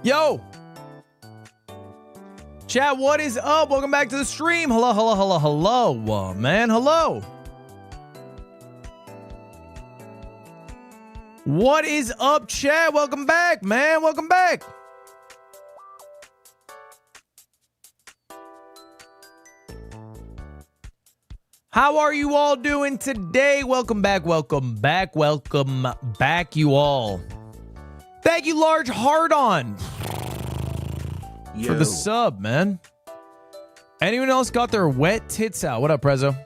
Yo. Chat, what is up? Welcome back to the stream. Hello, man. Hello. What is up, chat? Welcome back, man. Welcome back. How are you all doing today? Welcome back, you all. Thank you, Large Hard-On, for the sub, man. Anyone else got their wet tits out? What up, Prezzo?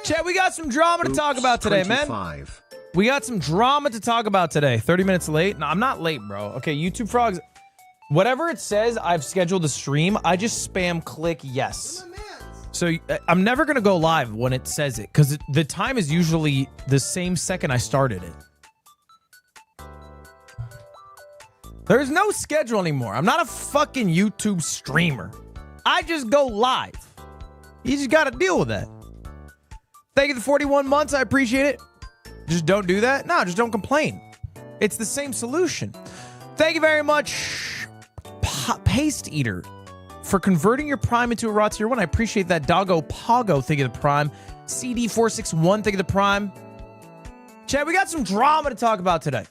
Chat, we got some drama to talk about today, 25. Man. We got some drama to talk about today. 30 minutes late? No, I'm not late, bro. Okay, YouTube Frogs, whatever it says I've scheduled a stream, I just spam click yes. So I'm never going to go live when it says it, because the time is usually the same second I started it. There's no schedule anymore. I'm not a fucking YouTube streamer. I just go live. You just got to deal with that. Thank you for the 41 months. I appreciate it. Just don't do that. No, just don't complain. It's the same solution. Thank you very much, Paste Eater, for converting your Prime into a raw tier 1. I appreciate that. Doggo Pogo, thank you for the Prime. CD461, thank you for the Prime. Chat, we got some drama to talk about today.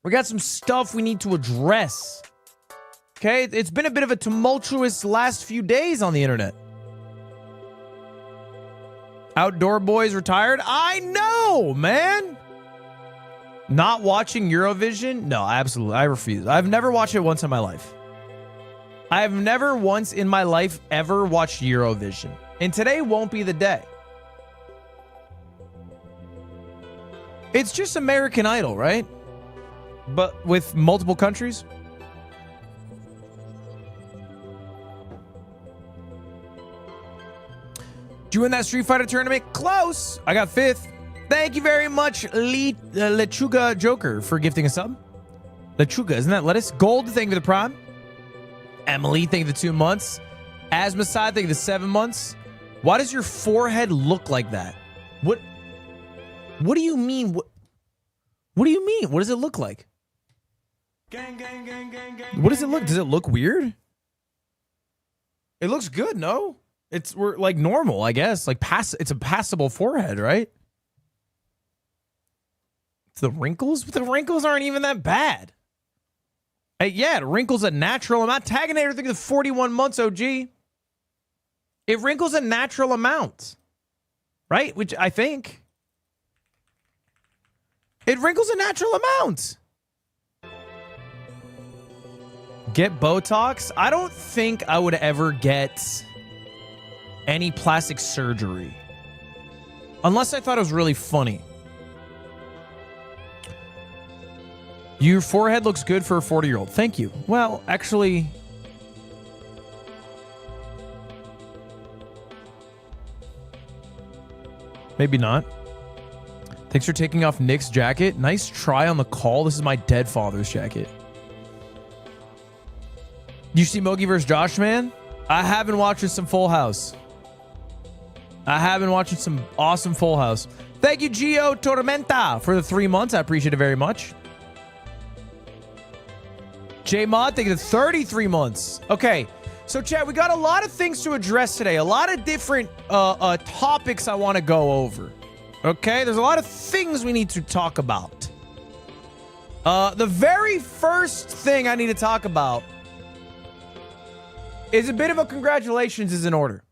We got some stuff we need to address. Okay, it's been a bit of a tumultuous last few days on the internet. Outdoor Boys retired? I know, man. Not watching Eurovision? No, absolutely. I refuse. I've never watched it once in my life. I have never once in my life ever watched Eurovision. And today won't be the day. It's just American Idol, right? But with multiple countries? Did you win that Street Fighter tournament? Close! I got 5th. Thank you very much, Lechuga Joker, for gifting a sub. Lechuga, isn't that lettuce? Gold, thank you for the Prime. Emily, thank you for the 2 months. Asmaside, thank you for the 7 months. Why does your forehead look like that? What do you mean? What do you mean? What does it look like? What does it look? Does it look weird? It looks good, no? We're like normal, I guess. Like it's a passable forehead, right? It's the wrinkles? But the wrinkles aren't even that bad. Hey, yeah, it wrinkles a natural amount. Tagginator, think of the 41 months, OG. It wrinkles a natural amount. Right? Which I think. It wrinkles a natural amount. Get Botox? I don't think I would ever get any plastic surgery. Unless I thought it was really funny. Your forehead looks good for a 40-year-old. Thank you. Well, actually, maybe not. Thanks for taking off Nick's jacket. Nice try on the call. This is my dead father's jacket. You see Mogi vs. Josh, man? I have been watching some Full House. I have been watching some awesome Full House. Thank you, Gio Tormenta, for the 3 months. I appreciate it very much. J-Mod, thank you for 33 months. Okay, so chat, we got a lot of things to address today. A lot of different topics I want to go over. Okay, there's a lot of things we need to talk about. The very first thing I need to talk about is a bit of a congratulations is in order.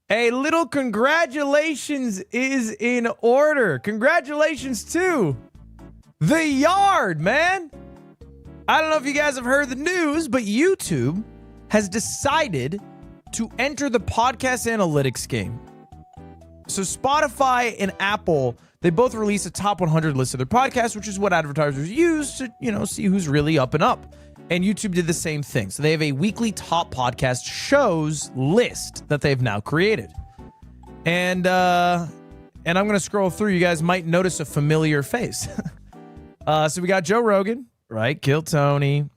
A little congratulations is in order. Congratulations to The Yard, man. I don't know if you guys have heard the news, but YouTube has decided to enter the podcast analytics game. So Spotify and Apple, they both release a top 100 list of their podcasts, which is what advertisers use to, see who's really up and up. And YouTube did the same thing. So they have a weekly top podcast shows list that they've now created. And I'm going to scroll through. You guys might notice a familiar face. So we got Joe Rogan, right? Kill Tony,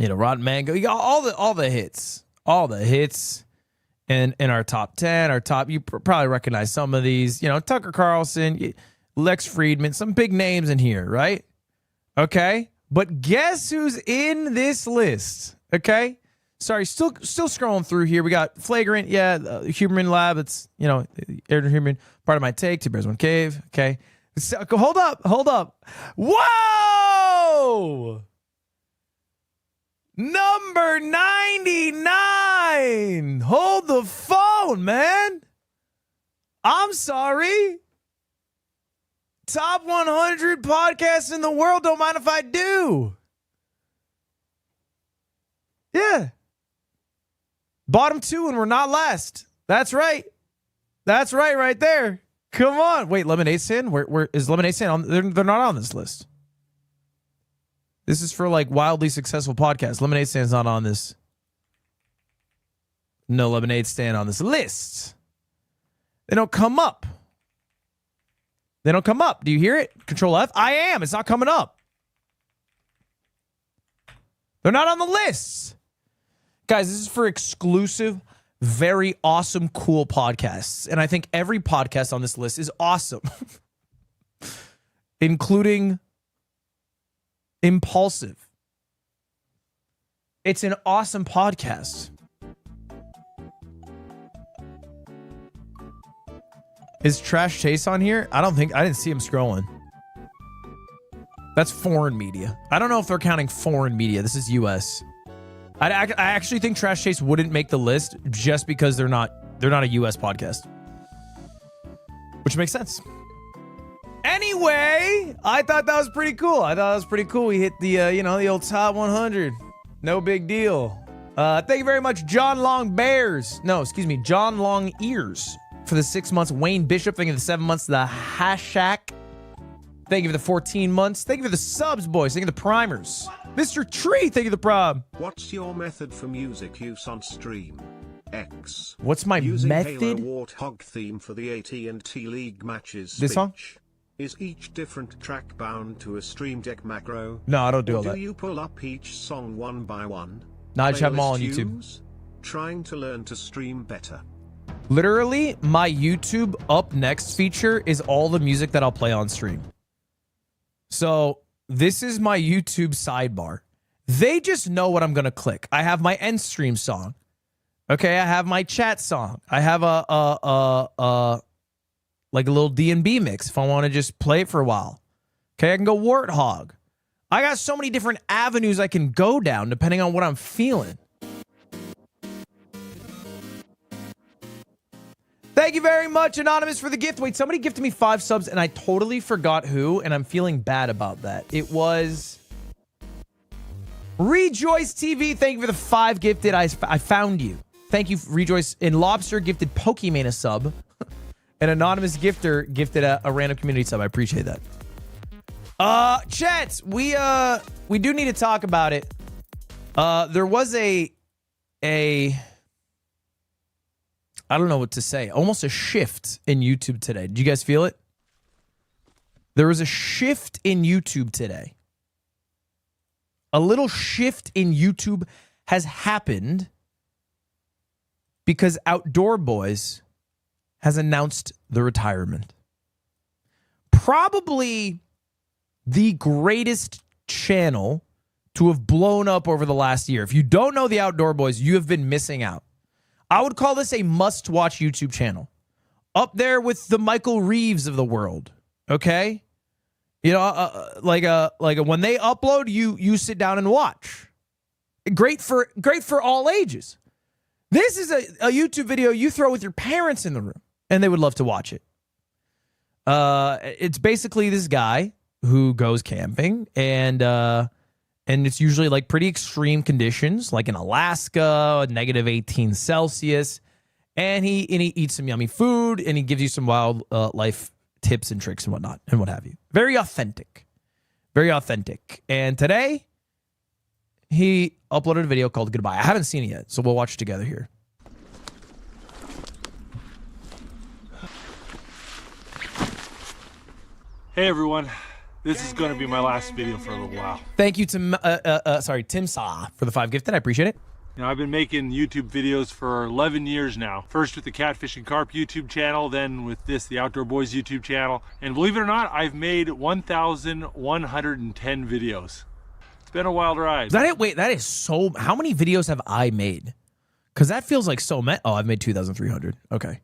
Rotten Mango. You got all the hits. All the hits in our top 10, our top, you probably recognize some of these, Tucker Carlson, Lex Friedman, some big names in here, right? Okay? But guess who's in this list? Okay? Sorry, still scrolling through here. We got Flagrant, Huberman Lab. It's, Aaron Huberman, part of my take. Two Bears, One Cave. Okay. So, hold up. Whoa! Number 99. Hold the phone, man. I'm sorry. Top 100 podcasts in the world. Don't mind if I do. Yeah. Bottom 2 and we're not last. That's right. That's right there. Come on. Wait, Lemonade Stand? Where is Lemonade Stand on? They're not on this list. This is for like wildly successful podcasts. Lemonade Stand's not on this. No Lemonade Stand on this list. They don't come up. They don't come up. Do you hear it? Control F. I am. It's not coming up. They're not on the list. Guys, this is for exclusive, very awesome, cool podcasts. And I think every podcast on this list is awesome. Including Impulsive. It's an awesome podcast. Is Trash Chase on here? I didn't see him scrolling. That's foreign media. I don't know if they're counting foreign media. This is US. I actually think Trash Chase wouldn't make the list just because they're not a US podcast. Which makes sense. Anyway, I thought that was pretty cool. We hit the the old top 100. No big deal. Thank you very much, John Long Bears. No, excuse me, John Long Ears for the 6 months. Wayne Bishop, thank you for the 7 months. The Hashak, thank you for the 14 months. Thank you for the subs, boys. Thank you for the primers. Mr. Tree, thank you for the prom. What's your method for music use on stream? X. What's my Using method? Halo Warthog theme for the AT&T League matches. This song? Is each different track bound to a Stream Deck macro? No, I don't do or all that. Do you pull up each song one by one? No, I just have them all on Playlist YouTube. use? Trying to learn to stream better. Literally, my YouTube up next feature is all the music that I'll play on stream. So this is my YouTube sidebar. They just know what I'm going to click. I have my end stream song. Okay, I have my chat song. I have like a little D&B mix if I want to just play it for a while. Okay, I can go Warthog. I got so many different avenues I can go down depending on what I'm feeling. Thank you very much, Anonymous, for the gift. Wait, somebody gifted me 5 subs, and I totally forgot who, and I'm feeling bad about that. It was Rejoice TV. Thank you for the 5 gifted. I found you. Thank you, Rejoice. And Lobster gifted Pokemon a sub. An anonymous gifter gifted a random community sub. I appreciate that. Chats, we do need to talk about it. There was a I don't know what to say. Almost a shift in YouTube today. Did you guys feel it? There was a shift in YouTube today. A little shift in YouTube has happened because Outdoor Boys has announced the retirement. Probably the greatest channel to have blown up over the last year. If you don't know the Outdoor Boys, you have been missing out. I would call this a must-watch YouTube channel. Up there with the Michael Reeves of the world, okay? You know, like when they upload, you sit down and watch. Great for all ages. This is a YouTube video you throw with your parents in the room, and they would love to watch it. It's basically this guy who goes camping, and it's usually like pretty extreme conditions, like in Alaska, negative 18 Celsius. And he eats some yummy food, and he gives you some wild life tips and tricks and whatnot and what have you. Very authentic. Very authentic. And today, he uploaded a video called Goodbye. I haven't seen it yet, so we'll watch it together here. Hey everyone, this is going to be my last video for a little while. Thank you to Tim Sa for the 5 gifted. I appreciate it. You know, I've been making YouTube videos for 11 years now. First with the Catfish and Carp YouTube channel, then with this, the Outdoor Boys YouTube channel. And believe it or not, I've made 1,110 videos. It's been a wild ride. Is that it? Wait, that is so... How many videos have I made? Because that feels like so many. Oh, I've made 2,300. Okay.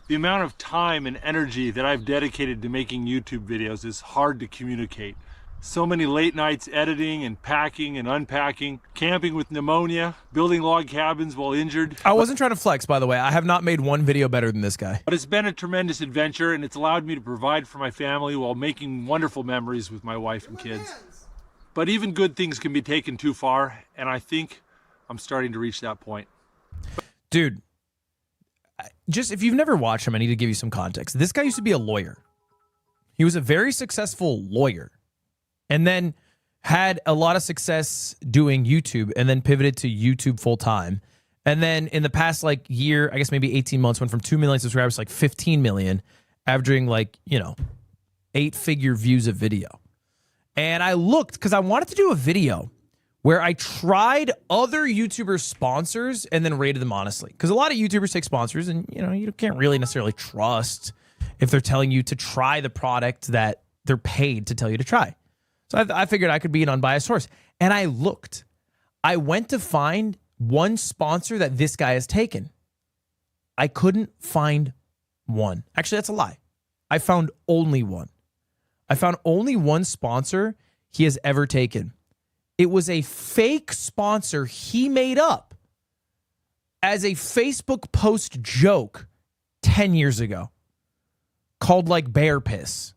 The amount of time and energy that I've dedicated to making YouTube videos is hard to communicate. So many late nights editing and packing and unpacking, camping with pneumonia, building log cabins while injured. I wasn't trying to flex, by the way. I have not made one video better than this guy. But it's been a tremendous adventure, and it's allowed me to provide for my family while making wonderful memories with my wife and kids. But even good things can be taken too far, and I think I'm starting to reach that point. Dude, just if you've never watched him, I need to give you some context. This guy used to be a lawyer. He was a very successful lawyer and then had a lot of success doing YouTube and then pivoted to YouTube full time. And then in the past like year, I guess maybe 18 months, went from 2 million subscribers to like 15 million, averaging like, 8-figure views a video. And I looked because I wanted to do a video where I tried other YouTubers' sponsors and then rated them honestly. Because a lot of YouTubers take sponsors and, you can't really necessarily trust if they're telling you to try the product that they're paid to tell you to try. So I figured I could be an unbiased source. And I looked. I went to find one sponsor that this guy has taken. I couldn't find one. Actually, that's a lie. I found only one. I found only one sponsor he has ever taken. It was a fake sponsor he made up as a Facebook post joke 10 years ago called like bear piss.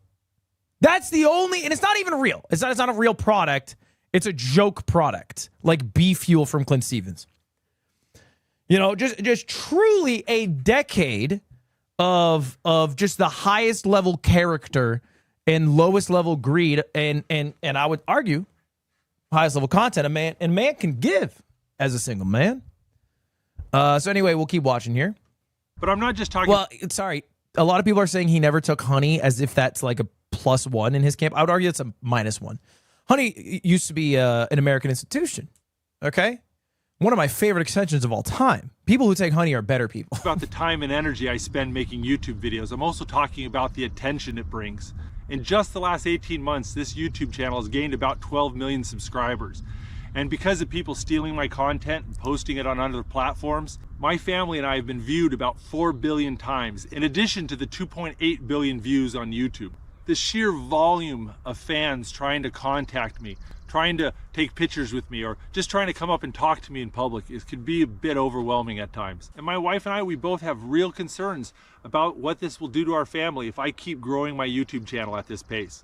That's the only, and it's not even real. It's not a real product. It's a joke product like Bee Fuel from Clint Stevens. Just truly a decade of just the highest level character and lowest level greed. And I would argue highest level content a man can give as a single man. So anyway, we'll keep watching here. But I'm not just talking. Well, sorry. A lot of people are saying he never took honey as if that's like a +1 in his camp. I would argue it's a -1. Honey used to be an American institution. Okay. One of my favorite extensions of all time. People who take honey are better people. About the time and energy I spend making YouTube videos. I'm also talking about the attention it brings. In just the last 18 months, this YouTube channel has gained about 12 million subscribers. And because of people stealing my content and posting it on other platforms, my family and I have been viewed about 4 billion times, in addition to the 2.8 billion views on YouTube. The sheer volume of fans trying to contact me, trying to take pictures with me, or just trying to come up and talk to me in public, it could be a bit overwhelming at times. And my wife and I, we both have real concerns about what this will do to our family if I keep growing my YouTube channel at this pace.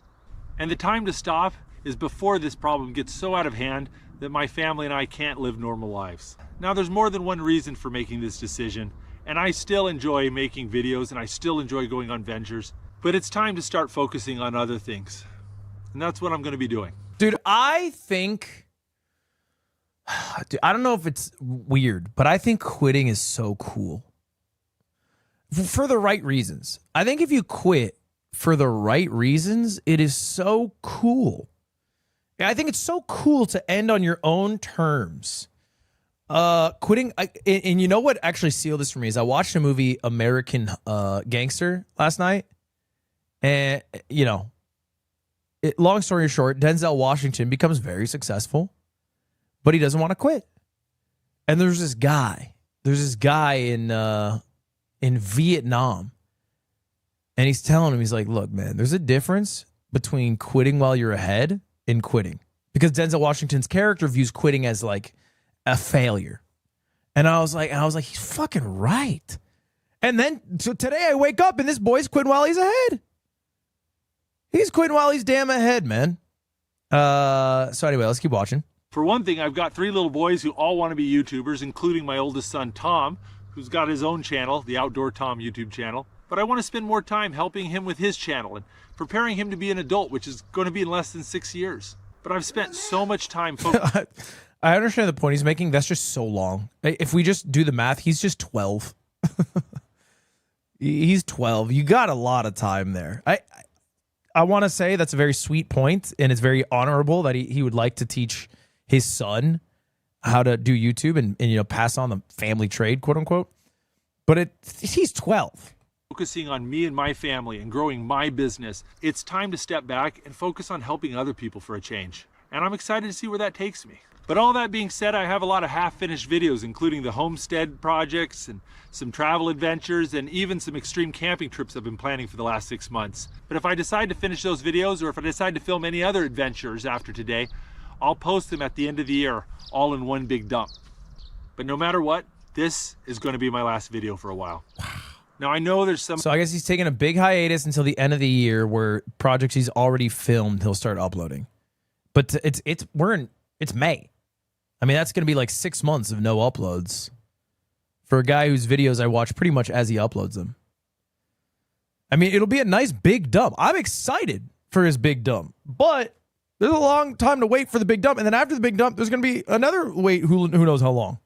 And the time to stop is before this problem gets so out of hand that my family and I can't live normal lives. Now, there's more than one reason for making this decision, and I still enjoy making videos and I still enjoy going on ventures, but it's time to start focusing on other things. And that's what I'm going to be doing. Dude, I think, I don't know if it's weird, but I think quitting is so cool. For the right reasons. I think if you quit for the right reasons, it is so cool. I think it's so cool to end on your own terms. Quitting, and you know what actually sealed this for me is I watched a movie, American Gangster, last night. And, long story short, Denzel Washington becomes very successful, but he doesn't want to quit. And there's this guy in Vietnam, and he's telling him, he's like, look, man, there's a difference between quitting while you're ahead and quitting. Because Denzel Washington's character views quitting as like a failure. And I was like, he's fucking right. And then so today I wake up and this boy's quitting while he's ahead. He's quitting while he's damn ahead, man. So anyway, let's keep watching. For one thing, I've got 3 little boys who all want to be YouTubers, including my oldest son, Tom, who's got his own channel, the Outdoor Tom YouTube channel. But I want to spend more time helping him with his channel and preparing him to be an adult, which is going to be in less than 6 years. But I've spent so much time focusing. I understand the point he's making. That's just so long. If we just do the math, he's just 12. He's 12. You got a lot of time there. I want to say that's a very sweet point, and it's very honorable that he would like to teach his son how to do YouTube and you know, pass on the family trade, quote unquote. But he's 12. Focusing on me and my family and growing my business, it's time to step back and focus on helping other people for a change. And I'm excited to see where that takes me. But all that being said, I have a lot of half-finished videos, including the homestead projects and some travel adventures and even some extreme camping trips I've been planning for the last 6 months. But if I decide to finish those videos, or if I decide to film any other adventures after today, I'll post them at the end of the year, all in one big dump. But no matter what, this is going to be my last video for a while. Now I know there's some... So I guess he's taking a big hiatus until the end of the year, where projects he's already filmed, he'll start uploading. But it's May. I mean, that's going to be like 6 months of no uploads for a guy whose videos I watch pretty much as he uploads them. I mean, it'll be a nice big dump. I'm excited for his big dump, but there's a long time to wait for the big dump. And then after the big dump, there's going to be another wait, who knows how long.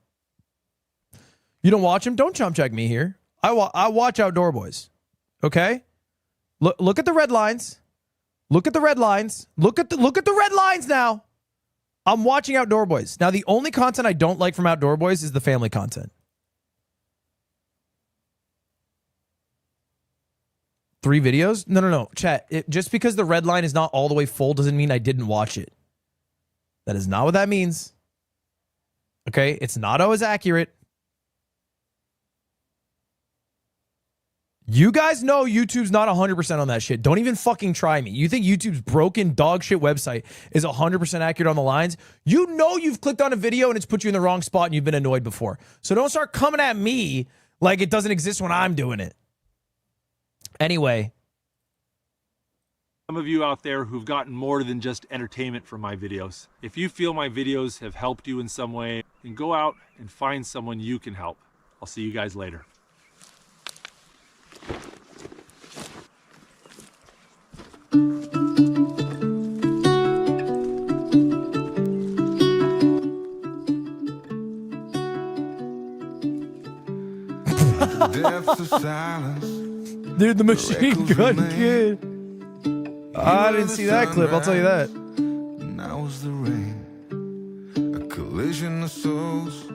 You don't watch him? Don't chump check me here. I watch Outdoor Boys. Okay? Look at the red lines. Look at the red lines. Look at the red lines now. I'm watching Outdoor Boys. Now, the only content I don't like from Outdoor Boys is the family content. 3 videos? No. Chat, just because the red line is not all the way full doesn't mean I didn't watch it. That is not what that means. Okay? It's not always accurate. You guys know YouTube's not 100% on that shit. Don't even fucking try me. You think YouTube's broken dog shit website is 100% accurate on the lines? You know you've clicked on a video and it's put you in the wrong spot and you've been annoyed before. So don't start coming at me like it doesn't exist when I'm doing it. Anyway. Some of you out there who've gotten more than just entertainment from my videos. If you feel my videos have helped you in some way, then go out and find someone you can help. I'll see you guys later. Dude, the Machine Gun Kid. I didn't see that clip, I'll tell you that. Now was the rain, a collision of souls,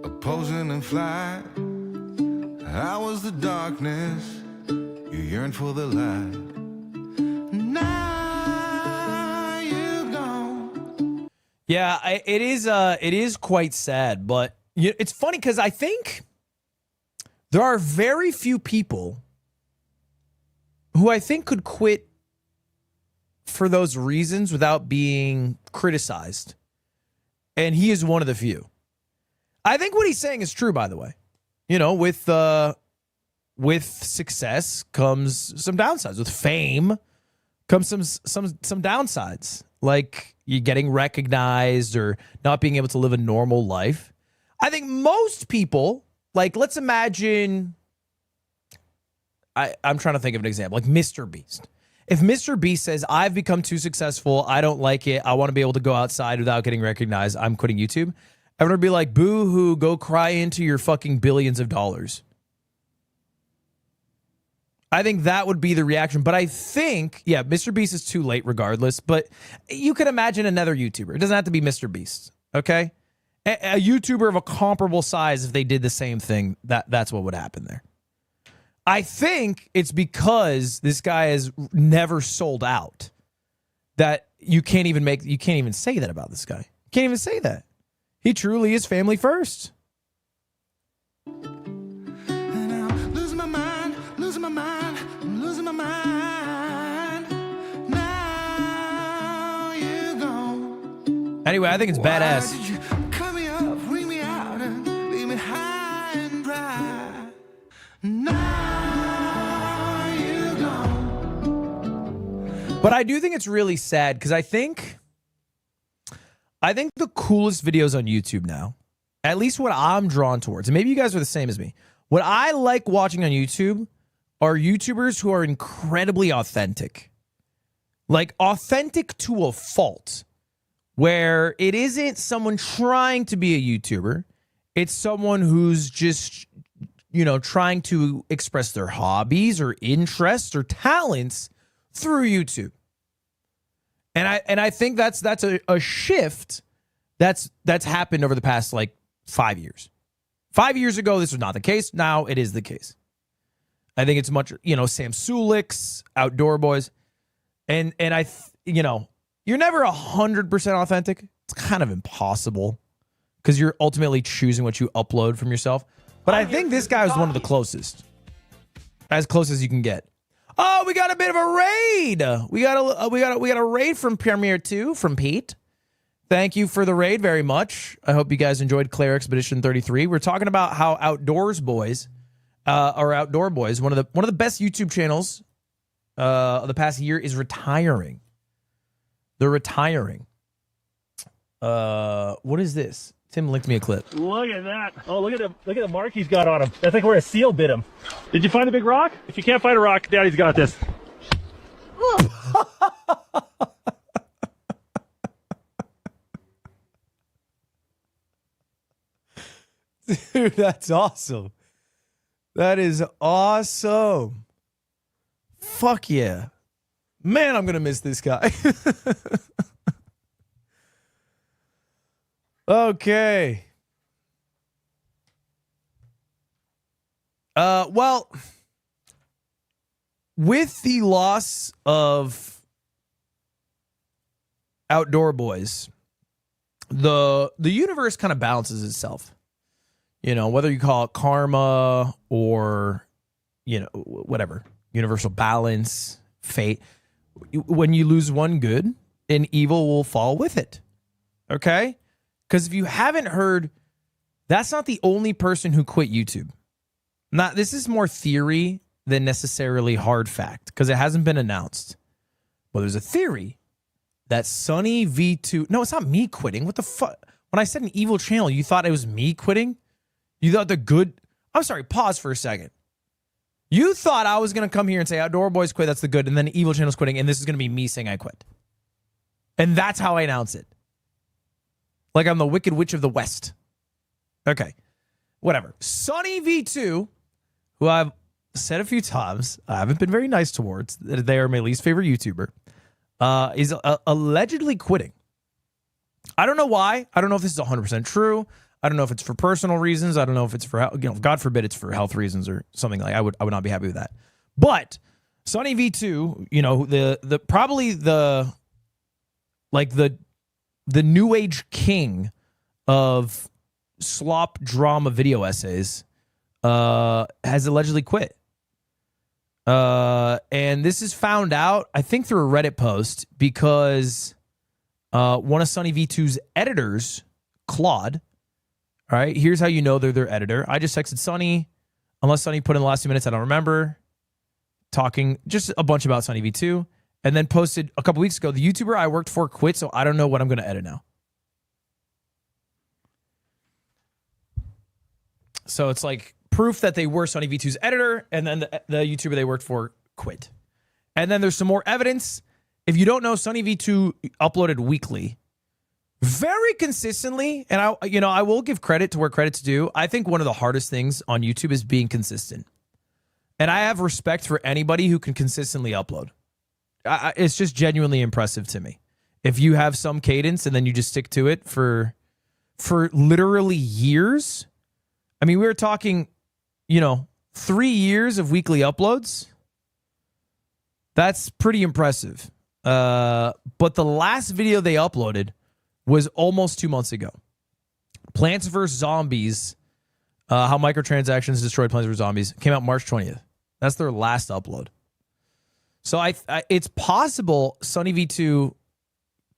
opposing and flight. I was the darkness, you yearned for the light. Now you gone. Yeah, it is quite sad, but it's funny because I think there are very few people who I think could quit for those reasons without being criticized. And he is one of the few. I think what he's saying is true, by the way. You know, with success comes some downsides. With fame comes some downsides, like you getting recognized or not being able to live a normal life. I think most people, like, let's imagine, I'm trying to think of an example, like Mr. Beast. If Mr. Beast says, I've become too successful, I don't like it, I want to be able to go outside without getting recognized, I'm quitting YouTube, I'm going to be like, boo-hoo, go cry into your fucking billions of dollars. I think that would be the reaction. But I think, yeah, Mr. Beast is too late regardless. But you could imagine another YouTuber. It doesn't have to be Mr. Beast, okay? A YouTuber of a comparable size, if they did the same thing, that's what would happen there. I think it's because this guy has never sold out that you can't even say that about this guy. You can't even say that. He truly is family first. And I'm losing my mind, losing my mind, I'm losing my mind. Now you gone. Anyway, I think it's badass. Why did you cut me up, bring me out, and leave me high and dry? Now you gone. But I do think it's really sad because I think the coolest videos on YouTube now, at least what I'm drawn towards, and maybe you guys are the same as me, what I like watching on YouTube are YouTubers who are incredibly authentic. Like authentic to a fault, where it isn't someone trying to be a YouTuber. It's someone who's just, trying to express their hobbies or interests or talents through YouTube. And I think that's a shift That's happened over the past like 5 years. 5 years ago, this was not the case. Now it is the case. I think it's much, Sam Sulik's, Outdoor Boys. And you're never 100% authentic. It's kind of impossible because you're ultimately choosing what you upload from yourself. But I think this guy was one of the closest. As close as you can get. Oh, we got a bit of a raid. We got a raid from Premiere 2 from Pete. Thank you for the raid very much. I hope you guys enjoyed Claire Expedition 33. We're talking about how Outdoor Boys, one of the best YouTube channels of the past year, is retiring. They're retiring. What is this? Tim linked me a clip. Look at that. Oh, look at the mark he's got on him. That's like where a seal bit him. Did you find a big rock? If you can't find a rock, Daddy's got this. Dude, that's awesome. That is awesome. Fuck yeah. Man, I'm going to miss this guy. Okay. Well, with the loss of Outdoor Boys, the universe kind of balances itself. Whether you call it karma or, whatever, universal balance, fate. When you lose one good, an evil will fall with it. Okay? Because if you haven't heard, that's not the only person who quit YouTube. This is more theory than necessarily hard fact because it hasn't been announced. Well, there's a theory that Sunny V2... No, it's not me quitting. What the fuck? When I said an evil channel, you thought it was me quitting? You thought the good... I'm sorry, pause for a second. You thought I was going to come here and say Outdoor Boys quit, that's the good, and then evil channel's quitting, and this is going to be me saying I quit. And that's how I announce it. Like I'm the Wicked Witch of the West. Okay. Whatever. Sunny V2, who I've said a few times, I haven't been very nice towards, they are my least favorite YouTuber, is allegedly quitting. I don't know why. I don't know if this is 100% true. I don't know if it's for personal reasons. I don't know if it's for, God forbid it's for health reasons or something like I would not be happy with that. But Sunny V2, the probably the new age king of slop drama video essays, has allegedly quit. And this is found out, I think, through a Reddit post because one of Sunny V2's editors, Claude, all right, here's how you know they're their editor. I just texted Sunny, unless Sunny put in the last 2 minutes, I don't remember, talking just a bunch about Sunny V2, and then posted a couple weeks ago, the YouTuber I worked for quit, so I don't know what I'm going to edit now. So it's like proof that they were Sunny V2's editor, and then the YouTuber they worked for quit. And then there's some more evidence. If you don't know, Sunny V2 uploaded weekly, very consistently, and I will give credit to where credit's due. I think one of the hardest things on YouTube is being consistent. And I have respect for anybody who can consistently upload. It's just genuinely impressive to me. If you have some cadence and then you just stick to it for literally years. I mean, we were talking, 3 years of weekly uploads. That's pretty impressive. But the last video they uploaded was almost 2 months ago. Plants vs. Zombies, how microtransactions destroyed Plants vs. Zombies, came out March 20th. That's their last upload. So it's possible Sunny V2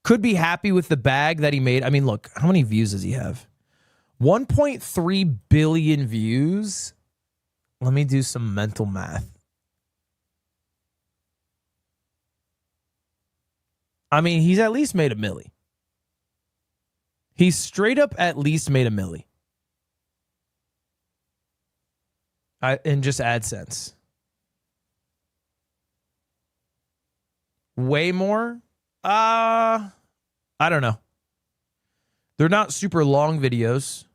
could be happy with the bag that he made. I mean, look, how many views does he have? 1.3 billion views. Let me do some mental math. I mean, he's at least made $1 million. He's straight up at least made $1 million. And just AdSense. Way more? I don't know. They're not super long videos.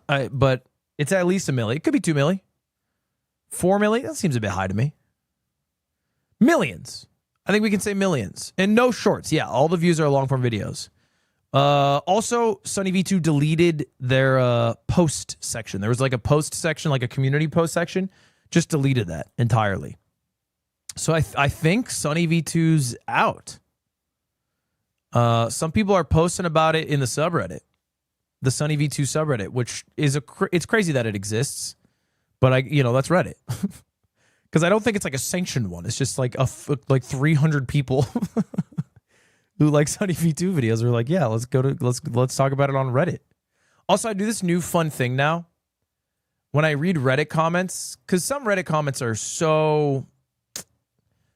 But it's at least $1 million. It could be $2 million. $4 million? That seems a bit high to me. Millions. I think we can say millions. And no shorts. Yeah, all the views are long form videos. Also, Sunny V2 deleted their post section. There was like a post section, like a community post section. Just deleted that entirely. So I think Sunny V2's out. Some people are posting about it in the subreddit, the Sunny V2 subreddit, which is it's crazy that it exists, but that's Reddit. Because I don't think it's like a sanctioned one. It's just like like 300 people who like Sunny V2 videos are like, yeah, let's talk about it on Reddit. Also, I do this new fun thing now. When I read Reddit comments, because some Reddit comments are so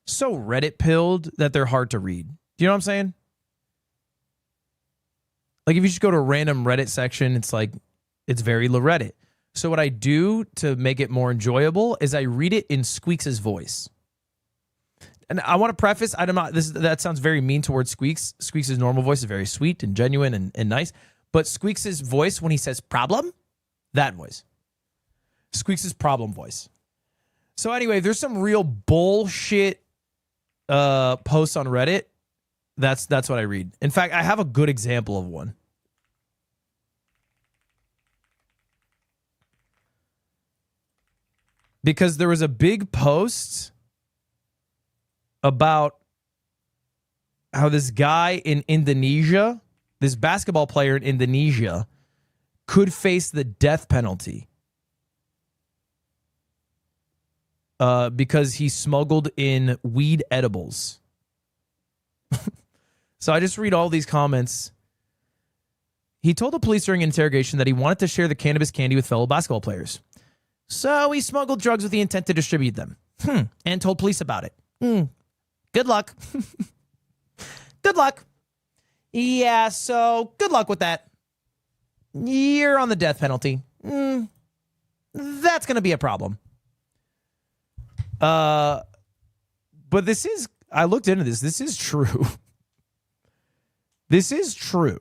Reddit pilled that they're hard to read. Do you know what I'm saying? Like if you just go to a random Reddit section, it's very Reddit. So what I do to make it more enjoyable is I read it in Squeaks' voice. And I want to preface, that sounds very mean towards Squeaks. Squeaks' normal voice is very sweet and genuine and nice. But Squeaks' voice, when he says problem, that voice. Squeaks' problem voice. So anyway, there's some real bullshit posts on Reddit. That's what I read. In fact, I have a good example of one. Because there was a big post about how this guy in Indonesia, this basketball player in Indonesia, could face the death penalty because he smuggled in weed edibles. So I just read all these comments. He told the police during interrogation that he wanted to share the cannabis candy with fellow basketball players. So he smuggled drugs with the intent to distribute them. And told police about it. Good luck. Good luck. Yeah, so good luck with that. You're on the death penalty. That's going to be a problem. But I looked into this. This is true. This is true.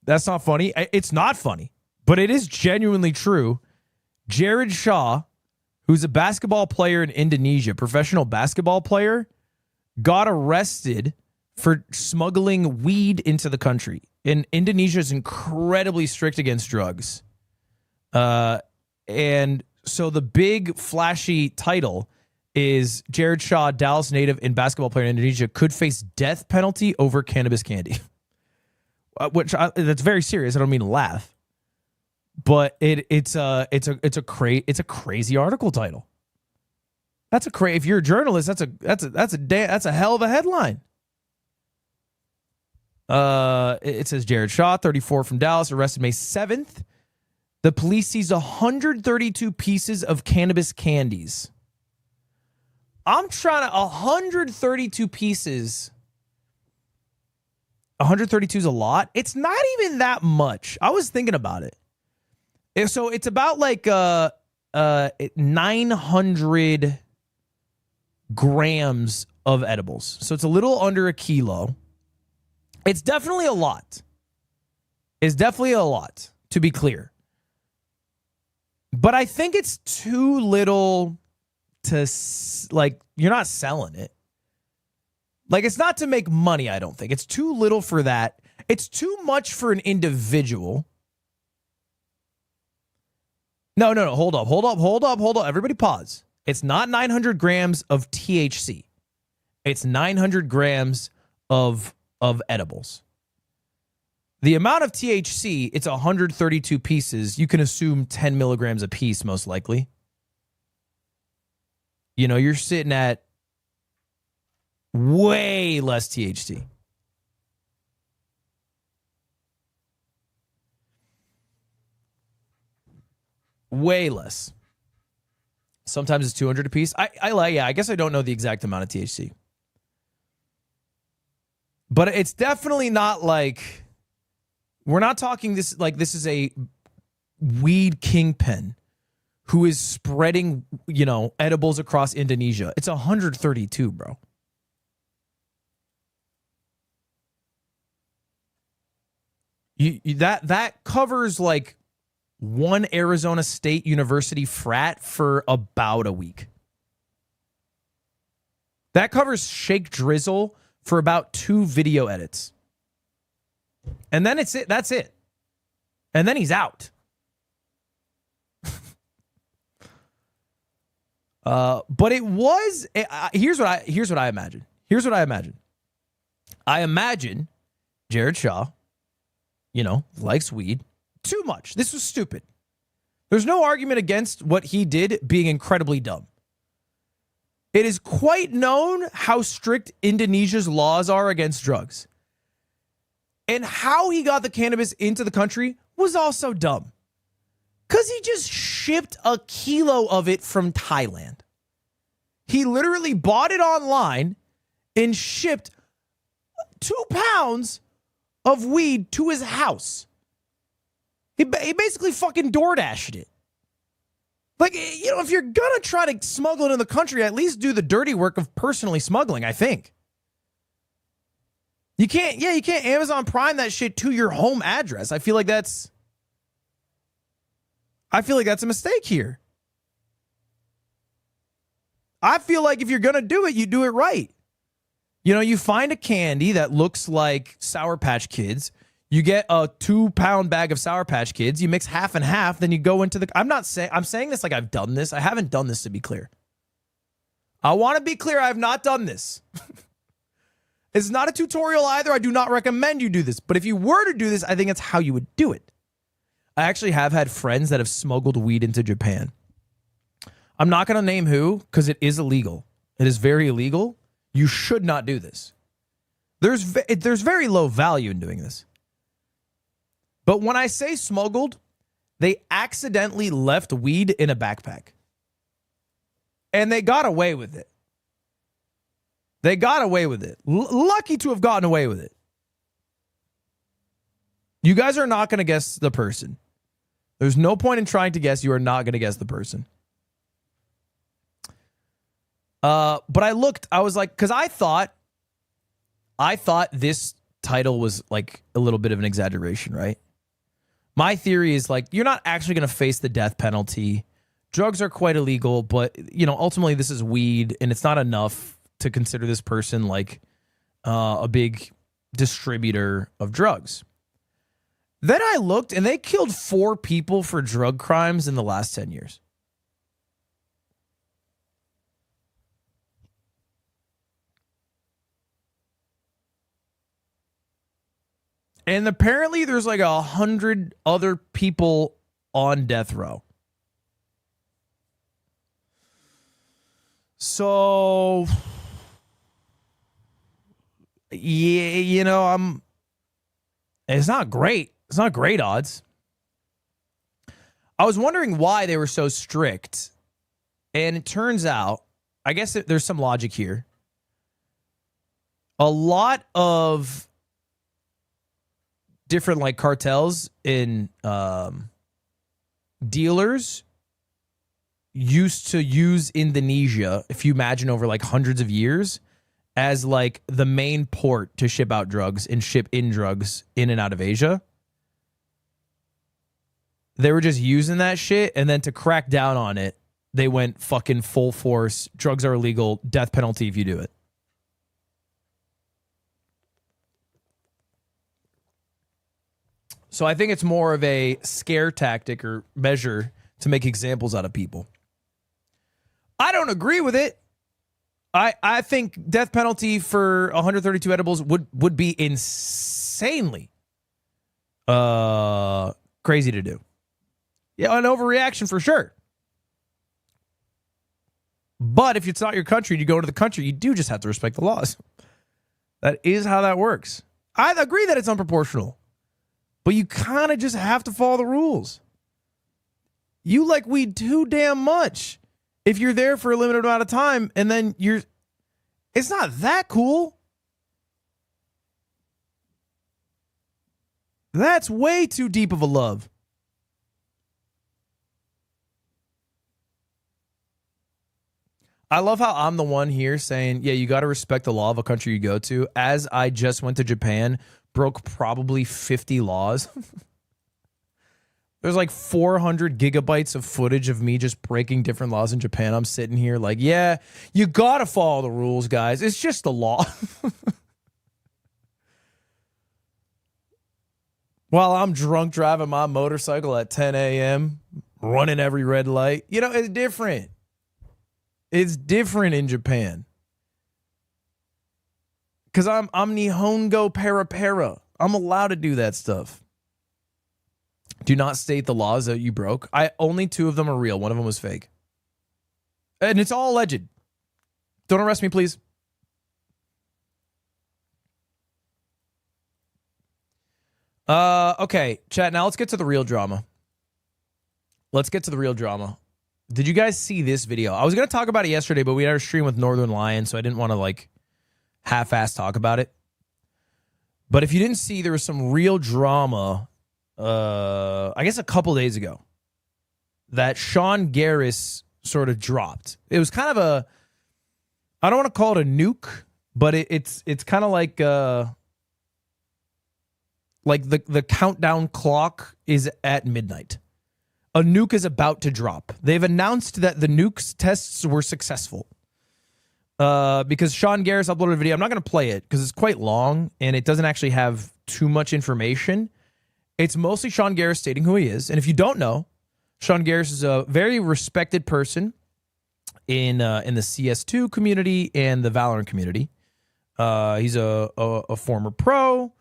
That's not funny. It's not funny, but it is genuinely true. Jared Shaw, who's a basketball player in Indonesia, professional basketball player, got arrested for smuggling weed into the country. And Indonesia is incredibly strict against drugs. And so the big flashy title is Jared Shaw, Dallas native and basketball player in Indonesia, could face death penalty over cannabis candy. That's very serious. I don't mean to laugh, but it's a crazy article title. If you're a journalist, that's a hell of a headline. It says Jared Shaw, 34 from Dallas, arrested May 7th. The police seized 132 pieces of cannabis candies. I'm trying to 132 pieces. 132 is a lot. It's not even that much. I was thinking about it. So it's about like 900 grams of edibles. So it's a little under a kilo. It's definitely a lot. It's definitely a lot, to be clear. But I think it's too little to, like, you're not selling it. Like, it's not to make money, I don't think. It's too little for that. It's too much for an individual. No. Hold up. Everybody pause. It's not 900 grams of THC. It's 900 grams of edibles. The amount of THC, it's 132 pieces. You can assume 10 milligrams a piece, most likely. You know, you're sitting at way less THC. Way less. Sometimes it's 200 a piece. I guess I don't know the exact amount of THC. But it's definitely not like, we're not talking this like this is a weed kingpin who is spreading, edibles across Indonesia. It's 132, bro. That covers like one Arizona State University frat for about a week. That covers Shake Drizzle for about 2 video edits. And then it's it. That's it. And then he's out. But it was. Here's what I imagine. Here's what I imagine. I imagine Jared Shaw, likes weed too much. This was stupid. There's no argument against what he did being incredibly dumb. It is quite known how strict Indonesia's laws are against drugs. And how he got the cannabis into the country was also dumb. Because he just shipped a kilo of it from Thailand. He literally bought it online and shipped 2 pounds of weed to his house. He basically fucking DoorDashed it. Like, if you're going to try to smuggle it in the country, at least do the dirty work of personally smuggling, I think. You can't Amazon Prime that shit to your home address. I feel like that's a mistake here. I feel like if you're going to do it, you do it right. You find a candy that looks like Sour Patch Kids. You get a 2-pound bag of Sour Patch Kids. You mix half and half. Then you go into the... I'm saying this like I've done this. I haven't done this, to be clear. I want to be clear. I have not done this. It's not a tutorial either. I do not recommend you do this. But if you were to do this, I think it's how you would do it. I actually have had friends that have smuggled weed into Japan. I'm not going to name who because it is illegal. It is very illegal. You should not do this. There's very low value in doing this. But when I say smuggled, they accidentally left weed in a backpack. And they got away with it. They got away with it. Lucky to have gotten away with it. You guys are not going to guess the person. There's no point in trying to guess. You are not going to guess the person. But I was like, because I thought this title was like a little bit of an exaggeration, right? My theory is like, you're not actually going to face the death penalty. Drugs are quite illegal, but ultimately this is weed and it's not enough to consider this person like a big distributor of drugs. Then I looked and they killed 4 people for drug crimes in the last 10 years. And apparently there's like 100 other people on death row. So, yeah, it's not great. It's not great odds. I was wondering why they were so strict. And it turns out, I guess there's some logic here. A lot of different like cartels in dealers used to use Indonesia, if you imagine over like hundreds of years, as like the main port to ship out drugs and ship in drugs in and out of Asia. They were just using that shit, and then to crack down on it, they went fucking full force. Drugs are illegal. Death penalty if you do it. So I think it's more of a scare tactic or measure to make examples out of people. I don't agree with it. I think death penalty for 132 edibles would be insanely crazy to do. Yeah, an overreaction for sure. But if it's not your country and you go into the country, you do just have to respect the laws. That is how that works. I agree that it's unproportional. But you kind of just have to follow the rules. You like weed too damn much if you're there for a limited amount of time and then it's not that cool. That's way too deep of a love. I love how I'm the one here saying, yeah, you got to respect the law of a country you go to. As I just went to Japan, broke probably 50 laws. There's like 400 gigabytes of footage of me just breaking different laws in Japan. I'm sitting here like, yeah, you gotta follow the rules, guys. It's just the law. While I'm drunk driving my motorcycle at 10 a.m., running every red light. You know, it's different. It's different in Japan. Because I'm Nihongo Para. I'm allowed to do that stuff. Do not state the laws that you broke. Only 2 of them are real. One of them was fake. And it's all alleged. Don't arrest me, please. Okay, chat, now let's get to the real drama. Did you guys see this video? I was going to talk about it yesterday, but we had our stream with Northern Lion, so I didn't want to, like, half-ass talk about it. But if you didn't see, there was some real drama, I guess a couple days ago, that Sean Garris sort of dropped. It was kind of a, I don't want to call it a nuke, but it's kind of like the countdown clock is at midnight. A nuke is about to drop. They've announced that the nuke's tests were successful. Because Sean Garris uploaded a video. I'm not going to play it because it's quite long and it doesn't actually have too much information. It's mostly Sean Garris stating who he is. And if you don't know, Sean Garris is a very respected person in the CS2 community and the Valorant community. He's a former pro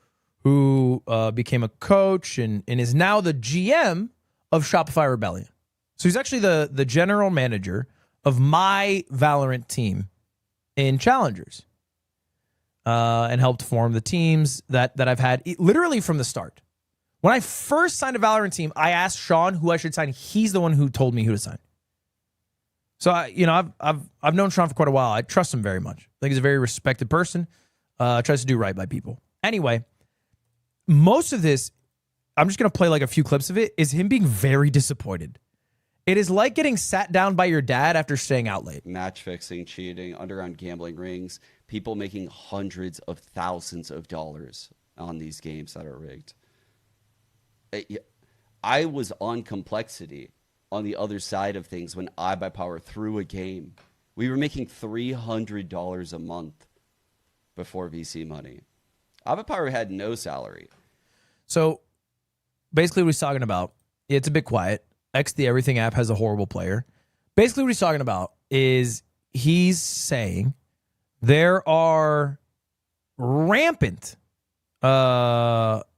who became a coach and is now the GM of Shopify Rebellion. So he's actually the general manager of my Valorant team in Challengers, and helped form the teams that I've had literally from the start. When I first signed a Valorant team, I asked Sean who I should sign. He's the one who told me who to sign. So I've known Sean for quite a while. I trust him very much. I think he's a very respected person. Tries to do right by people. Anyway, most of this, I'm just gonna play like a few clips of it, is him being very disappointed. It is like getting sat down by your dad after staying out late. Match fixing, cheating, underground gambling rings, people making hundreds of thousands of dollars on these games that are rigged. I was on Complexity on the other side of things when iBuyPower threw a game. We were making $300 a month before VC money. iBuyPower had no salary. So basically what he's talking about, it's a bit quiet. X the Everything app has a horrible player. Basically what he's talking about is he's saying there are rampant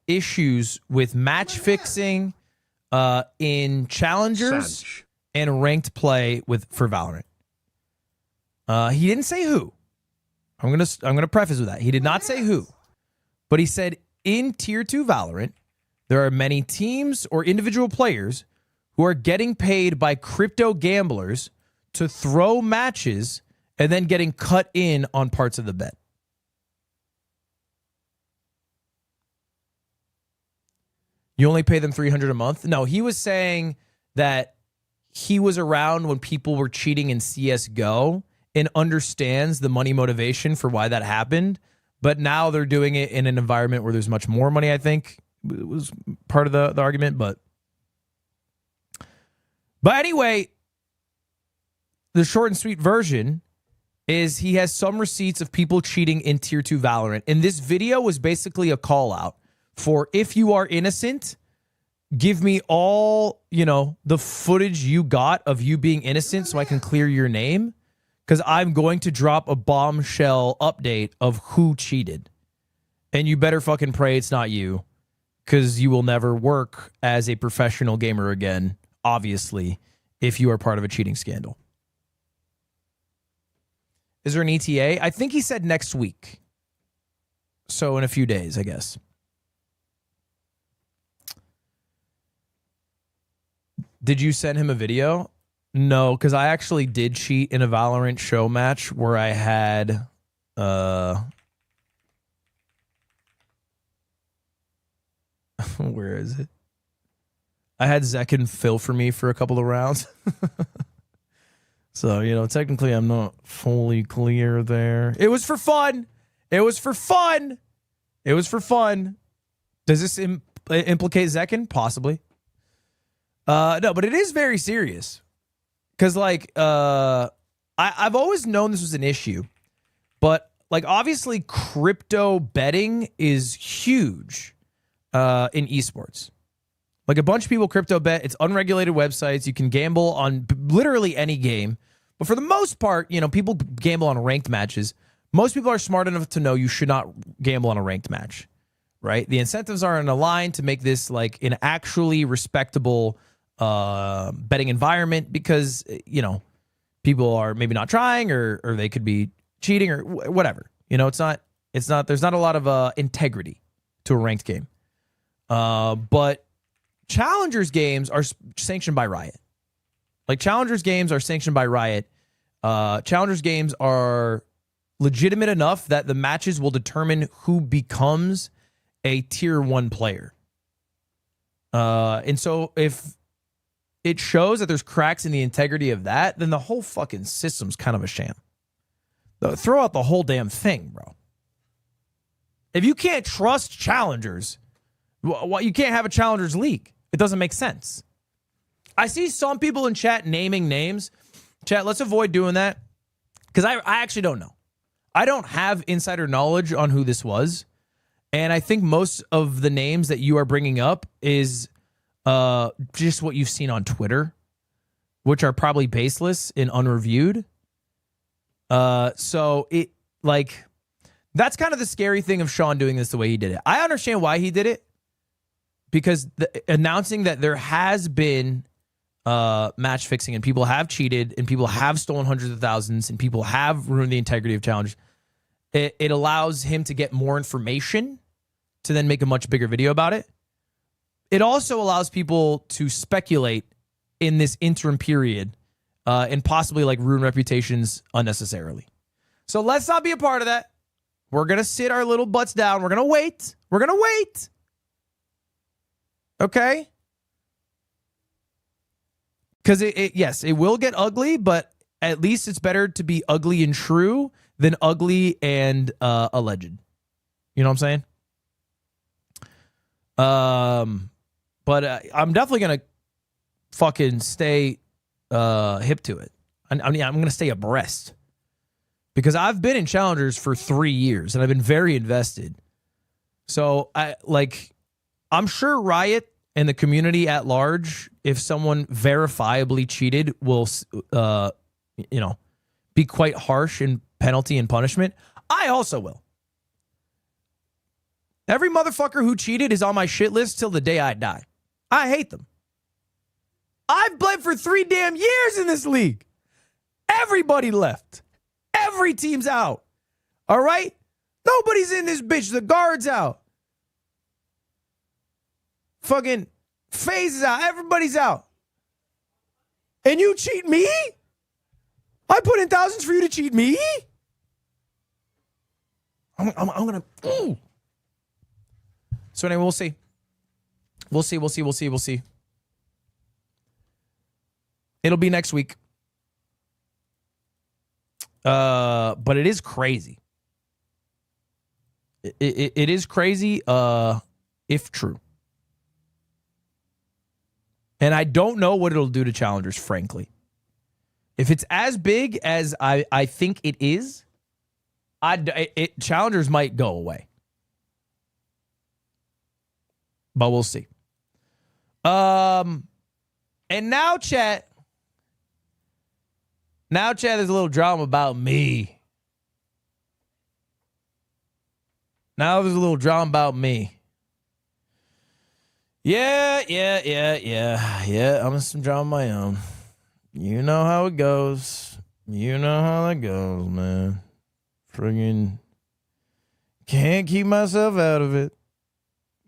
issues with match fixing in challengers and ranked play for Valorant. He didn't say who. I'm gonna preface with that. He did not say who, but he said in Tier 2 Valorant, there are many teams or individual players who are getting paid by crypto gamblers to throw matches and then getting cut in on parts of the bet. You only pay them $300 a month? No, he was saying that he was around when people were cheating in CSGO and understands the money motivation for why that happened. But now they're doing it in an environment where there's much more money, I think. It was part of the argument, But anyway, the short and sweet version is he has some receipts of people cheating in Tier 2 Valorant. And this video was basically a call out for, if you are innocent, give me all, the footage you got of you being innocent so I can clear your name. Because I'm going to drop a bombshell update of who cheated. And you better fucking pray it's not you. Because you will never work as a professional gamer again, obviously, if you are part of a cheating scandal. Is there an ETA? I think he said next week. So in a few days, I guess. Did you send him a video? No, because I actually did cheat in a Valorant show match where I had... where is it? I had Zekin fill for me for a couple of rounds. So, technically I'm not fully clear there. It was for fun. Does this implicate Zekin? Possibly. No, but it is very serious. Because, like, I've always known this was an issue. But, like, obviously crypto betting is huge in esports. Like, a bunch of people crypto bet. It's unregulated websites. You can gamble on literally any game. But for the most part, you know, people gamble on ranked matches. Most people are smart enough to know you should not gamble on a ranked match, right? The incentives are in a line to make this like an actually respectable betting environment because, you know, people are maybe not trying or they could be cheating or whatever. You know, there's not a lot of integrity to a ranked game. But Challengers games are sanctioned by Riot. Like, Challengers games are sanctioned by Riot. Challengers games are legitimate enough that the matches will determine who becomes a tier 1 player. And so if it shows that there's cracks in the integrity of that, then the whole fucking system's kind of a sham. Throw out the whole damn thing, bro. If you can't trust Challengers, you can't have a Challengers League. It doesn't make sense. I see some people in chat naming names. Chat, let's avoid doing that because I actually don't know. I don't have insider knowledge on who this was. And I think most of the names that you are bringing up is just what you've seen on Twitter, which are probably baseless and unreviewed. So it like that's kind of the scary thing of Sean doing this the way he did it. I understand why he did it because announcing that there has been match fixing and people have cheated and people have stolen hundreds of thousands and people have ruined the integrity of challenge. It allows him to get more information to then make a much bigger video about it. It also allows people to speculate in this interim period and possibly like ruin reputations unnecessarily. So let's not be a part of that. We're going to sit our little butts down. We're going to wait. We're going to wait. Okay? Because yes, it will get ugly, but at least it's better to be ugly and true than ugly and alleged. You know what I'm saying? But I'm definitely gonna fucking stay hip to it. I'm gonna stay abreast because I've been in Challengers for 3 years and I've been very invested. So I'm sure Riot and the community at large, if someone verifiably cheated, will be quite harsh in penalty and punishment. I also will. Every motherfucker who cheated is on my shit list till the day I die. I hate them. I've bled for 3 damn years in this league. Everybody left. Every team's out. All right? Nobody's in this bitch. The guard's out. Fucking FaZe is out. Everybody's out. And you cheat me? I put in thousands for you to cheat me? I'm gonna. Ooh. So anyway, we'll see. We'll see. It'll be next week. But it is crazy. It is crazy, if true. And I don't know what it'll do to Challengers, frankly. If it's as big as I think it is, Challengers might go away. But we'll see. And now, chat. There's a little drama about me. Now there's a little drama about me. Yeah. I'm in some drama of my own. You know how it goes. You know how that goes, man. Friggin' can't keep myself out of it.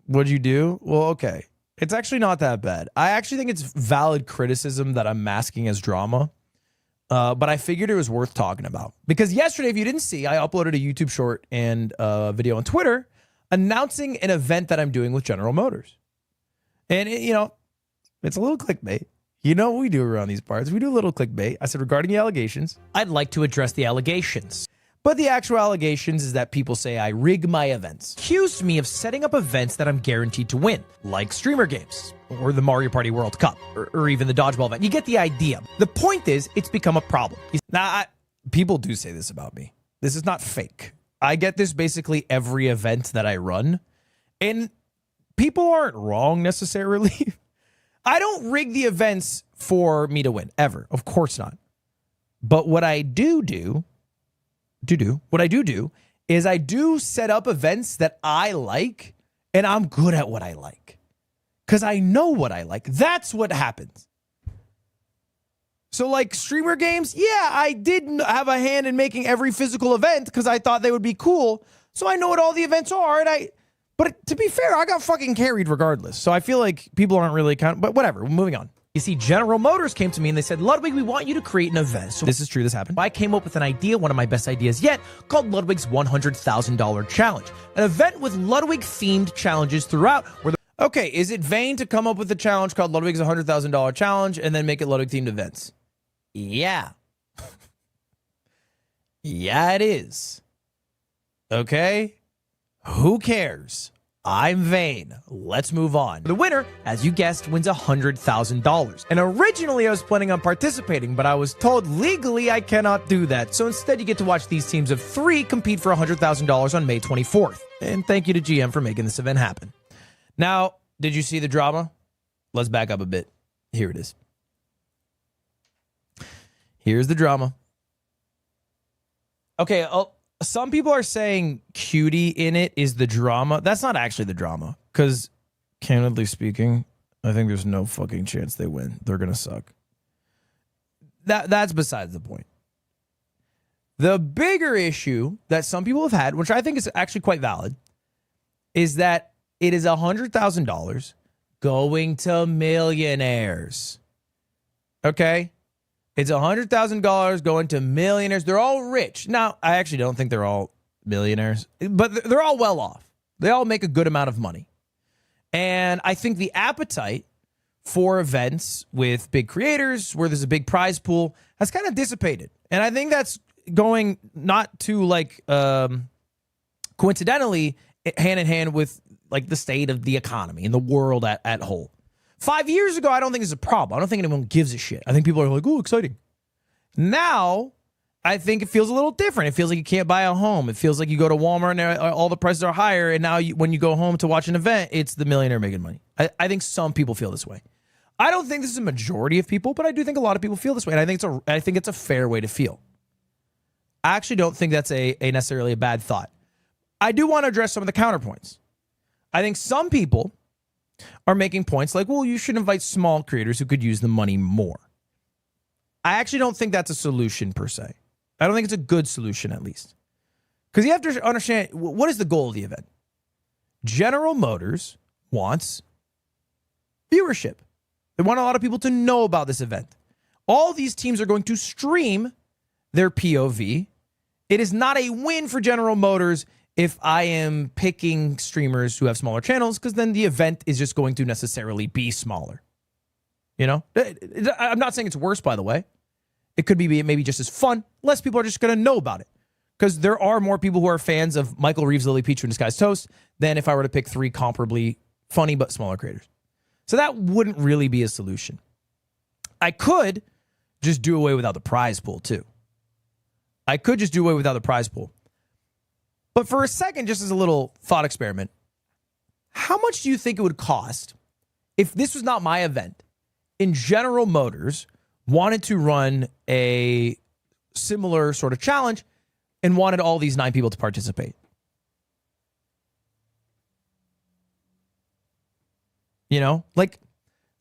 What'd you do? Well, okay. It's actually not that bad. I actually think it's valid criticism that I'm masking as drama. But I figured it was worth talking about. Because yesterday, if you didn't see, I uploaded a YouTube short and a video on Twitter announcing an event that I'm doing with General Motors. And, it's a little clickbait. You know what we do around these parts. We do a little clickbait. I said, regarding the allegations, I'd like to address the allegations. But the actual allegations is that people say I rig my events. Accuse me of setting up events that I'm guaranteed to win, like streamer games, or the Mario Party World Cup, or even the dodgeball event. You get the idea. The point is, it's become a problem. Now, people do say this about me. This is not fake. I get this basically every event that I run, and people aren't wrong necessarily. I don't rig the events for me to win, ever. Of course not. But what I do is I do set up events that I like, and I'm good at what I like because I know what I like. That's what happens. So like streamer games, yeah, I did have a hand in making every physical event because I thought they would be cool. So I know what all the events are, but to be fair, I got fucking carried regardless. So I feel like people aren't really but whatever, moving on. You see, General Motors came to me and they said, Ludwig, we want you to create an event. So this is true, this happened. I came up with an idea, one of my best ideas yet, called Ludwig's $100,000 Challenge. An event with Ludwig-themed challenges throughout. Okay, is it vain to come up with a challenge called Ludwig's $100,000 Challenge and then make it Ludwig-themed events? Yeah. Yeah, it is. Okay? Who cares? I'm vain. Let's move on. The winner, as you guessed, wins $100,000. And originally I was planning on participating, but I was told legally I cannot do that. So instead you get to watch these teams of 3 compete for $100,000 on May 24th. And thank you to GM for making this event happen. Now, did you see the drama? Let's back up a bit. Here it is. Here's the drama. Okay, some people are saying cutie in it is the drama. That's not actually the drama. Because, candidly speaking, I think there's no fucking chance they win. They're going to suck. That's besides the point. The bigger issue that some people have had, which I think is actually quite valid, is that it is $100,000 going to millionaires. Okay? It's $100,000 going to millionaires. They're all rich. Now, I actually don't think they're all millionaires, but they're all well off. They all make a good amount of money. And I think the appetite for events with big creators, where there's a big prize pool, has kind of dissipated. And I think that's going not to like coincidentally hand in hand with like the state of the economy and the world at whole. 5 years ago, I don't think it's a problem. I don't think anyone gives a shit. I think people are like, oh, exciting. Now, I think it feels a little different. It feels like you can't buy a home. It feels like you go to Walmart and all the prices are higher. And now when you go home to watch an event, it's the millionaire making money. I think some people feel this way. I don't think this is a majority of people, but I do think a lot of people feel this way. And I think it's a fair way to feel. I actually don't think that's a necessarily a bad thought. I do want to address some of the counterpoints. I think some people are making points like, well, you should invite small creators who could use the money more. I actually don't think that's a solution per se. I don't think it's a good solution, at least. Because you have to understand, what is the goal of the event? General Motors wants viewership. They want a lot of people to know about this event. All these teams are going to stream their POV. It is not a win for General Motors if I am picking streamers who have smaller channels, because then the event is just going to necessarily be smaller. You know? I'm not saying it's worse, by the way. It could be maybe just as fun. Less people are just going to know about it. Because there are more people who are fans of Michael Reeves, Lily Petru, and Disguised Toast than if I were to pick 3 comparably funny but smaller creators. So that wouldn't really be a solution. I could just do away without the prize pool, too. I could just do away without the prize pool. But for a second, just as a little thought experiment, how much do you think it would cost if this was not my event and General Motors wanted to run a similar sort of challenge and wanted all these 9 people to participate? You know, like,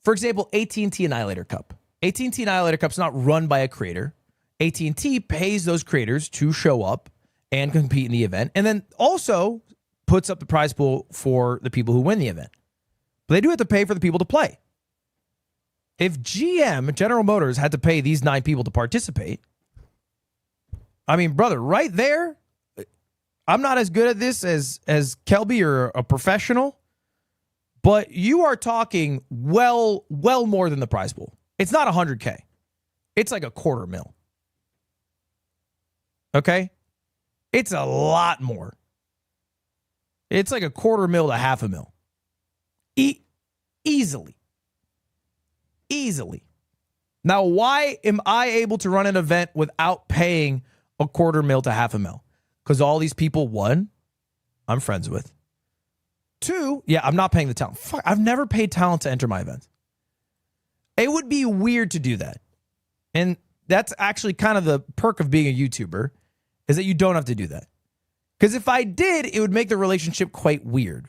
for example, AT&T Annihilator Cup. AT&T Annihilator Cup's not run by a creator. AT&T pays those creators to show up and compete in the event, and then also puts up the prize pool for the people who win the event. But they do have to pay for the people to play. If GM, General Motors, had to pay these 9 people to participate, I mean, brother, right there, I'm not as good at this as Kelby or a professional, but you are talking well more than the prize pool. It's not $100K. It's like $250,000. Okay? It's a lot more. It's like $250,000 to $500,000. Easily. Easily. Now, why am I able to run an event without paying $250,000 to $500,000? Because all these people, one, I'm friends with. Two, yeah, I'm not paying the talent. Fuck, I've never paid talent to enter my events. It would be weird to do that. And that's actually kind of the perk of being a YouTuber, is that you don't have to do that. Because if I did, it would make the relationship quite weird.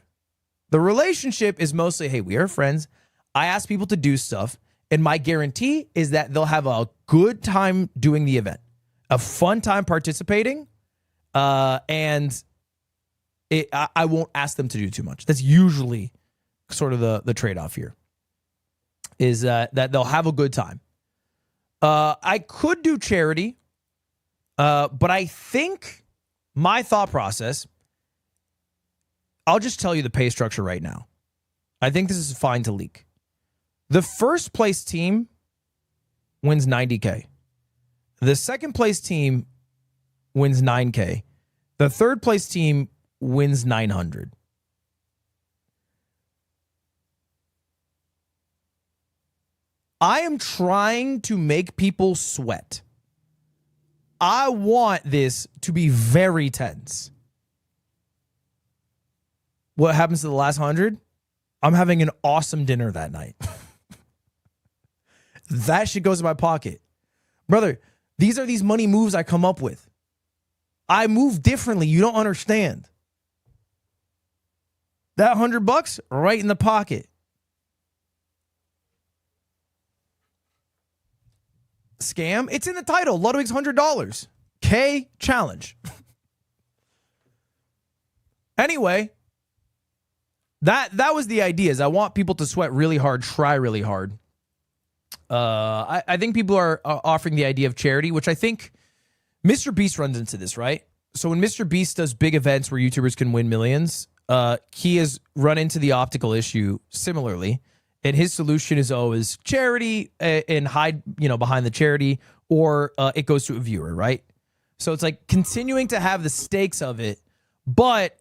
The relationship is mostly, hey, we are friends. I ask people to do stuff. And my guarantee is that they'll have a good time doing the event, a fun time participating, and I won't ask them to do too much. That's usually sort of the trade-off here, is that they'll have a good time. I could do charity, but I think my thought process, I'll just tell you the pay structure right now. I think this is fine to leak. The first place team wins $90K. The second place team wins $9K. The third place team wins $900. I am trying to make people sweat. I want this to be very tense. What happens to the last 100? I'm having an awesome dinner that night. That shit goes in my pocket. Brother, these are these money moves I come up with. I move differently. You don't understand. That $100 right in the pocket. Scam? It's in the title. Ludwig's $100. K challenge. Anyway, that was the idea. Is I want people to sweat really hard, try really hard. I think people are offering the idea of charity, which I think Mr. Beast runs into this, right? So when Mr. Beast does big events where YouTubers can win millions, he has run into the optical issue similarly. And his solution is always charity and hide, behind the charity, or it goes to a viewer, right? So it's like continuing to have the stakes of it, but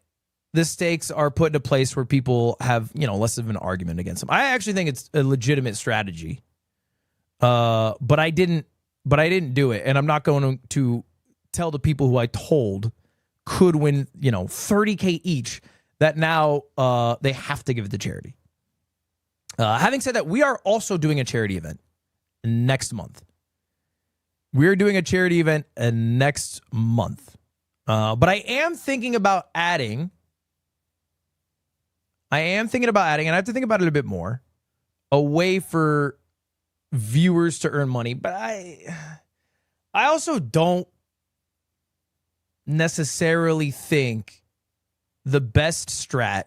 the stakes are put in a place where people have, less of an argument against them. I actually think it's a legitimate strategy. But I didn't do it. And I'm not going to tell the people who I told could win, $30K each, that now they have to give it to charity. Having said that, we are also doing a charity event next month. We're doing a charity event next month. But I am thinking about adding, and I have to think about it a bit more, a way for viewers to earn money. But I also don't necessarily think the best strat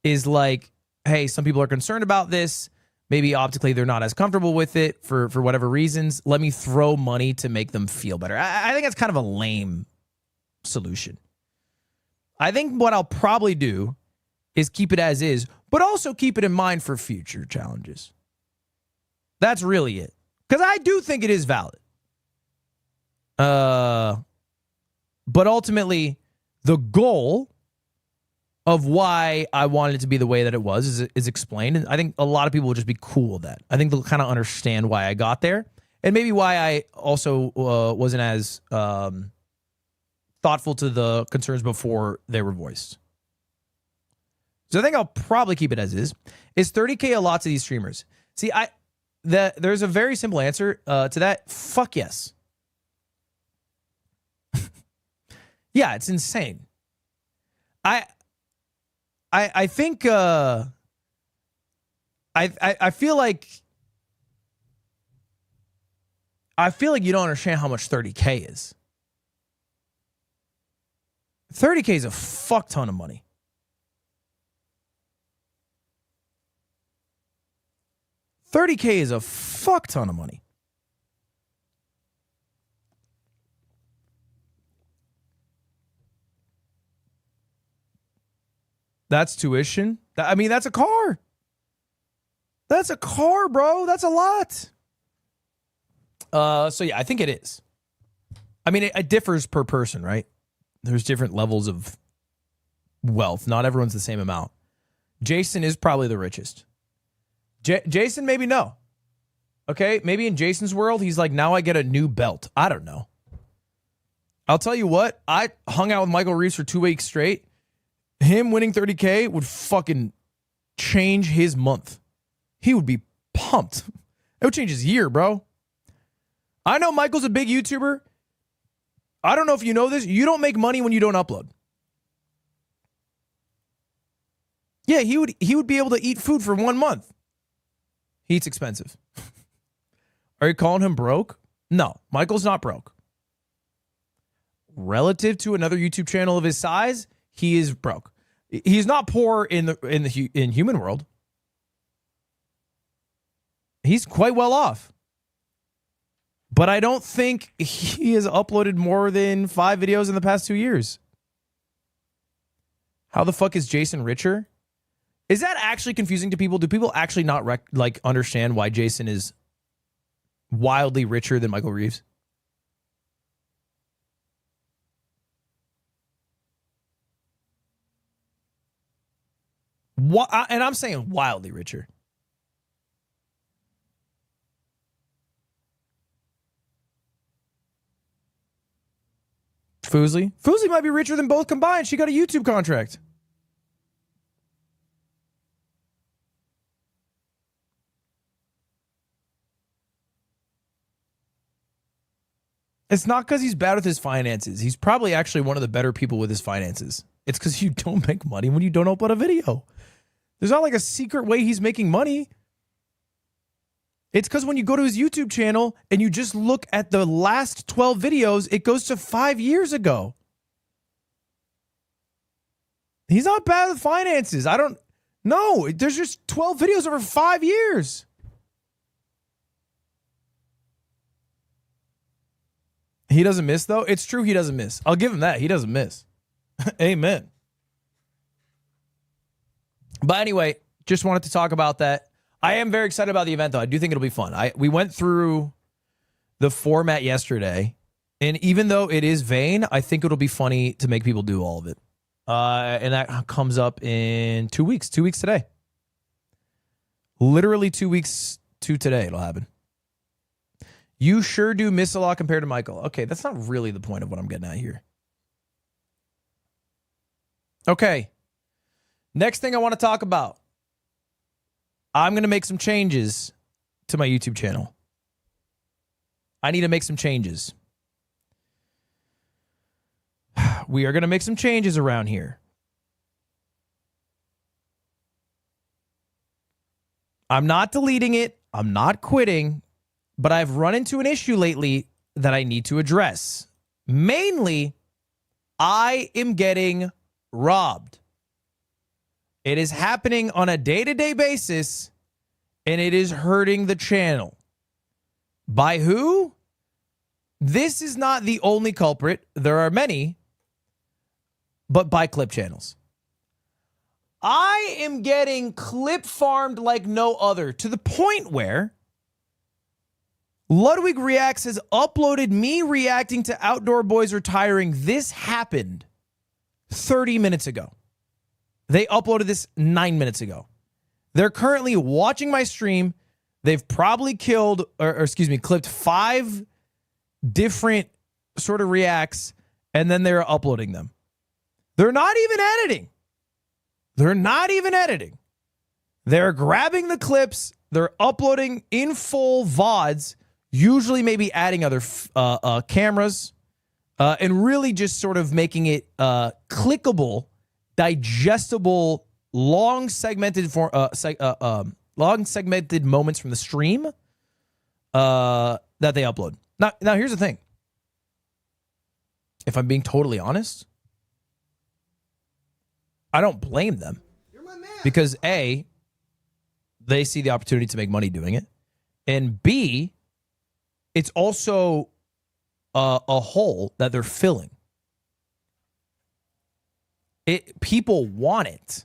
is like, hey, some people are concerned about this. Maybe optically they're not as comfortable with it for whatever reasons. Let me throw money to make them feel better. I think that's kind of a lame solution. I think what I'll probably do is keep it as is, but also keep it in mind for future challenges. That's really it. Because I do think it is valid. But ultimately, the goal of why I wanted it to be the way that it was is explained. And I think a lot of people will just be cool with that. I think they'll kind of understand why I got there. And maybe why I also wasn't as thoughtful to the concerns before they were voiced. So I think I'll probably keep it as is. Is 30K a lot to these streamers? See, there's a very simple answer to that. Fuck yes. Yeah, it's insane. I think I feel like you don't understand how much 30K is. 30K is a fuck ton of money. $30K is a fuck ton of money. That's tuition. I mean, that's a car. That's a car, bro. That's a lot. So yeah, I think it is. I mean, it differs per person, right? there's different levels of wealth. Not everyone's the same amount. Jason is probably the richest. Jason, maybe no. Okay, maybe in Jason's world, he's like, now I get a new belt. I don't know. I'll tell you what, I hung out with Michael Reeves for 2 weeks straight. Him winning 30K would fucking change his month. He would be pumped. It would change his year, bro. I know Michael's a big YouTuber. I don't know if you know this. You don't make money when you don't upload. Yeah, he would be able to eat food for 1 month. He eats expensive. Are you calling him broke? No, Michael's not broke. Relative to another YouTube channel of his size, he is broke. He's not poor in human world. He's quite well off. But I don't think he has uploaded more than 5 videos in the past 2 years. How the fuck is Jason richer? Is that actually confusing to people? Do people actually not understand why Jason is wildly richer than Michael Reeves? And I'm saying wildly richer. Foozly might be richer than both combined. She got a YouTube contract. It's not because he's bad with his finances. He's probably actually one of the better people with his finances. It's because you don't make money when you don't upload a video. There's not like a secret way he's making money. It's because when you go to his YouTube channel and you just look at the last 12 videos, it goes to 5 years ago. He's not bad with finances. I don't know. There's just 12 videos over 5 years. He doesn't miss, though. It's true he doesn't miss. I'll give him that. He doesn't miss. Amen. But anyway, just wanted to talk about that. I am very excited about the event, though. I do think it'll be fun. We went through the format yesterday, and even though it is vain, I think it'll be funny to make people do all of it. And that comes up in 2 weeks. 2 weeks today. Literally 2 weeks to today it'll happen. You sure do miss a lot compared to Michael. Okay, that's not really the point of what I'm getting at here. Okay. Next thing I want to talk about. I'm going to make some changes to my YouTube channel. I need to make some changes. We are going to make some changes around here. I'm not deleting it. I'm not quitting. But I've run into an issue lately that I need to address. Mainly, I am getting robbed. It is happening on a day-to-day basis, and it is hurting the channel. By who? This is not the only culprit. There are many, but by clip channels. I am getting clip farmed like no other, to the point where Ludwig Reacts has uploaded me reacting to Outdoor Boys retiring. This happened 30 minutes ago. They uploaded this 9 minutes ago. They're currently watching my stream. They've probably clipped 5 different sort of reacts, and then they're uploading them. They're not even editing. They're grabbing the clips. They're uploading in full VODs, usually maybe adding other cameras, and really just sort of making it clickable, digestible, long segmented moments from the stream that they upload. Now here's the thing. If I'm being totally honest, I don't blame them. You're my man. Because A, they see the opportunity to make money doing it, and B, it's also a hole that they're filling. People want it.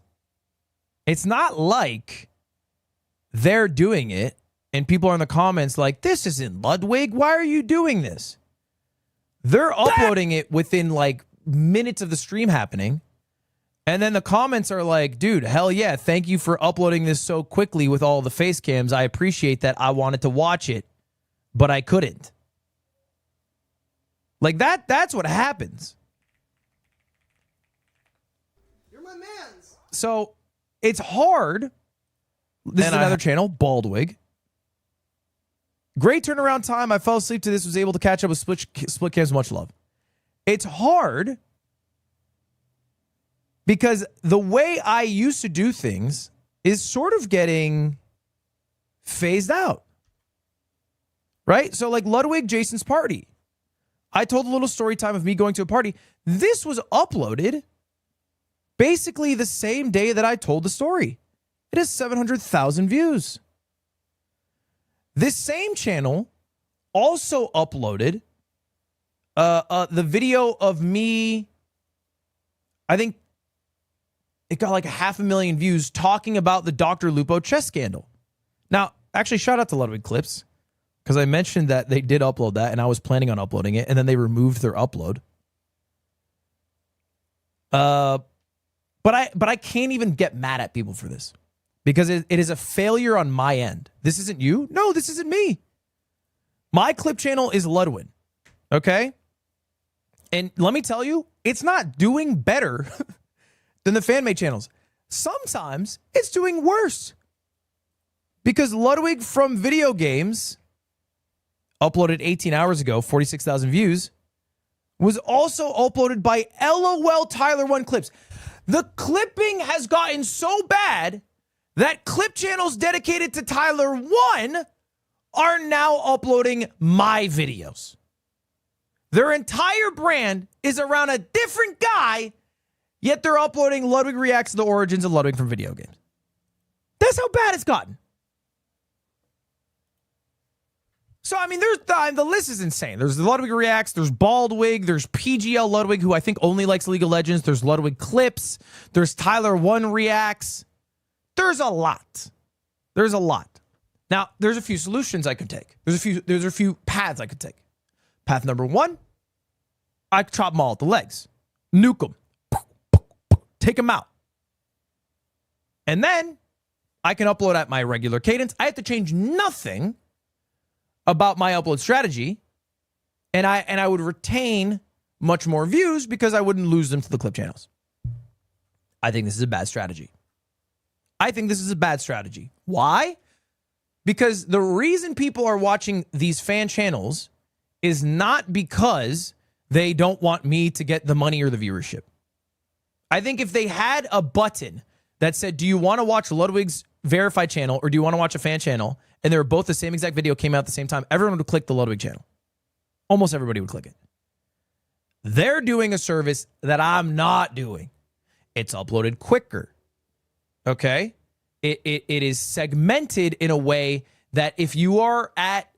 It's not like they're doing it and people are in the comments like, this isn't Ludwig. Why are you doing this? They're uploading it within like minutes of the stream happening. And then the comments are like, dude, hell yeah, thank you for uploading this so quickly with all the face cams. I appreciate that. I wanted to watch it, but I couldn't. Like that's what happens. You're my mans. So it's hard. This is another channel, Baldwig. Great turnaround time. I fell asleep to this, was able to catch up with split cams. Much love. It's hard because the way I used to do things is sort of getting phased out. Right? So like Ludwig, Jason's party. I told a little story time of me going to a party. This was uploaded basically the same day that I told the story. It has 700,000 views. This same channel also uploaded the video of me. I think it got like 500,000 views talking about the Dr. Lupo chess scandal. Now, actually, shout out to Ludwig Clips because I mentioned that they did upload that and I was planning on uploading it and then they removed their upload. But I can't even get mad at people for this. Because it is a failure on my end. This isn't you? No, this isn't me. My clip channel is Ludwig. Okay? And let me tell you, it's not doing better than the fan-made channels. Sometimes it's doing worse. Because Ludwig from Video Games, uploaded 18 hours ago, 46,000 views, was also uploaded by LOL Tyler 1 Clips. The clipping has gotten so bad that clip channels dedicated to Tyler 1 are now uploading my videos. Their entire brand is around a different guy, yet they're uploading Ludwig Reacts to the Origins of Ludwig from Video Games. That's how bad it's gotten. So, I mean, the list is insane. There's Ludwig Reacts, there's Baldwig, there's PGL Ludwig, who I think only likes League of Legends, there's Ludwig Clips, there's Tyler 1 Reacts. There's a lot. There's a lot. Now, there's a few solutions I could take. There's a few paths I could take. Path number 1, I could chop them all at the legs. Nuke them. Take them out. And then I can upload at my regular cadence. I have to change nothing about my upload strategy. And I would retain much more views because I wouldn't lose them to the clip channels. I think this is a bad strategy. Why? Because the reason people are watching these fan channels is not because they don't want me to get the money or the viewership. I think if they had a button that said, do you want to watch Ludwig's verified channel or do you want to watch a fan channel? And they were both the same exact video came out at the same time, everyone would click the Ludwig channel. Almost everybody would click it. They're doing a service that I'm not doing. It's uploaded quicker. Okay? It is segmented in a way that if you are at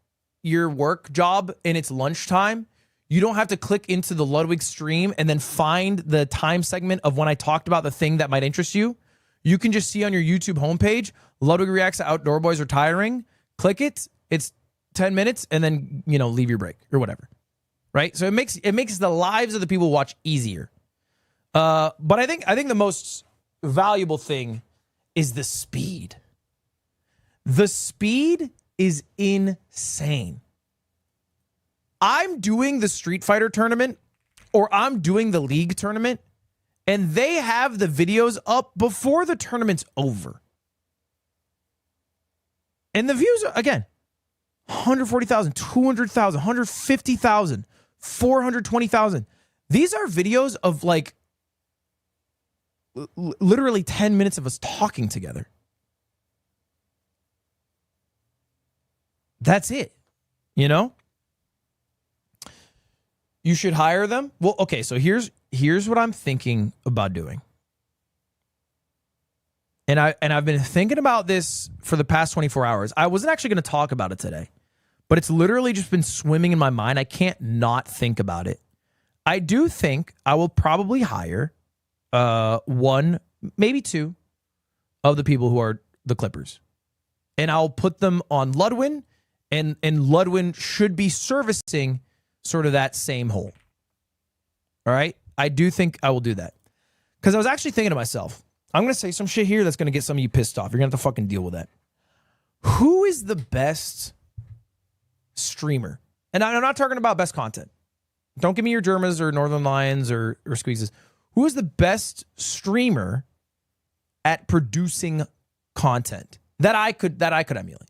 your work job and it's lunchtime, you don't have to click into the Ludwig stream and then find the time segment of when I talked about the thing that might interest you. You can just see on your YouTube homepage, Ludwig Reacts to Outdoor Boys Retiring. Click it. It's 10 minutes and then, leave your break or whatever. Right? So it makes the lives of the people who watch easier. But I think the most valuable thing is the speed. The speed is insane. I'm doing the Street Fighter tournament or I'm doing the League tournament and they have the videos up before the tournament's over. And the views are, again, 140,000, 200,000, 150,000, 420,000. These are videos of like literally 10 minutes of us talking together. That's it. You should hire them. Well, okay, so here's what I'm thinking about doing. And I've been thinking about this for the past 24 hours. I wasn't actually going to talk about it today, but it's literally just been swimming in my mind. I can't not think about it. I do think I will probably hire one, maybe two of the people who are the Clippers. And I'll put them on Ludwig, and Ludwig should be servicing sort of that same hole. All right? I do think I will do that. Because I was actually thinking to myself, I'm going to say some shit here that's going to get some of you pissed off. You're going to have to fucking deal with that. Who is the best streamer? And I'm not talking about best content. Don't give me your Germas or Northern Lions or Squeezes. Who is the best streamer at producing content that I could emulate?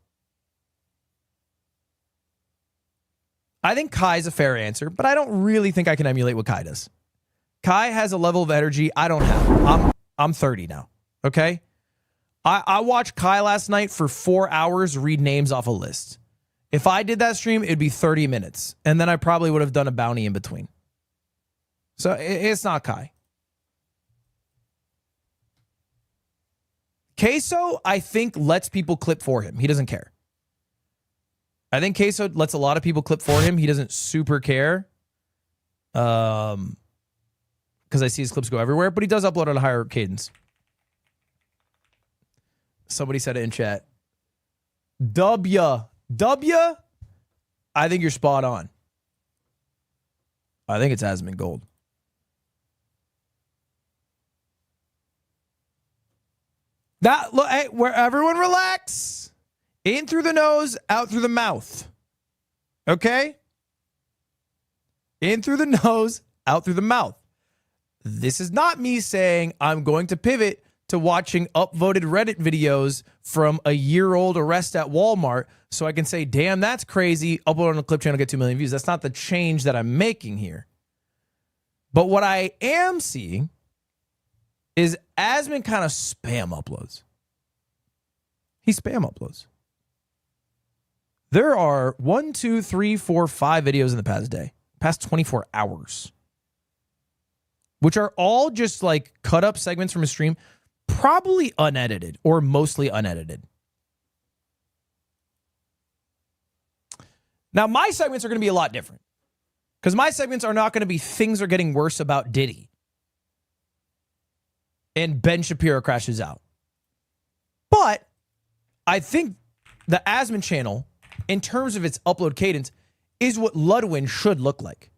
I think Kai's a fair answer, but I don't really think I can emulate what Kai does. Kai has a level of energy I don't have. I'm 30 now, okay? I watched Kai last night for 4 hours read names off a list. If I did that stream, it'd be 30 minutes, and then I probably would have done a bounty in between. So it's not Kai. Queso, I think, lets people clip for him. He doesn't care. I think Queso lets a lot of people clip for him. He doesn't super care. Because I see his clips go everywhere, but he does upload at a higher cadence. Somebody said it in chat. W, I think you're spot on. I think it's Asmon Gold. That look, hey, where everyone relax. In through the nose, out through the mouth. Okay? In through the nose, out through the mouth. This is not me saying I'm going to pivot to watching upvoted Reddit videos from a year-old arrest at Walmart so I can say, damn, that's crazy. Upload on a clip channel, get 2 million views. That's not the change that I'm making here. But what I am seeing is Asmon kind of spam uploads. He spam uploads. There are 1, 2, 3, 4, 5 videos in the past 24 hours, which are all just like cut up segments from a stream, probably unedited or mostly unedited. Now, my segments are going to be a lot different because my segments are not going to be things are getting worse about Diddy and Ben Shapiro crashes out. But I think the Asmon channel, in terms of its upload cadence, is what Ludwig should look like.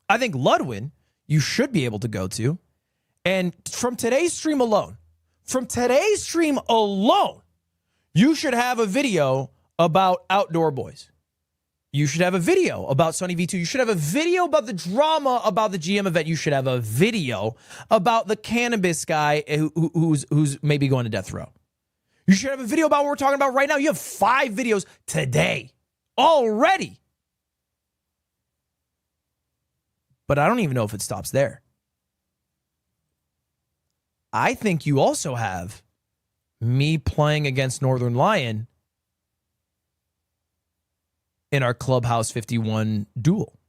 I think Ludwig, you should be able to go to. And from today's stream alone, you should have a video about Outdoor Boys. You should have a video about Sunny V2. You should have a video about the drama about the GM event. You should have a video about the cannabis guy who's maybe going to death row. You should have a video about what we're talking about right now. You have 5 videos today already. But I don't even know if it stops there. I think you also have me playing against Northern Lion in our Clubhouse 51 duel.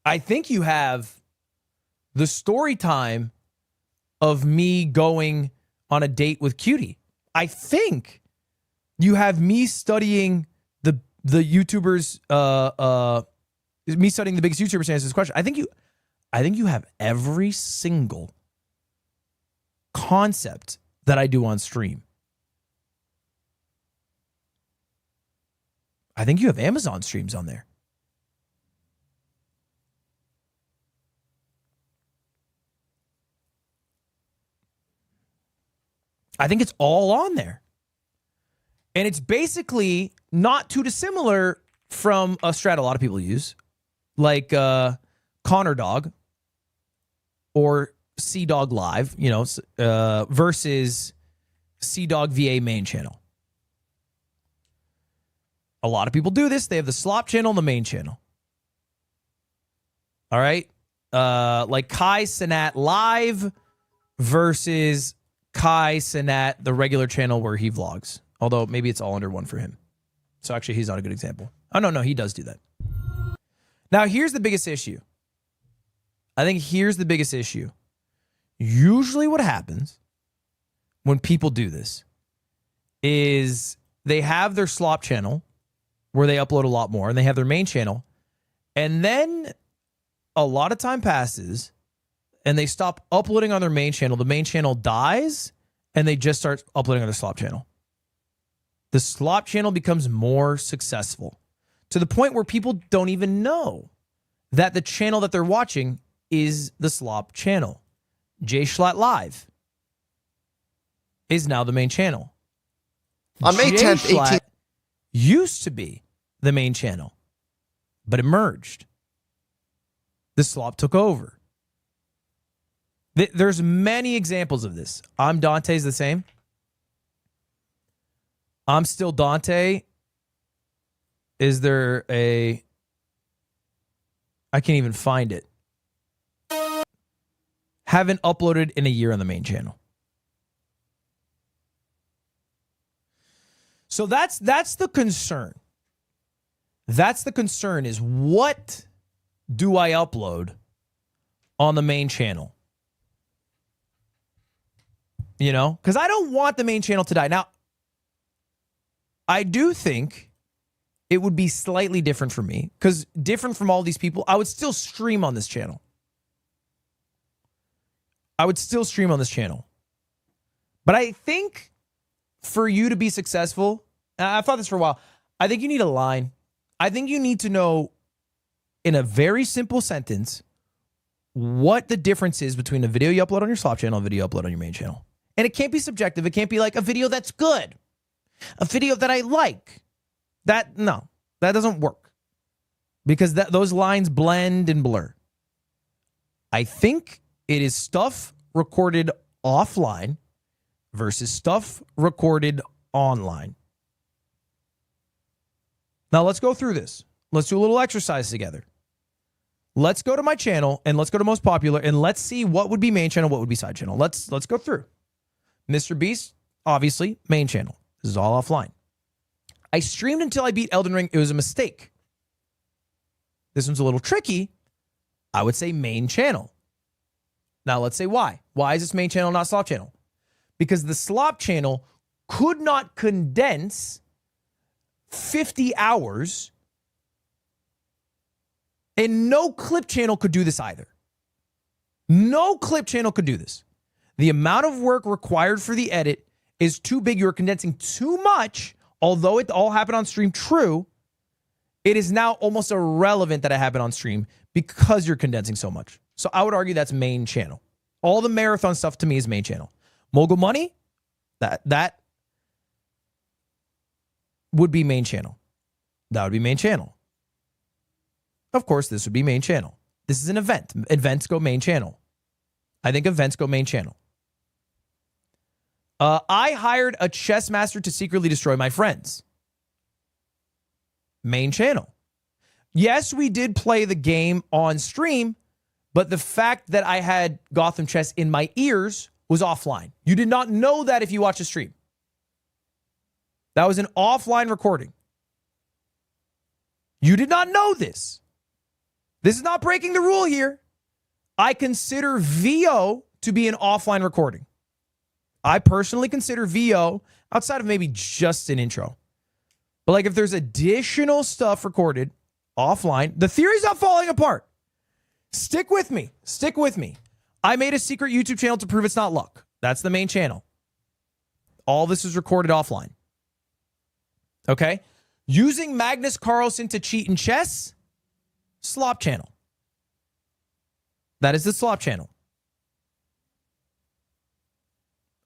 I think you have the story time of me going on a date with Cutie. I think you have me studying the YouTubers, me studying the biggest YouTubers to answer this question. I think you have every single concept that I do on stream. I think you have Amazon streams on there. I think it's all on there. And it's basically not too dissimilar from a strat a lot of people use, like Connor Dog or Sea Dog Live, versus Sea Dog VA main channel. A lot of people do this. They have the slop channel and the main channel. All right. Like Kai Sinat Live versus Kai Sinat, the regular channel where he vlogs. Although maybe it's all under one for him. So actually, he's not a good example. Oh, no, he does do that. Now, here's the biggest issue. I think here's the biggest issue. Usually what happens when people do this is they have their slop channel where they upload a lot more, and they have their main channel, and then a lot of time passes, and they stop uploading on their main channel. The main channel dies, and they just start uploading on their slop channel. The slop channel becomes more successful to the point where people don't even know that the channel that they're watching is the slop channel. Jay Schlatt Live is now the main channel. On May Jay 10th, Schlatt 18 used to be the main channel, but it merged. The slop took over. There's many examples of this. I'm Dante's the same. I'm still Dante. Is there a... I can't even find it. Haven't uploaded in a year on the main channel. So that's the concern. That's the concern, is what do I upload on the main channel? You know, because I don't want the main channel to die. Now, I do think it would be slightly different for me, because different from all these people, I would still stream on this channel. I would still stream on this channel. But I think for you to be successful, and I've thought this for a while, I think you need a line. I think you need to know in a very simple sentence what the difference is between a video you upload on your slop channel and a video you upload on your main channel. And it can't be subjective. It can't be like a video that's good, a video that I like. No, that doesn't work, because those lines blend and blur. I think it is stuff recorded offline versus stuff recorded online. Now let's go through this. Let's do a little exercise together. Let's go to my channel and let's go to most popular and let's see what would be main channel, what would be side channel. Let's go through. Mr. Beast, obviously, main channel. This is all offline. I streamed until I beat Elden Ring. It was a mistake. This one's a little tricky. I would say main channel. Now let's say why. Why is this main channel, not slop channel? Because the slop channel could not condense 50 hours, and no clip channel could do this either. No clip channel could do this. The amount of work required for the edit is too big. You're condensing too much. Although it all happened on stream, true, it is now almost irrelevant that it happened on stream because you're condensing so much. So I would argue that's main channel. All the marathon stuff to me is main channel. Mogul Money, that would be main channel. That would be main channel. Of course, this would be main channel. This is an event. Events go main channel. I think events go main channel. I hired a chess master to secretly destroy my friends. Main channel. Yes, we did play the game on stream, but the fact that I had Gotham Chess in my ears was offline. You did not know that if you watched the stream. That was an offline recording. You did not know this. This is not breaking the rule here. I consider VO to be an offline recording. I personally consider VO, outside of maybe just an intro, but like if there's additional stuff recorded offline, the theory's not falling apart. Stick with me. Stick with me. I made a secret YouTube channel to prove it's not luck. That's the main channel. All this is recorded offline. Okay? Using Magnus Carlsen to cheat in chess, slop channel. That is the slop channel.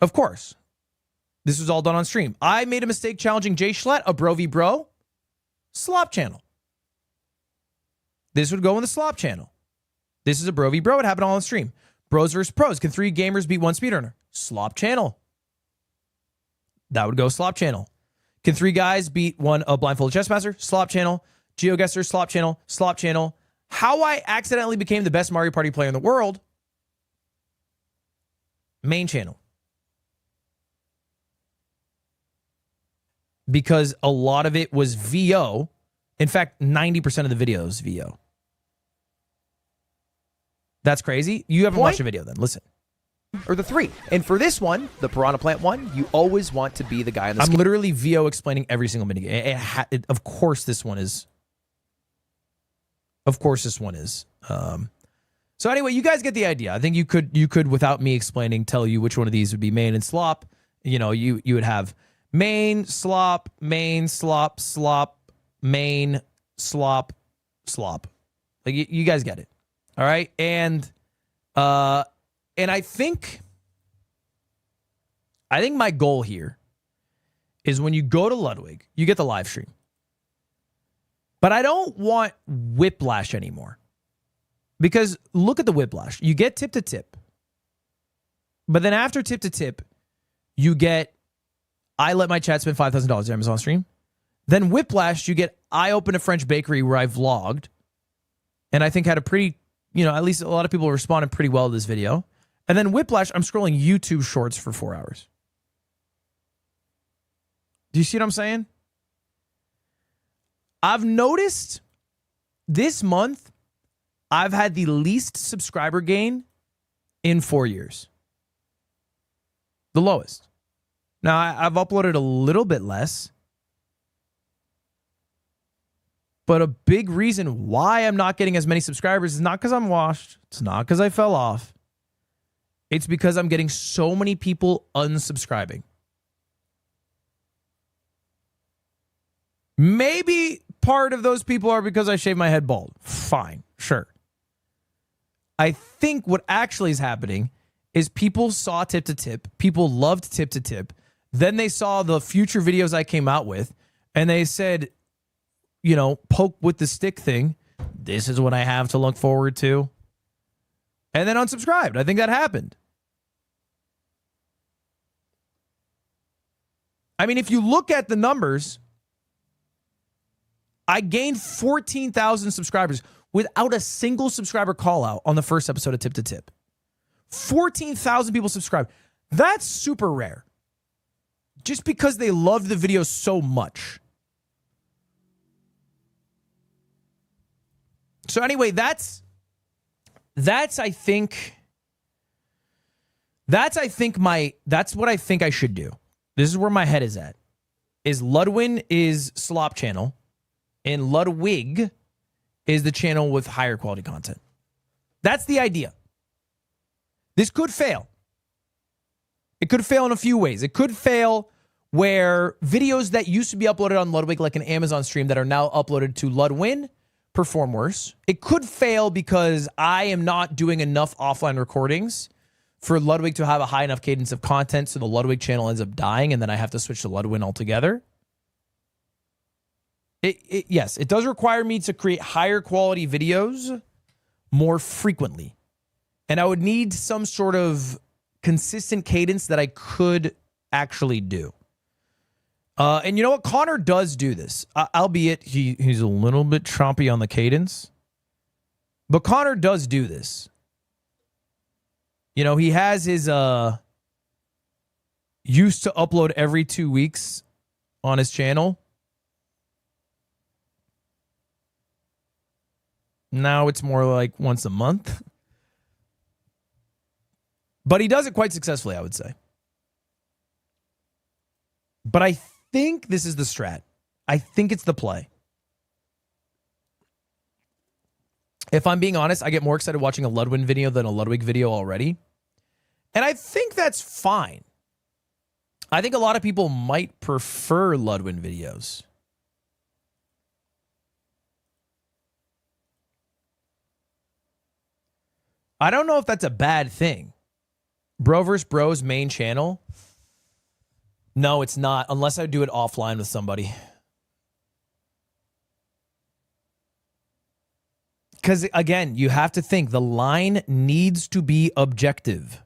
Of course. This was all done on stream. I made a mistake challenging Jay Schlatt, a bro v bro. Slop channel. This would go in the slop channel. This is a bro v bro. It happened all on stream. Bros versus pros. Can 3 gamers beat 1 speedrunner? Slop channel. That would go slop channel. Can 3 guys beat a blindfolded chess master? Slop channel. GeoGuessr, slop channel. Slop channel. How I accidentally became the best Mario Party player in the world? Main channel. Because a lot of it was VO. In fact, 90% of the video is VO. That's crazy. You haven't watched the video then. Listen. or the 3. And for this one, the Piranha Plant one, you always want to be the guy in the I'm literally VO explaining every single minigame. Of course this one is. Of course this one is. So anyway, you guys get the idea. I think you could without me explaining tell you which one of these would be main and slop. You know, you would have main, slop, slop, main, slop, slop. Like you guys get it. All right? And And I think my goal here is when you go to Ludwig, you get the live stream. But I don't want whiplash anymore. Because look at the whiplash. You get tip to tip. But then after tip to tip, you get, I let my chat spend $5,000 at Amazon stream. Then whiplash, you get, I opened a French bakery where I vlogged. And I think had a pretty, at least a lot of people responded pretty well to this video. And then whiplash, I'm scrolling YouTube shorts for 4 hours. Do you see what I'm saying? I've noticed this month, I've had the least subscriber gain in 4 years. The lowest. Now, I've uploaded a little bit less. But a big reason why I'm not getting as many subscribers is not because I'm washed. It's not because I fell off. It's because I'm getting so many people unsubscribing. Maybe part of those people are because I shave my head bald. Fine, sure. I think what actually is happening is people saw tip to tip. People loved tip to tip. Then they saw the future videos I came out with, and they said, poke with the stick thing. This is what I have to look forward to. And then unsubscribed. I think that happened. I mean, if you look at the numbers, I gained 14,000 subscribers without a single subscriber call out on the first episode of Tip to Tip. 14,000 people subscribed. That's super rare. Just because they love the video so much. So anyway, that's what I think I should do. This is where my head is at. Is Ludwin is Slop channel, and Ludwig is the channel with higher quality content. That's the idea. This could fail. It could fail in a few ways. It could fail where videos that used to be uploaded on Ludwig, like an Amazon stream, that are now uploaded to Ludwin, perform worse. It could fail because I am not doing enough offline recordings for Ludwig to have a high enough cadence of content, so the Ludwig channel ends up dying, and then I have to switch to Ludwin altogether. Yes, it does require me to create higher quality videos more frequently. And I would need some sort of consistent cadence that I could actually do. And you know what? Connor does do this, albeit he's a little bit choppy on the cadence. But Connor does do this. He has his used to upload every 2 weeks on his channel. Now it's more like once a month. But he does it quite successfully, I would say. But I think this is the strat. I think it's the play. If I'm being honest, I get more excited watching a Ludwig video than a Ludwig video already. And I think that's fine. I think a lot of people might prefer Ludwig videos. I don't know if that's a bad thing. Bro vs. Bro's main channel? No, it's not, unless I do it offline with somebody. Because, again, you have to think the line needs to be objective.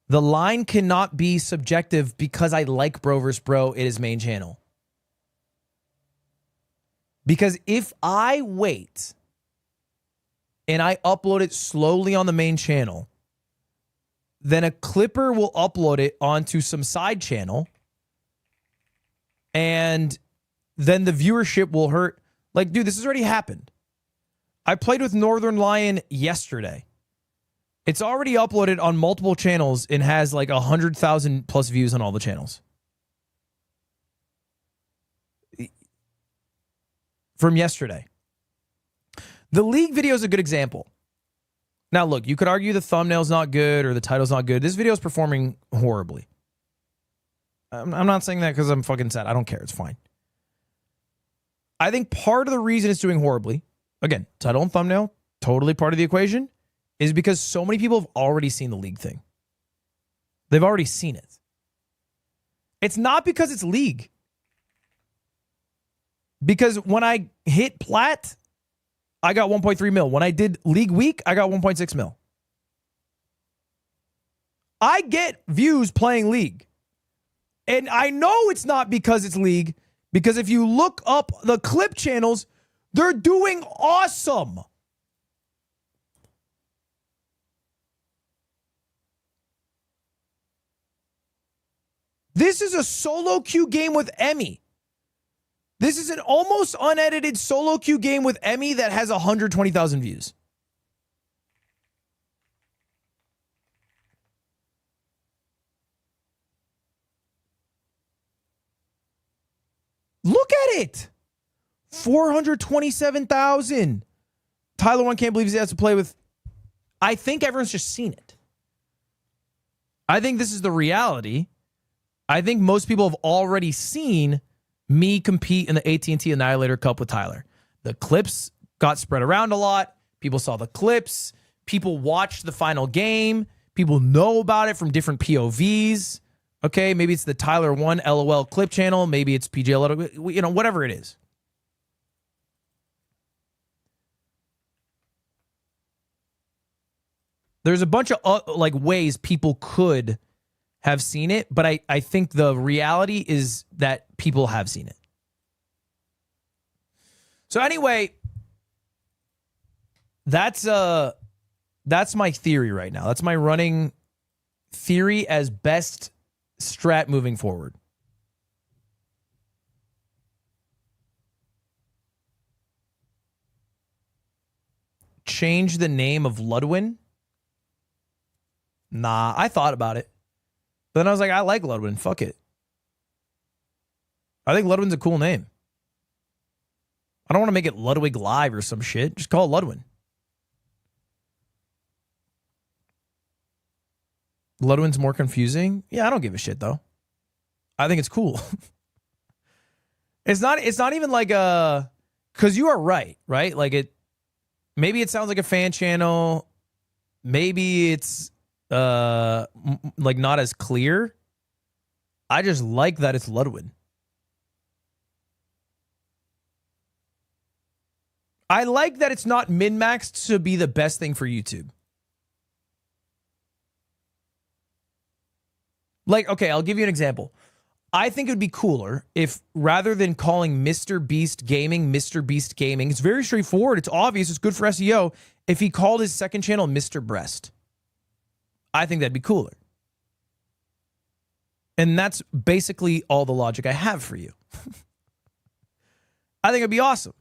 The line cannot be subjective because I like Bro vs. Bro, it is main channel. Because if I wait and I upload it slowly on the main channel, then a clipper will upload it onto some side channel, and then the viewership will hurt. Like, dude, this has already happened. I played with Northern Lion yesterday. It's already uploaded on multiple channels and has like 100,000 plus views on all the channels. From yesterday. The League video is a good example. Now, look, you could argue the thumbnail's not good or the title's not good. This video is performing horribly. I'm not saying that because I'm fucking sad. I don't care. It's fine. I think part of the reason it's doing horribly, again, title and thumbnail, totally part of the equation, is because so many people have already seen the league thing. They've already seen it. It's not because it's league. Because when I hit plat, I got 1.3 mil. When I did league week, I got 1.6 mil. I get views playing league. And I know it's not because it's league, because if you look up the clip channels, they're doing awesome. This is a solo queue game with Emmy. This is an almost unedited solo queue game with Emmy that has 120,000 views. Look at it. 427,000. Tyler 1 can't believe he has to play with. I think everyone's just seen it. I think this is the reality. I think most people have already seen me compete in the AT&T Annihilator Cup with Tyler. The clips got spread around a lot. People saw the clips. People watched the final game. People know about it from different POVs. Okay, maybe it's the Tyler 1 LOL clip channel. Maybe it's PJ, you know, whatever it is. There's a bunch of like ways people could have seen it, but I think the reality is that people have seen it. So anyway, that's my theory right now. That's my running theory as best strat moving forward. Change the name of Ludwig? Nah, I thought about it. But then I was like, I like Ludwig. Fuck it. I think Ludwig's a cool name. I don't want to make it Ludwig Live or some shit. Just call it Ludwig. Ludwig's more confusing. Yeah, I don't give a shit though. I think it's cool. It's not even like a, because you are right? Like maybe it sounds like a fan channel. Maybe it's like not as clear. I just like that it's Ludwig. I like that it's not min-maxed to be the best thing for YouTube. Like, okay, I'll give you an example. I think it would be cooler if rather than calling Mr. Beast Gaming, it's very straightforward. It's obvious. It's good for SEO. If he called his second channel Mr. Breast, I think that'd be cooler. And that's basically all the logic I have for you. I think it'd be awesome.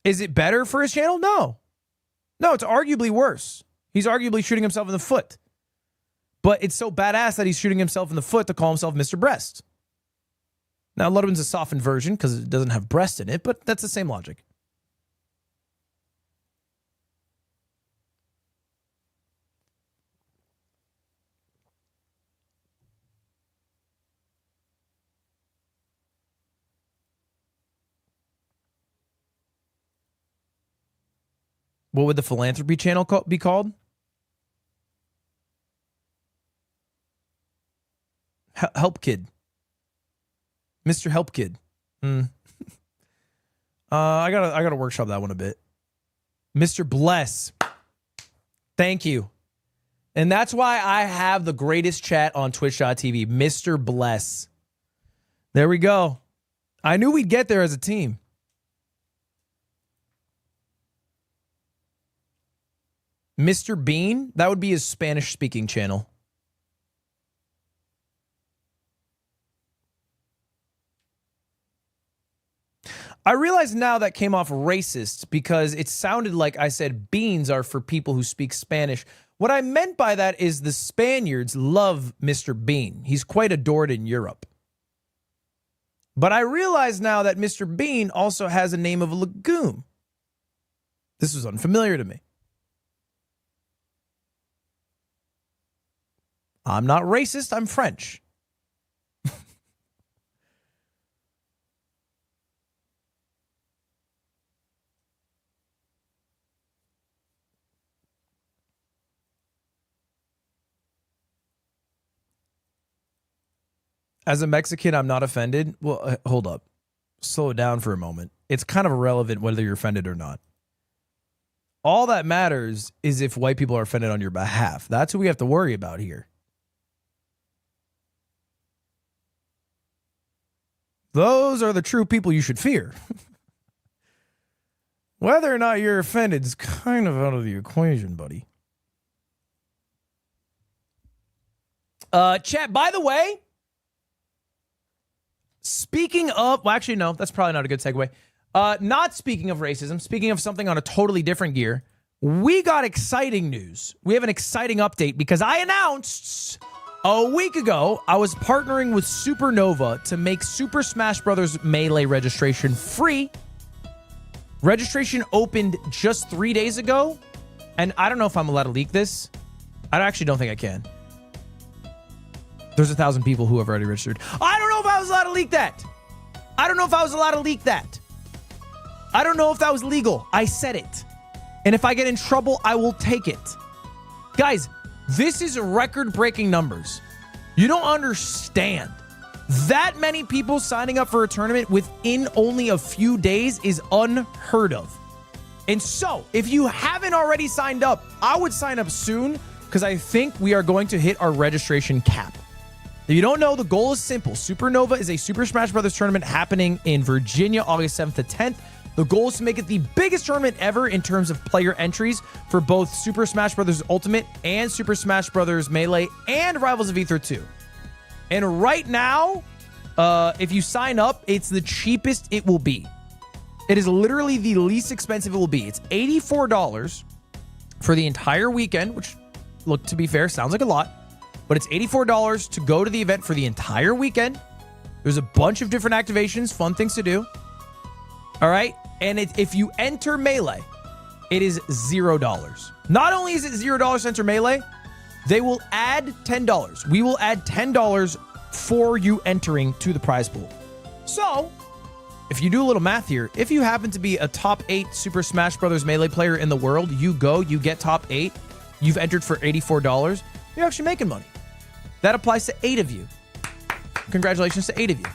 Is it better for his channel? No. No, it's arguably worse. He's arguably shooting himself in the foot. But it's so badass that he's shooting himself in the foot to call himself Mr. Breast. Now, Ludwig's a softened version because it doesn't have breast in it, but that's the same logic. What would the philanthropy channel be called? Help Kid. Mr. Help Kid. I gotta workshop that one a bit. Mr. Bless. Thank you. And that's why I have the greatest chat on Twitch.tv. Mr. Bless. There we go. I knew we'd get there as a team. Mr. Bean, that would be his Spanish-speaking channel. I realize now that came off racist because it sounded like I said beans are for people who speak Spanish. What I meant by that is the Spaniards love Mr. Bean. He's quite adored in Europe. But I realize now that Mr. Bean also has a name of a legume. This was unfamiliar to me. I'm not racist, I'm French. As a Mexican, I'm not offended. Well, hold up. Slow it down for a moment. It's kind of irrelevant whether you're offended or not. All that matters is if white people are offended on your behalf. That's what we have to worry about here. Those are the true people you should fear. Whether or not you're offended is kind of out of the equation, buddy. Chat, by the way, speaking of, well, actually, no, that's probably not a good segue. Not speaking of racism, speaking of something on a totally different gear, we got exciting news. We have an exciting update because I announced a week ago I was partnering with Supernova to make Super Smash Bros. Melee registration free. Registration opened just 3 days ago, and I don't know if I'm allowed to leak this. I actually don't think I can. There's 1,000 people who have already registered. I don't know if I was allowed to leak that. I don't know if I was allowed to leak that. I don't know if that was legal. I said it. And if I get in trouble, I will take it. Guys, this is record-breaking numbers. You don't understand. That many people signing up for a tournament within only a few days is unheard of. And so, if you haven't already signed up, I would sign up soon because I think we are going to hit our registration cap. If you don't know, the goal is simple. Supernova is a Super Smash Bros. Tournament happening in Virginia, August 7th to 10th. The goal is to make it the biggest tournament ever in terms of player entries for both Super Smash Bros. Ultimate and Super Smash Bros. Melee and Rivals of Ether 2. And right now, if you sign up, it's the cheapest it will be. It is literally the least expensive it will be. It's $84 for the entire weekend, which, look, to be fair, sounds like a lot. But it's $84 to go to the event for the entire weekend. There's a bunch of different activations, fun things to do. All right? And if you enter Melee, it is $0. Not only is it $0 to enter Melee, they will add $10. We will add $10 for you entering to the prize pool. So, if you do a little math here, if you happen to be a top 8 Super Smash Bros. Melee player in the world, you get top 8, you've entered for $84, you're actually making money. That applies to 8 of you. Congratulations to 8 of you.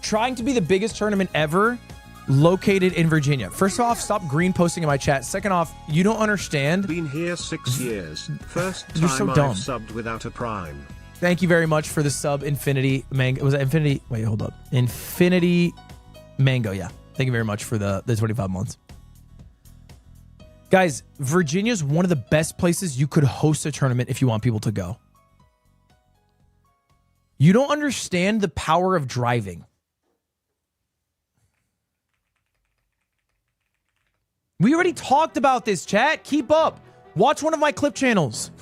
Trying to be the biggest tournament ever located in Virginia. First off, stop green posting in my chat. Second off, you don't understand. Been here 6 years. First You're time so I've dumb. subbed without a prime. Thank you very much for the sub, Infinity Mango. Was that Infinity? Wait, hold up. Infinity Mango, yeah. Thank you very much for the 25 months. Guys, Virginia's one of the best places you could host a tournament if you want people to go. You don't understand the power of driving. We already talked about this, chat. Keep up. Watch one of my clip channels.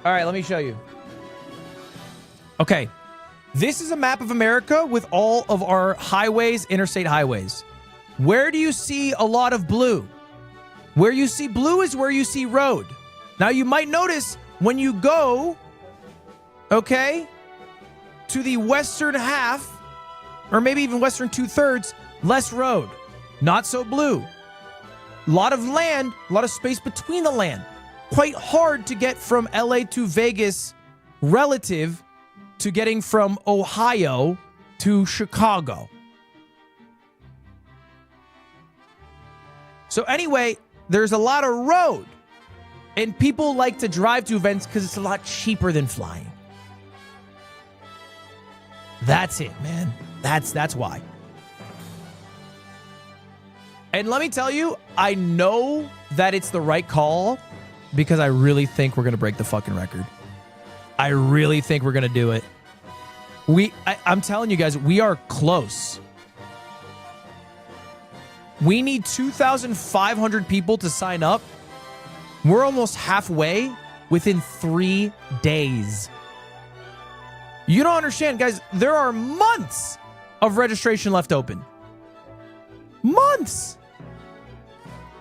All right, let me show you. Okay. This is a map of America with all of our highways, interstate highways. Where do you see a lot of blue? Where you see blue is where you see road. Now, you might notice when you go, okay, to the western half, or maybe even western 2/3, less road. Not so blue. A lot of land, a lot of space between the land. Quite hard to get from LA to Vegas relative to getting from Ohio to Chicago. So anyway, there's a lot of road. And people like to drive to events because it's a lot cheaper than flying. That's it, man. That's why. And let me tell you, I know that it's the right call because I really think we're going to break the fucking record. I really think we're going to do it. I'm telling you guys, we are close. We need 2,500 people to sign up. We're almost halfway within 3 days. You don't understand, guys. There are months of registration left open. Months.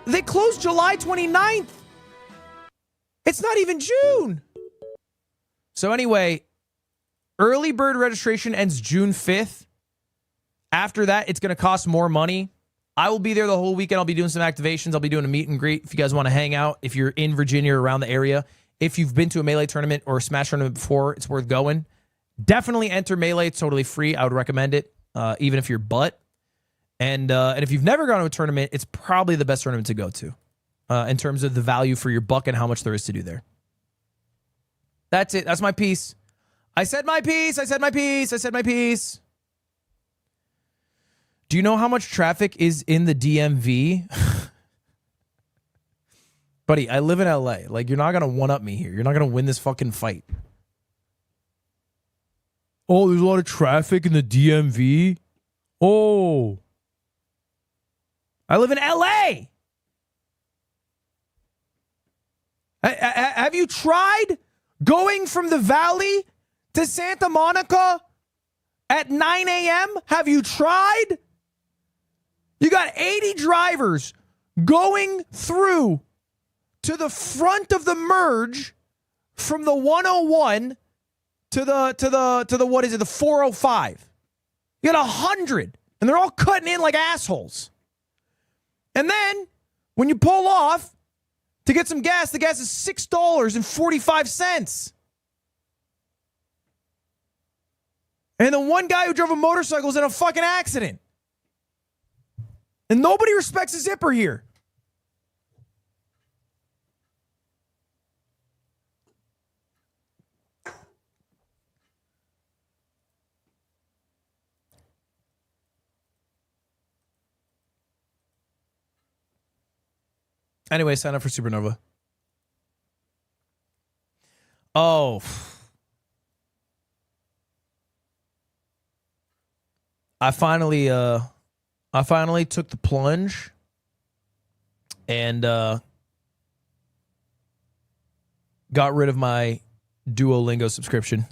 They closed July 29th. It's not even June. So anyway, early bird registration ends June 5th. After that, it's going to cost more money. I will be there the whole weekend. I'll be doing some activations. I'll be doing a meet and greet if you guys want to hang out. If you're in Virginia or around the area, if you've been to a Melee tournament or a Smash tournament before, it's worth going. Definitely enter Melee. It's totally free. I would recommend it, even if you're butt. And if you've never gone to a tournament, it's probably the best tournament to go to in terms of the value for your buck and how much there is to do there. That's it. That's my piece. I said my piece. I said my piece. I said my piece. Do you know how much traffic is in the DMV? Buddy, I live in LA. Like, you're not going to one-up me here. You're not going to win this fucking fight. Oh, there's a lot of traffic in the DMV? Oh. I live in LA. Have you tried going from the Valley to Santa Monica at 9 a.m.? Have you tried? You got 80 drivers going through to the front of the merge from the 101 to the what is it, the 405. You got 100, and they're all cutting in like assholes. And then when you pull off to get some gas, the gas is $6.45. And the one guy who drove a motorcycle is in a fucking accident. And nobody respects a zipper here. Anyway, sign up for Supernova. Oh. I finally took the plunge and got rid of my Duolingo subscription.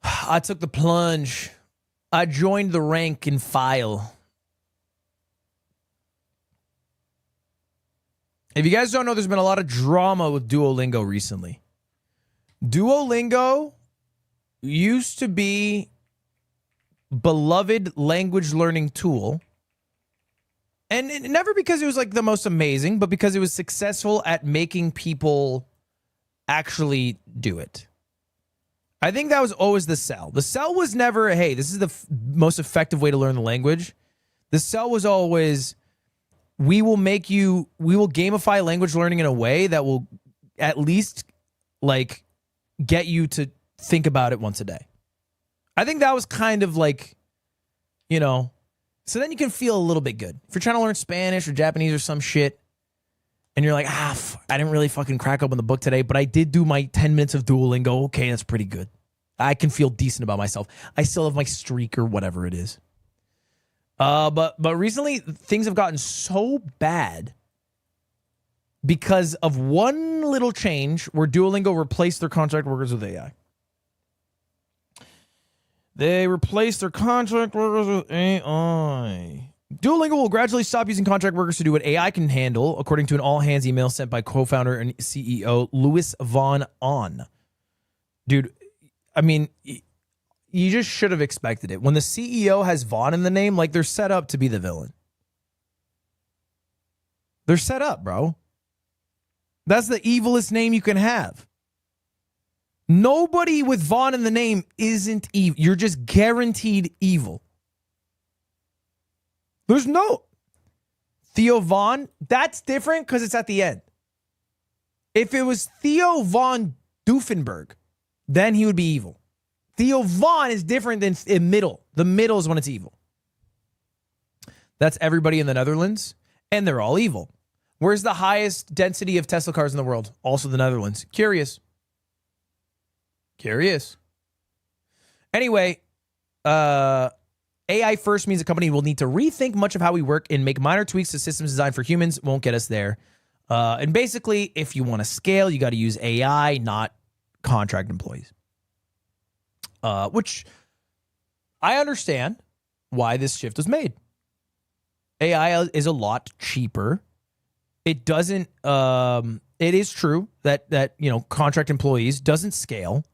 I took the plunge. I joined the rank and file. If you guys don't know, there's been a lot of drama with Duolingo recently. Duolingo used to be beloved language learning tool. And never because it was like the most amazing, but because it was successful at making people actually do it. I think that was always the sell. The sell was never, hey, this is the most effective way to learn the language. The sell was always, we will gamify language learning in a way that will at least like get you to think about it once a day. I think that was kind of like, you know, so then you can feel a little bit good. If you're trying to learn Spanish or Japanese or some shit, and you're like, I didn't really fucking crack open the book today, but I did do my 10 minutes of Duolingo. Okay, that's pretty good. I can feel decent about myself. I still have my streak or whatever it is. But recently things have gotten so bad because of one little change where Duolingo replaced their contract workers with AI. They replaced their contract workers with AI. Duolingo will gradually stop using contract workers to do what AI can handle, according to an all-hands email sent by co-founder and CEO Louis von Ahn. Dude, I mean, you just should have expected it. When the CEO has Von in the name, like, they're set up to be the villain. They're set up, bro. That's the evilest name you can have. Nobody with Von in the name isn't evil. You're just guaranteed evil. There's no Theo Von. That's different because it's at the end. If it was Theo Von Doofenberg, then he would be evil. Theo Von is different than in middle. The middle is when it's evil. That's everybody in the Netherlands, and they're all evil. Where's the highest density of Tesla cars in the world? Also the Netherlands. Curious. Anyway, AI first means a company will need to rethink much of how we work and make minor tweaks to systems designed for humans. Won't get us there. And basically, if you want to scale, you got to use AI, not contract employees. Which I understand why this shift was made. AI is a lot cheaper. It doesn't. It is true that contract employees doesn't scale.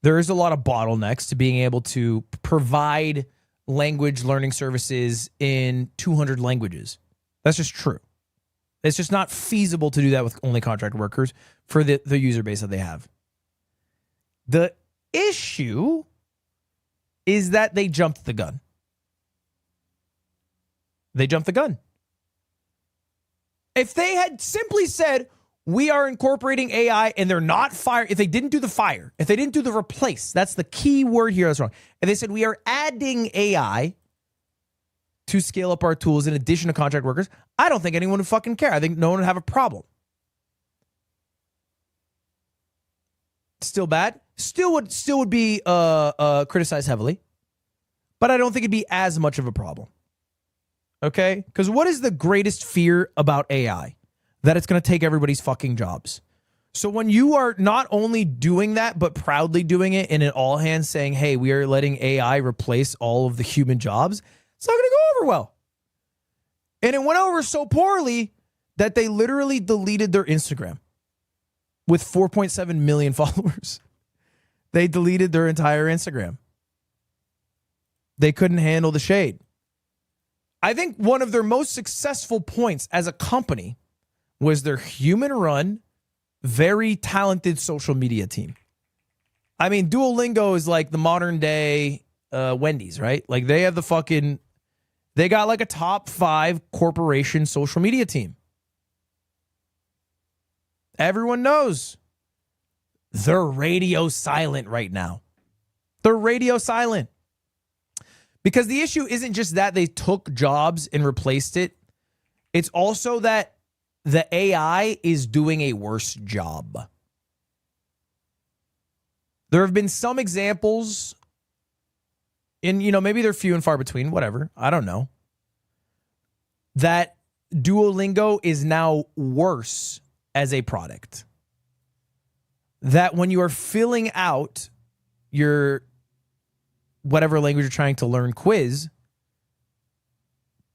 There is a lot of bottlenecks to being able to provide language learning services in 200 languages. That's just true. It's just not feasible to do that with only contract workers for the user base that they have. The issue is that they jumped the gun. They jumped the gun. If they had simply said, we are incorporating AI and they're not fire, if they didn't do the fire, if they didn't do the replace, that's the key word here that's wrong. And they said, we are adding AI to scale up our tools in addition to contract workers, I don't think anyone would fucking care. I think no one would have a problem. Still bad. Still would be criticized heavily. But I don't think it'd be as much of a problem. Okay? Because what is the greatest fear about AI? That it's going to take everybody's fucking jobs. So when you are not only doing that, but proudly doing it in an all hands saying, hey, we are letting AI replace all of the human jobs, it's not going to go over well. And it went over so poorly that they literally deleted their Instagram with 4.7 million followers. They deleted their entire Instagram. They couldn't handle the shade. I think one of their most successful points as a company was their human-run, very talented social media team. I mean, Duolingo is like the modern-day Wendy's, right? Like, they have they got like a top 5 corporation social media team. Everyone knows. They're radio silent right now. They're radio silent. Because the issue isn't just that they took jobs and replaced it. It's also that the AI is doing a worse job. There have been some examples, and maybe they're few and far between, whatever, I don't know, that Duolingo is now worse as a product. That when you are filling out your whatever language you're trying to learn quiz,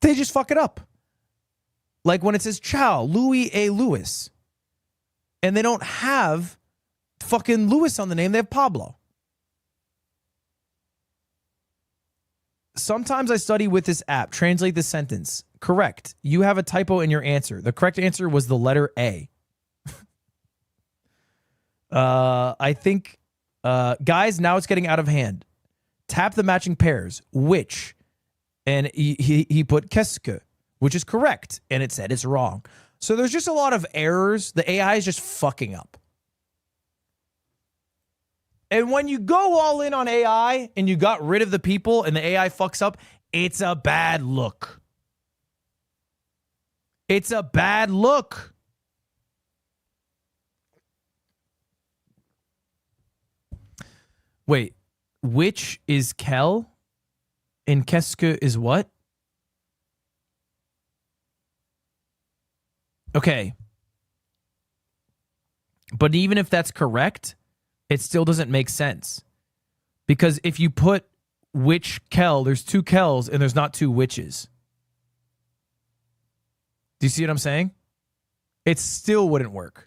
they just fuck it up. Like when it says Chow, Louis A. Lewis. And they don't have fucking Lewis on the name. They have Pablo. Sometimes I study with this app. Translate this sentence. Correct. You have a typo in your answer. The correct answer was the letter A. I think, guys, now it's getting out of hand. Tap the matching pairs. Which? And he put qu'est-ce que, which is correct. And it said it's wrong. So there's just a lot of errors. The AI is just fucking up. And when you go all in on AI and you got rid of the people and the AI fucks up, it's a bad look. It's a bad look. Wait, which is Kel and qu'est-ce que is what? Okay. But even if that's correct, it still doesn't make sense. Because if you put which Kel, there's 2 Kels and there's not 2 witches. Do you see what I'm saying? It still wouldn't work.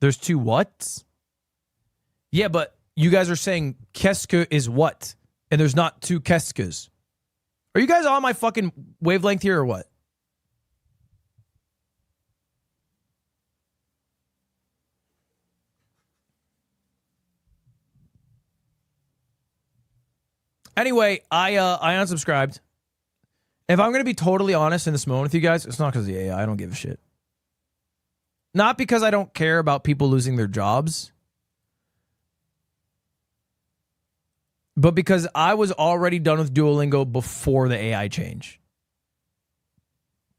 There's 2 what? Yeah, but you guys are saying qu'est-ce que is what? And there's not 2 qu'est-ce que. Are you guys on my fucking wavelength here or what? Anyway, I unsubscribed. If I'm going to be totally honest in this moment with you guys, it's not because of the AI. I don't give a shit. Not because I don't care about people losing their jobs, but because I was already done with Duolingo before the AI change.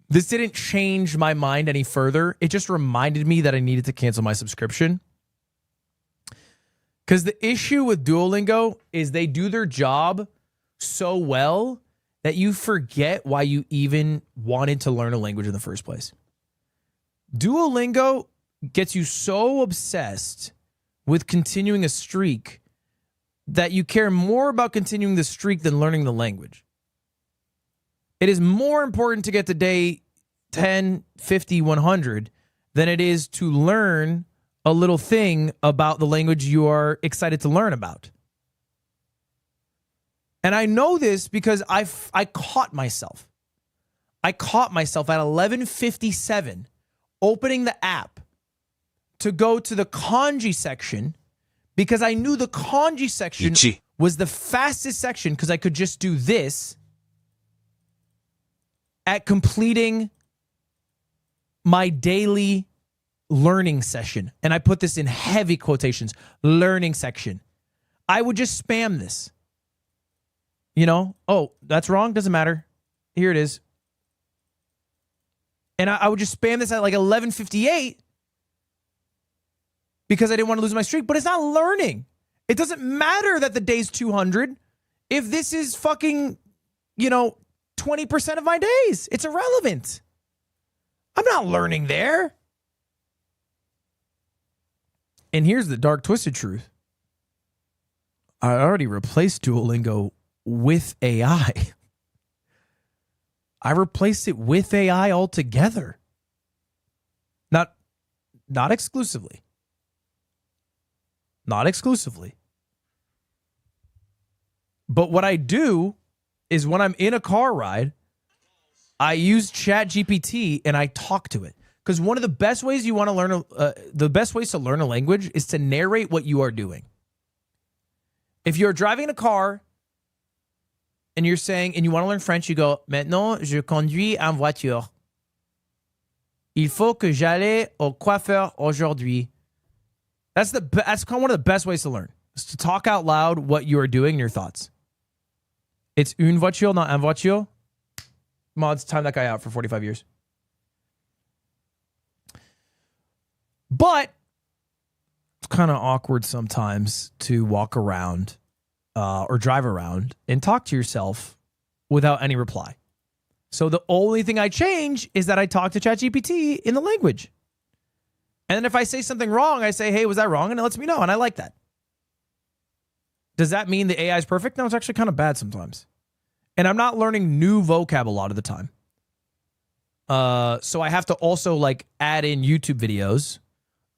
This didn't change my mind any further. It just reminded me that I needed to cancel my subscription. Because the issue with Duolingo is they do their job so well that you forget why you even wanted to learn a language in the first place. Duolingo gets you so obsessed with continuing a streak that you care more about continuing the streak than learning the language. It is more important to get to day 10, 50, 100 than it is to learn a little thing about the language you are excited to learn about. And I know this because I caught myself. I caught myself at 11:57 opening the app to go to the kanji section because I knew the kanji section was the fastest section because I could just do this at completing my daily learning session. And I put this in heavy quotations, learning section. I would just spam this. You know, oh, that's wrong. Doesn't matter. Here it is. And I would just spam this at like 11:58 because I didn't want to lose my streak. But it's not learning. It doesn't matter that the day's 200 if this is fucking, 20% of my days. It's irrelevant. I'm not learning there. And here's the dark, twisted truth. I already replaced Duolingo with AI. I replaced it with AI altogether. Not exclusively. Not exclusively. But what I do is when I'm in a car ride, I use ChatGPT and I talk to it. Because one of the best ways you want to learn, the best ways to learn a language is to narrate what you are doing. If you're driving in a car and you're saying, and you want to learn French, you go, maintenant, je conduis en voiture. Il faut que j'aille au coiffeur aujourd'hui. That's one of the best ways to learn. Is to talk out loud what you are doing and your thoughts. It's une voiture, not un voiture. Mods, time that guy out for 45 years. But it's kind of awkward sometimes to walk around or drive around and talk to yourself without any reply. So the only thing I change is that I talk to ChatGPT in the language. And then if I say something wrong, I say, hey, was that wrong? And it lets me know. And I like that. Does that mean the AI is perfect? No, it's actually kind of bad sometimes. And I'm not learning new vocab a lot of the time. So I have to also add in YouTube videos.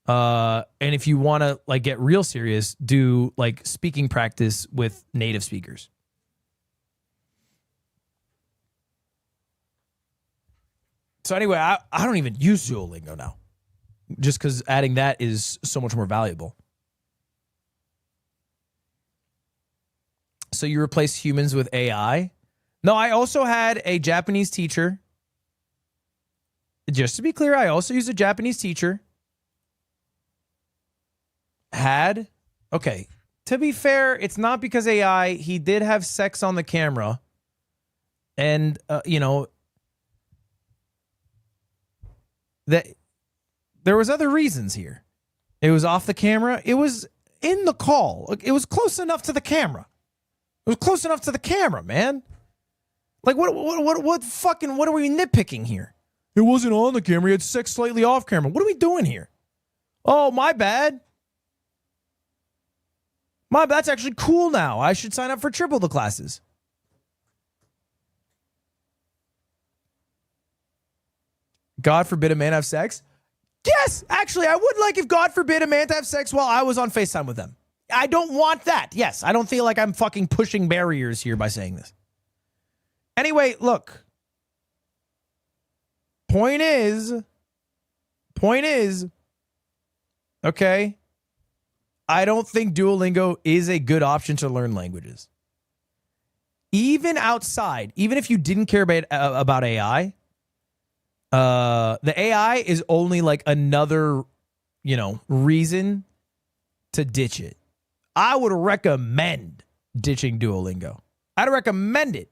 And if you want to get real serious, do speaking practice with native speakers. So anyway, I don't even use Duolingo now, just because adding that is so much more valuable. So you replace humans with AI? No, I also had a Japanese teacher. Just to be clear, I also used a Japanese teacher. Okay, to be fair, it's not because AI. He did have sex on the camera. And, that there was other reasons here. It was off the camera. It was in the call. It was close enough to the camera. It was close enough to the camera, man. What are we nitpicking here? It wasn't on the camera. He had sex slightly off camera. What are we doing here? Oh, my bad. That's actually cool now. I should sign up for triple the classes. God forbid a man have sex? Yes, actually, I would like if God forbid a man to have sex while I was on FaceTime with them. I don't want that. Yes, I don't feel like I'm fucking pushing barriers here by saying this. Anyway, look. Point is, okay, I don't think Duolingo is a good option to learn languages. Even outside, even if you didn't care about AI, the AI is only another, reason to ditch it. I would recommend ditching Duolingo. I'd recommend it.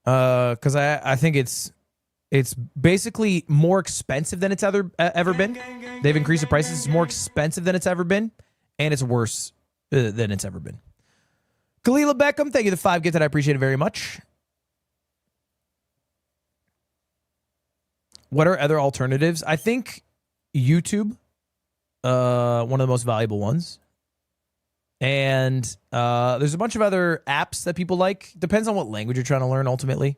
Because I think it's basically more expensive than it's ever been. They've increased the prices. It's more expensive than it's ever been, and it's worse than it's ever been. Kalila Beckham, thank you for the 5 gifted. I appreciate it very much. What are other alternatives? I think YouTube, one of the most valuable ones. And there's a bunch of other apps that people like. Depends on what language you're trying to learn, ultimately.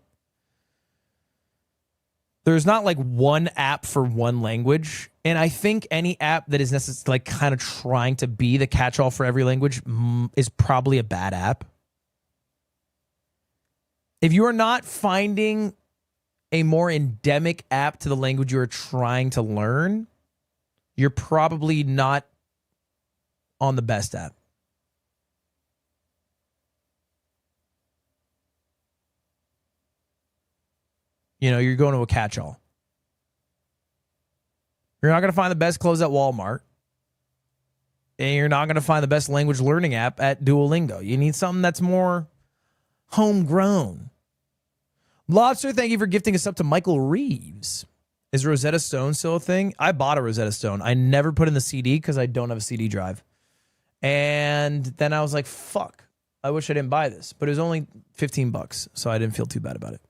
There's not like one app for one language. And I think any app that is necessarily like kind of trying to be the catch-all for every language is probably a bad app. If you are not finding a more endemic app to the language you are trying to learn, you're probably not on the best app. You know, you're going to a catch-all. You're not going to find the best clothes at Walmart. And you're not going to find the best language learning app at Duolingo. You need something that's more homegrown. Lobster, thank you for gifting us up to Michael Reeves. Is Rosetta Stone still a thing? I bought a Rosetta Stone. I never put in the CD because I don't have a CD drive. And then I was like, fuck, I wish I didn't buy this. But it was only $15, so I didn't feel too bad about it.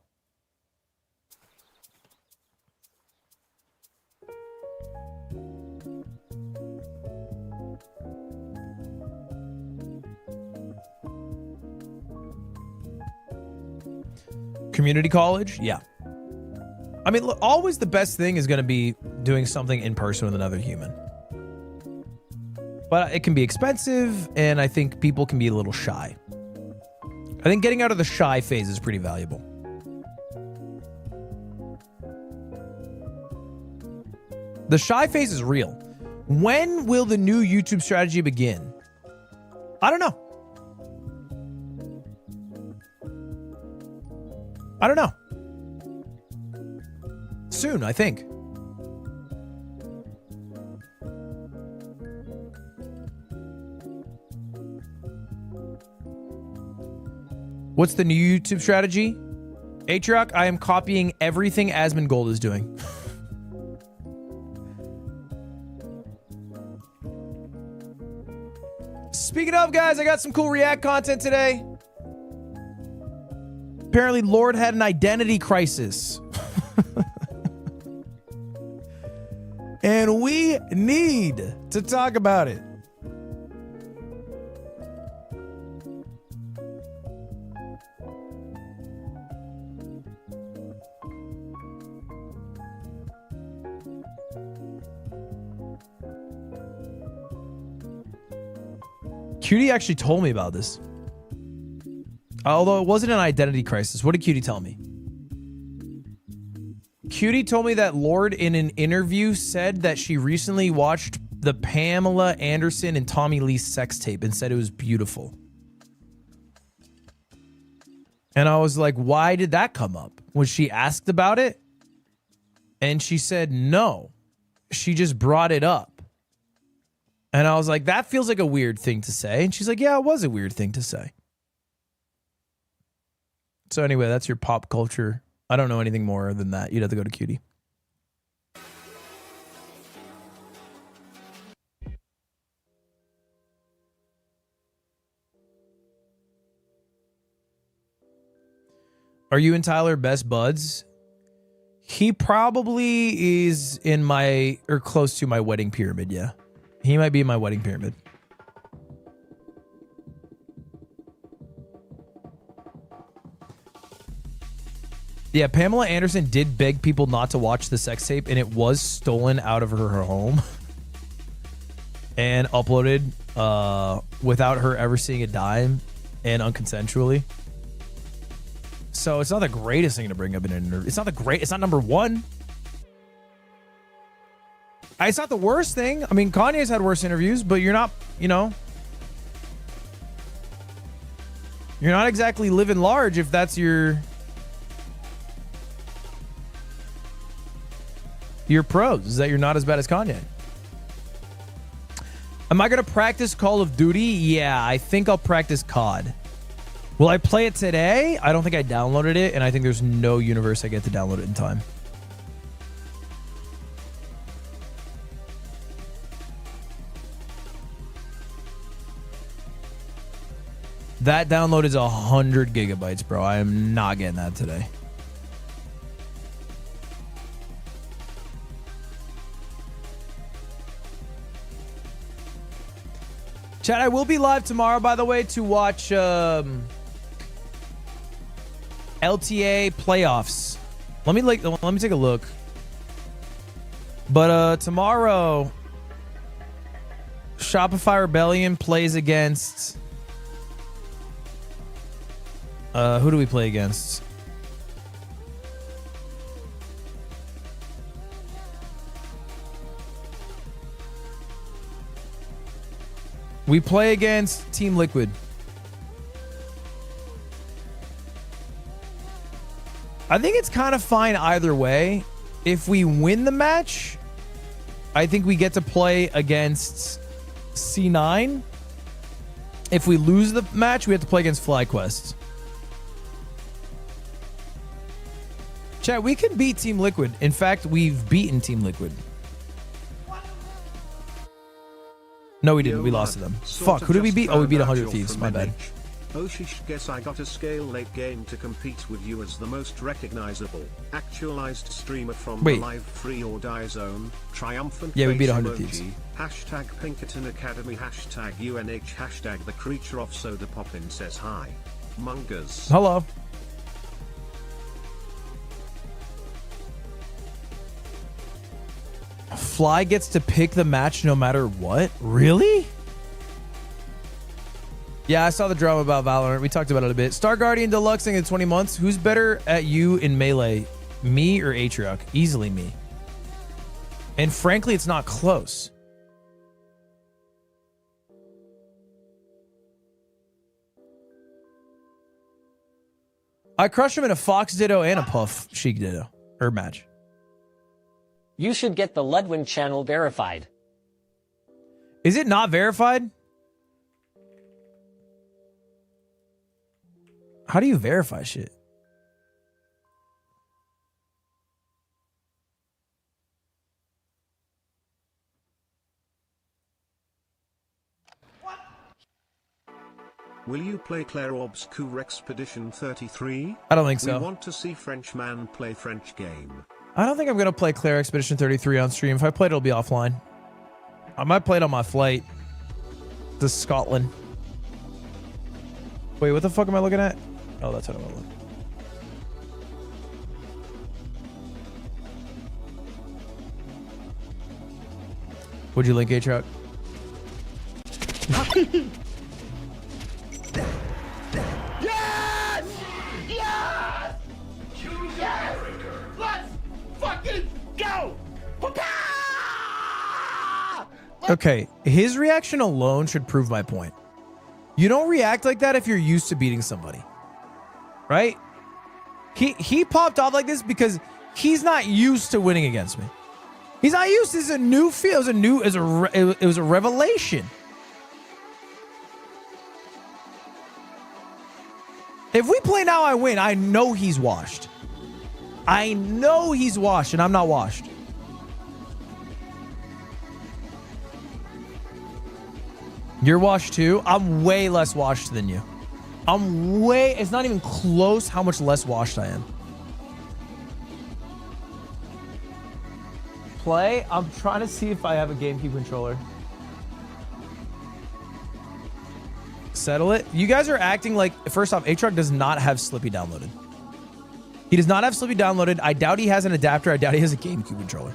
Community college? Yeah. I mean, look, always the best thing is going to be doing something in person with another human. But it can be expensive, and I think people can be a little shy. I think getting out of the shy phase is pretty valuable. The shy phase is real. When will the new YouTube strategy begin? I don't know. I don't know. Soon, I think. What's the new YouTube strategy? Atrioc, I am copying everything Asmongold is doing. Speaking of, guys, I got some cool React content today. Apparently, Lord had an identity crisis. And we need to talk about it. Cutie actually told me about this. Although it wasn't an identity crisis. What did Cutie tell me? Cutie told me that Lord in an interview said that she recently watched the Pamela Anderson and Tommy Lee sex tape and said it was beautiful. And I was like, why did that come up? Was she asked about it? And she said no. She just brought it up. And I was like, that feels like a weird thing to say. And she's like, yeah, it was a weird thing to say. So anyway, that's your pop culture. I don't know anything more than that. You'd have to go to Cutie. Are you and Tyler best buds? He probably is in my, or close to my wedding pyramid, yeah. He might be in my wedding pyramid. Yeah, Pamela Anderson did beg people not to watch the sex tape, and it was stolen out of her home and uploaded without her ever seeing a dime and unconsensually. So it's not the greatest thing to bring up in an interview. It's not number one. It's not the worst thing. I mean, Kanye's had worse interviews, but you're not, you're not exactly living large if that's your pros, is that you're not as bad as Kanye. Am I going to practice Call of Duty? Yeah, I think I'll practice COD. Will I play it today? I don't think I downloaded it, and I think there's no universe I get to download it in time. That download is 100 gigabytes, bro. I am not getting that today. Chat, I will be live tomorrow, by the way, to watch LTA playoffs. Let me take a look. But tomorrow, Shopify Rebellion plays against. Who do we play against? We play against Team Liquid. I think it's kind of fine either way. If we win the match, I think we get to play against C9. If we lose the match, we have to play against FlyQuest. Chat, we can beat Team Liquid. In fact, we've beaten Team Liquid. No, we didn't. We lost to them. Fuck, who did we beat? Oh, we beat 100 Thieves. My bad. Oh shish, guess I got a scale late game to compete with you as the most recognizable, actualized streamer from the live free or die zone. Triumphant. Yeah, we beat 100 emoji, Thieves. Hashtag Pinkerton Academy. Hashtag UNH. Hashtag the creature of Soda Poppin says hi. Mungas. Hello. Fly gets to pick the match no matter what? Really? Yeah, I saw the drama about Valorant. We talked about it a bit. Star Guardian Deluxing in 20 months. Who's better at you in Melee? Me or Atrioc? Easily me. And frankly, it's not close. I crushed him in a Fox Ditto and a Puff Sheik Ditto. Or match. You should get the Ludwig channel verified. Is it not verified? How do you verify shit? Will you play Claire Obscure Expedition 33? I don't think so. We want to see Frenchman play French game. I don't think I'm going to play Claire Expedition 33 on stream. If I play it, it'll be offline. I might play it on my flight to Scotland. Wait, what the fuck am I looking at? Oh, that's what I want to look. Would you link A-Truck? Yes! Yes! Yes! Let's fucking go! Okay, his reaction alone should prove my point. You don't react like that if you're used to beating somebody. Right? He popped off like this because he's not used to winning against me. He's not used. This is a new feel. It was a revelation. If we play now, I win. I know he's washed. I know he's washed, and I'm not washed. You're washed too? I'm way less washed than you. It's not even close how much less washed I am. Play? I'm trying to see if I have a GameCube controller. Settle it. You guys are acting like, first off, A-Truck does not have Slippy downloaded. He does not have Slippy downloaded. I doubt he has an adapter. I doubt he has a GameCube controller.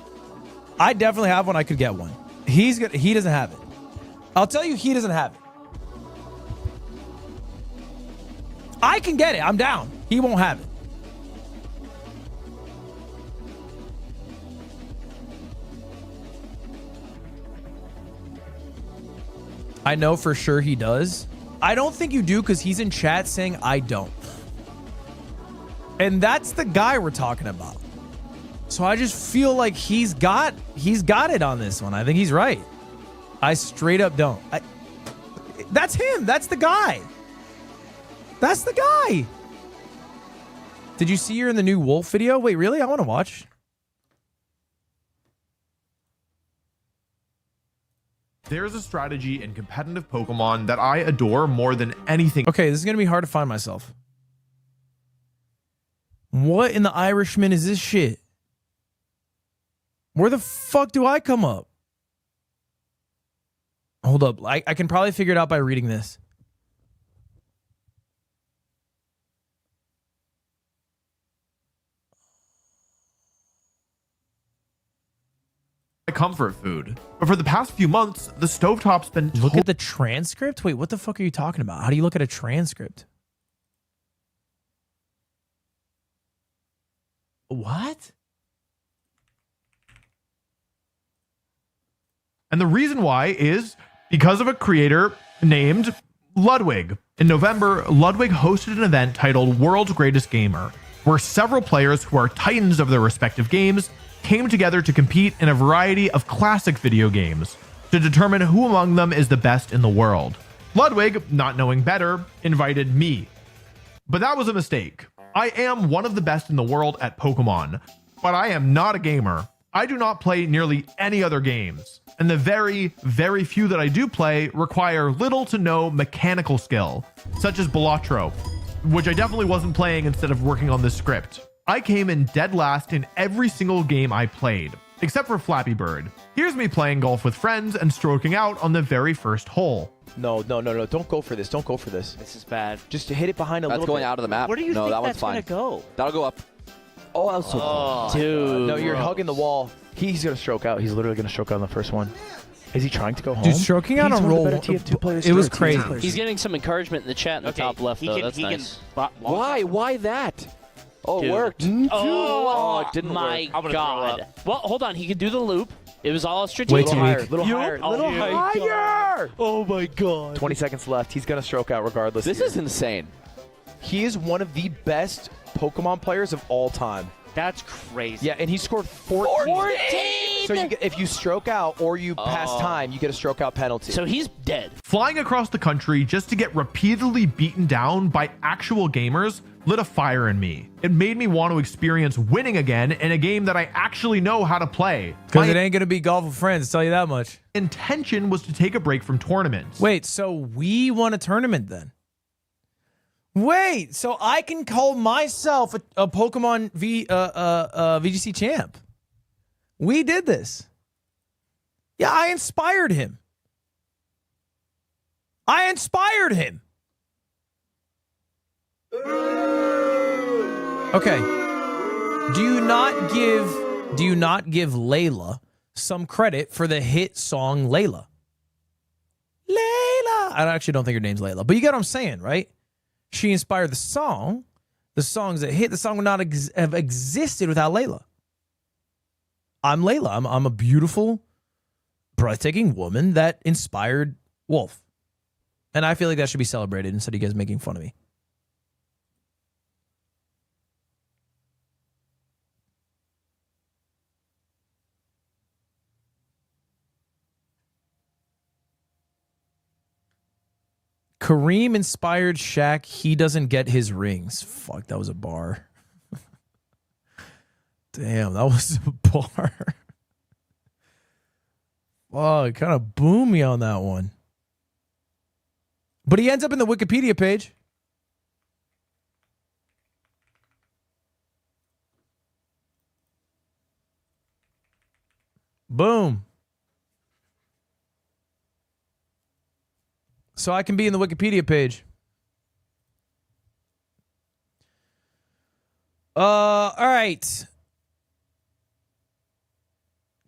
I definitely have one. I could get one. He doesn't have it. I'll tell you, he doesn't have it. I can get it. I'm down. He won't have it. I know for sure he does. I don't think you do because he's in chat saying I don't. And that's the guy we're talking about. So I just feel like he's got it on this one. I think he's right. I straight up don't. That's him. That's the guy. That's the guy. Did you see her in the new Wolf video? Wait, really? I want to watch. There's a strategy in competitive Pokemon that I adore more than anything. Okay, this is going to be hard to find myself. What in the Irishman is this shit? Where the fuck do I come up? Hold up. I can probably figure it out by reading this. Comfort food. But for the past few months, the stovetop's been Look at the transcript? Wait, what the fuck are you talking about? How do you look at a transcript? What? And the reason why is because of a creator named Ludwig. In November, Ludwig hosted an event titled World's Greatest Gamer, where several players who are titans of their respective games came together to compete in a variety of classic video games to determine who among them is the best in the world. Ludwig, not knowing better, invited me. But that was a mistake. I am one of the best in the world at Pokemon, but I am not a gamer. I do not play nearly any other games, and the very, very few that I do play require little to no mechanical skill, such as Balatro, which I definitely wasn't playing instead of working on this script. I came in dead last in every single game I played, except for Flappy Bird. Here's me playing golf with friends and stroking out on the very first hole. No. Don't go for this. Don't go for this. This is bad. Just to hit it behind a little bit. That's going out of the map. Where do you no, think that that's one's fine. gonna go? That'll go up. Oh, that was so close. Dude. No, you're hugging the wall. He's going to stroke out. He's literally going to stroke out on the first one. Is he trying to go home? Dude, stroking out on roll. It was crazy. He's getting some encouragement in the chat in the top left, though. That's nice. Why? Why that? Oh, Dude. it worked. Oh, it didn't my work. God. Well, hold on. He could do the loop. It was all strategic. Way too weak. Little higher. Little higher. Oh, my God. 20 seconds left. He's going to stroke out regardless. This is insane. He is one of the best Pokemon players of all time. That's crazy. Yeah, and he scored 14. 14! So if you stroke out or you pass time, you get a stroke out penalty. So he's dead. Flying across the country just to get repeatedly beaten down by actual gamers lit a fire in me. It made me want to experience winning again in a game that I actually know how to play. Because it ain't going to be golf with friends, tell you that much. Intention was to take a break from tournaments. Wait, so we won a tournament then? Wait, so I can call myself a Pokemon VGC champ. We did this. Yeah, I inspired him. Okay. Do you not give Layla some credit for the hit song Layla? Layla. I actually don't think her name's Layla, but you get what I'm saying, right? She inspired the song. The songs that hit, the song would not have existed without Layla. I'm Layla. I'm a beautiful, breathtaking woman that inspired Wolf. And I feel like that should be celebrated instead of you guys making fun of me. Kareem inspired Shaq. He doesn't get his rings. Fuck, that was a bar. Damn, that was a bar. Oh, it kind of boomed me on that one. But he ends up in the Wikipedia page. Boom. So I can be in the Wikipedia page. All right.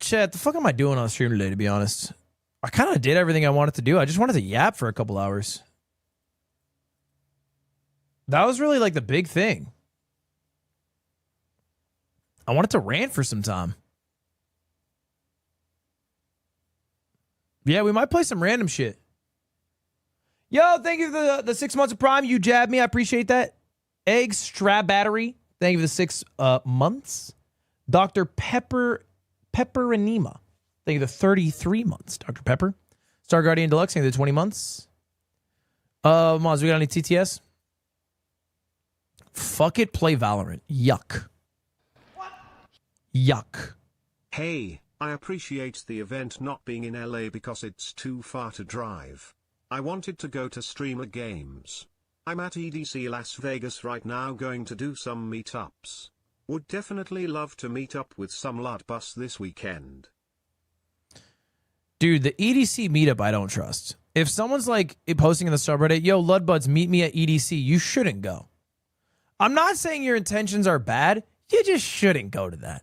Chat, the fuck am I doing on stream today, to be honest? I kind of did everything I wanted to do. I just wanted to yap for a couple hours. That was really like the big thing. I wanted to rant for some time. Yeah, we might play some random shit. Yo, thank you for the 6 months of Prime. You jabbed me. I appreciate that. Egg Strap Battery. Thank you for the 6 months. Dr. Pepperanima. Thank you for the 33 months. Dr. Pepper. Star Guardian Deluxe. Thank you for the 20 months. Moz, we got any TTS? Fuck it, play Valorant. Yuck. What? Yuck. Hey, I appreciate the event not being in LA because it's too far to drive. I wanted to go to Streamer Games. I'm at EDC Las Vegas right now going to do some meetups. Would definitely love to meet up with some Ludbus this weekend. Dude, the EDC meetup I don't trust. If someone's like posting in the subreddit, yo, Ludbuds, meet me at EDC, you shouldn't go. I'm not saying your intentions are bad. You just shouldn't go to that.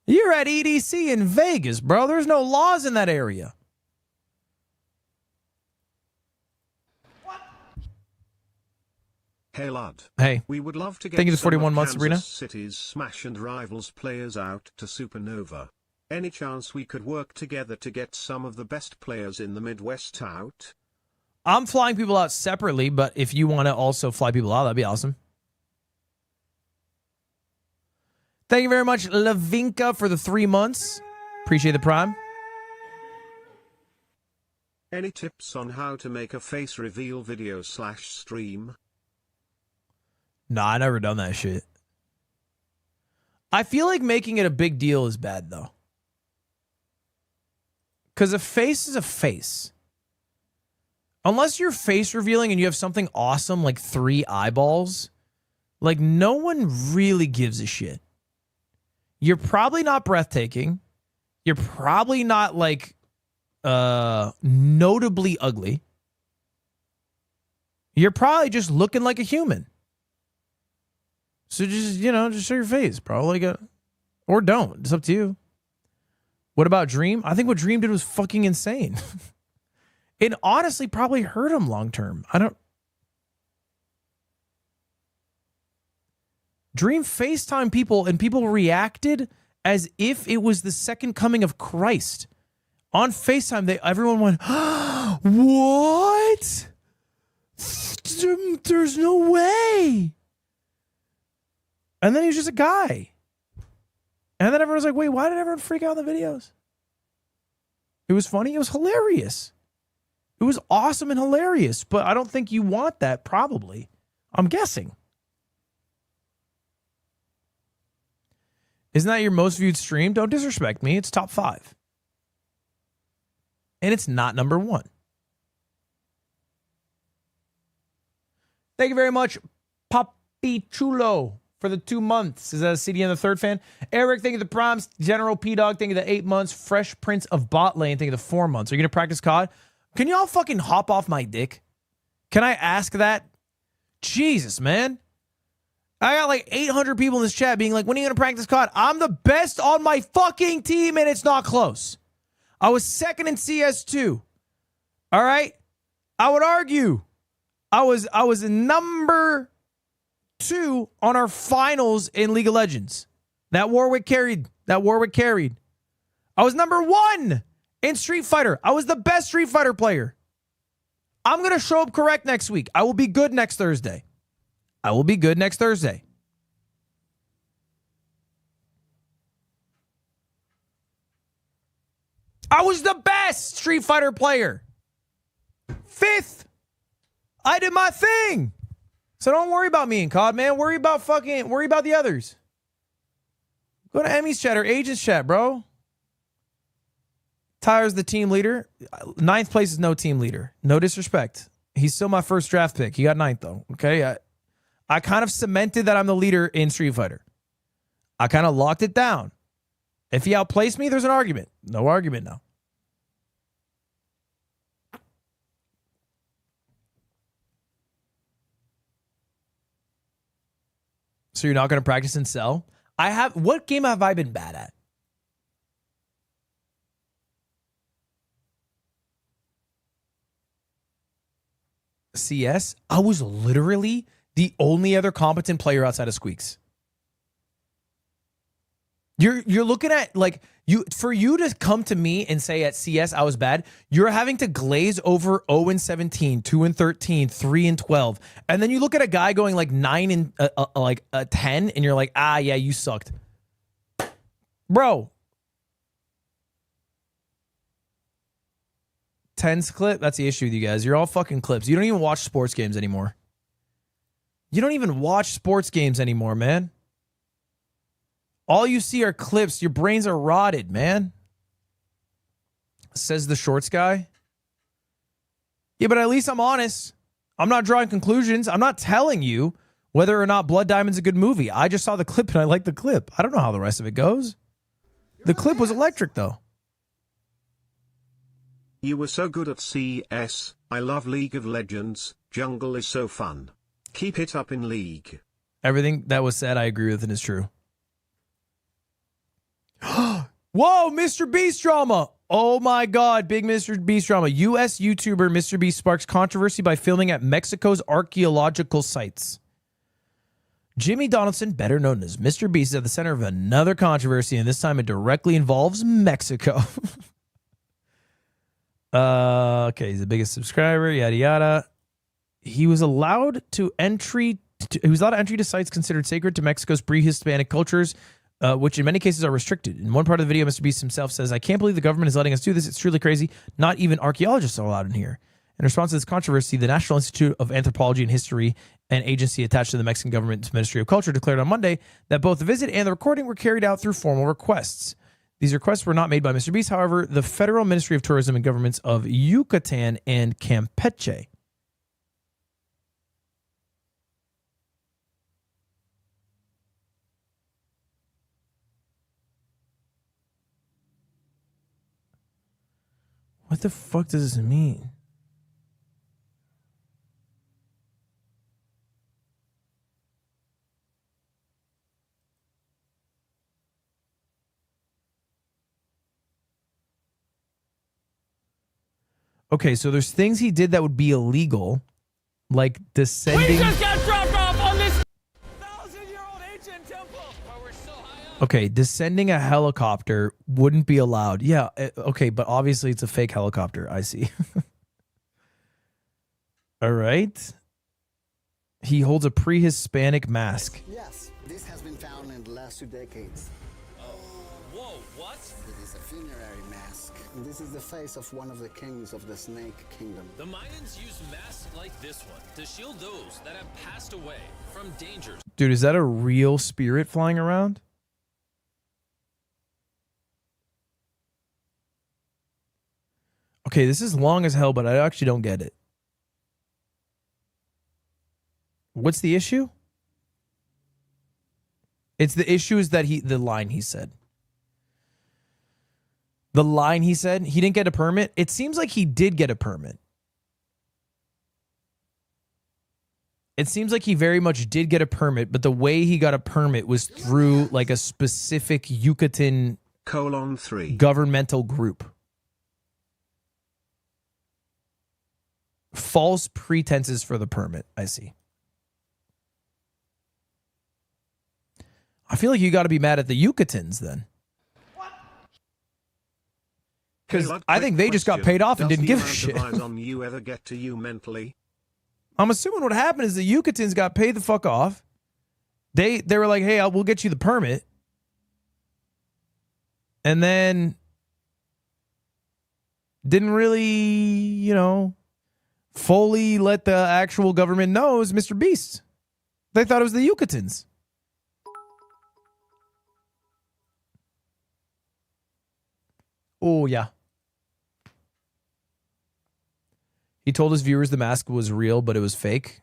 You're at EDC in Vegas, bro. There's no laws in that area. Hey Lud. Hey. We would love to get Thank you for some 41 of months, Sabrina. Kansas City's Smash and Rivals players out to Supernova. Any chance we could work together to get some of the best players in the Midwest out? I'm flying people out separately, but if you want to also fly people out, that'd be awesome. Thank you very much, Lavinka, for the 3 months. Appreciate the prime. Any tips on how to make a face reveal video / stream? Nah, I never done that shit. I feel like making it a big deal is bad, though. Because a face is a face. Unless you're face revealing and you have something awesome like 3 eyeballs, like no one really gives a shit. You're probably not breathtaking. You're probably not like notably ugly. You're probably just looking like a human. So just, just show your face, bro. Or don't. It's up to you. What about Dream? I think what Dream did was fucking insane. It honestly probably hurt him long term. Dream FaceTime people and people reacted as if it was the second coming of Christ. On FaceTime, everyone went, what? There's no way. And then he was just a guy. And then everyone's like, wait, why did everyone freak out in the videos? It was funny. It was hilarious. It was awesome and hilarious. But I don't think you want that, probably. I'm guessing. Isn't that your most viewed stream? Don't disrespect me. It's top 5. And it's not number 1. Thank you very much, Papi Chulo, for the 2 months. Is that a CDN the third fan? Eric, thank you the proms. General P-Dog, thank you the 8 months. Fresh Prince of Bot Lane, thank you the 4 months. Are you going to practice COD? Can y'all fucking hop off my dick? Can I ask that? Jesus, man. I got like 800 people in this chat being like, when are you going to practice COD? I'm the best on my fucking team, and it's not close. I was second in CS2. All right? I would argue I was number 2 on our finals in League of Legends. That Warwick carried. I was number 1 in Street Fighter. I was the best Street Fighter player. I'm going to show up correct next week. I will be good next Thursday. I was the best Street Fighter player. 5th. I did my thing. So don't worry about me in COD, man. Worry about the others. Go to Emmy's chat or Agent's chat, bro. Tyler's the team leader. 9th place is no team leader. No disrespect. He's still my first draft pick. He got 9th, though. Okay? I kind of cemented that I'm the leader in Street Fighter. I kind of locked it down. If he outplaced me, there's an argument. No argument now. So you're not going to practice and sell? What game have I been bad at? CS? I was literally the only other competent player outside of Squeaks. You're looking at for you to come to me and say at CS I was bad, you're having to glaze over 0-17, 2-13, 3-12. And then you look at a guy going like 9 and 10 and you're like, yeah, you sucked. Bro. 10's clip, that's the issue with you guys. You're all fucking clips. You don't even watch sports games anymore. Man. All you see are clips. Your brains are rotted, man. Says the shorts guy. Yeah, but at least I'm honest. I'm not drawing conclusions. I'm not telling you whether or not Blood Diamond's a good movie. I just saw the clip and I like the clip. I don't know how the rest of it goes. The clip was electric, though. You were so good at CS. I love League of Legends. Jungle is so fun. Keep it up in League. Everything that was said, I agree with and is true. Whoa, Mr. Beast drama. Oh my God, big Mr. Beast drama. U.S. YouTuber Mr. Beast sparks controversy by filming at Mexico's archaeological sites. Jimmy Donaldson, better known as Mr. Beast, is at the center of another controversy, and this time it directly involves Mexico. Okay, he's the biggest subscriber, yada yada. He was allowed entry to sites considered sacred to Mexico's pre-Hispanic cultures, which in many cases are restricted. In one part of the video, Mr. Beast himself says, "I can't believe the government is letting us do this. It's truly crazy. Not even archaeologists are allowed in here." In response to this controversy, the National Institute of Anthropology and History, an agency attached to the Mexican government's Ministry of Culture, declared on Monday that both the visit and the recording were carried out through formal requests. These requests were not made by Mr. Beast. However, the Federal Ministry of Tourism and governments of Yucatan and Campeche. What the fuck does this mean? Okay, so there's things he did that would be illegal, like descending. We just got dropped off on this 1,000-year-old ancient temple. Where we're so high up. Okay, descending a helicopter wouldn't be allowed. Yeah, okay, but obviously it's a fake helicopter. I see. All right. He holds a pre-Hispanic mask. Yes, this has been found in the last 2 decades. Whoa, what? It is a funerary mask. This is the face of one of the kings of the Snake Kingdom. The Mayans used masks like this one to shield those that have passed away from dangers. Dude, is that a real spirit flying around? Okay, this is long as hell, but I actually don't get it. What's the issue? It's the issue is that the line he said. The line he said, he didn't get a permit. It seems like he did get a permit. It seems like he very much did get a permit, but the way he got a permit was through like a specific Yucatan :3 governmental group. False pretenses for the permit, I see. I feel like you got to be mad at the Yucatans then. Because I think they just got paid off and didn't give a shit. On you ever get to you mentally? I'm assuming what happened is the Yucatans got paid the fuck off. They were like, hey, we'll get you the permit. And then didn't really, fully let the actual government know it was Mr. Beast. They thought it was the Yucatans. Oh, yeah. He told his viewers the mask was real, but it was fake.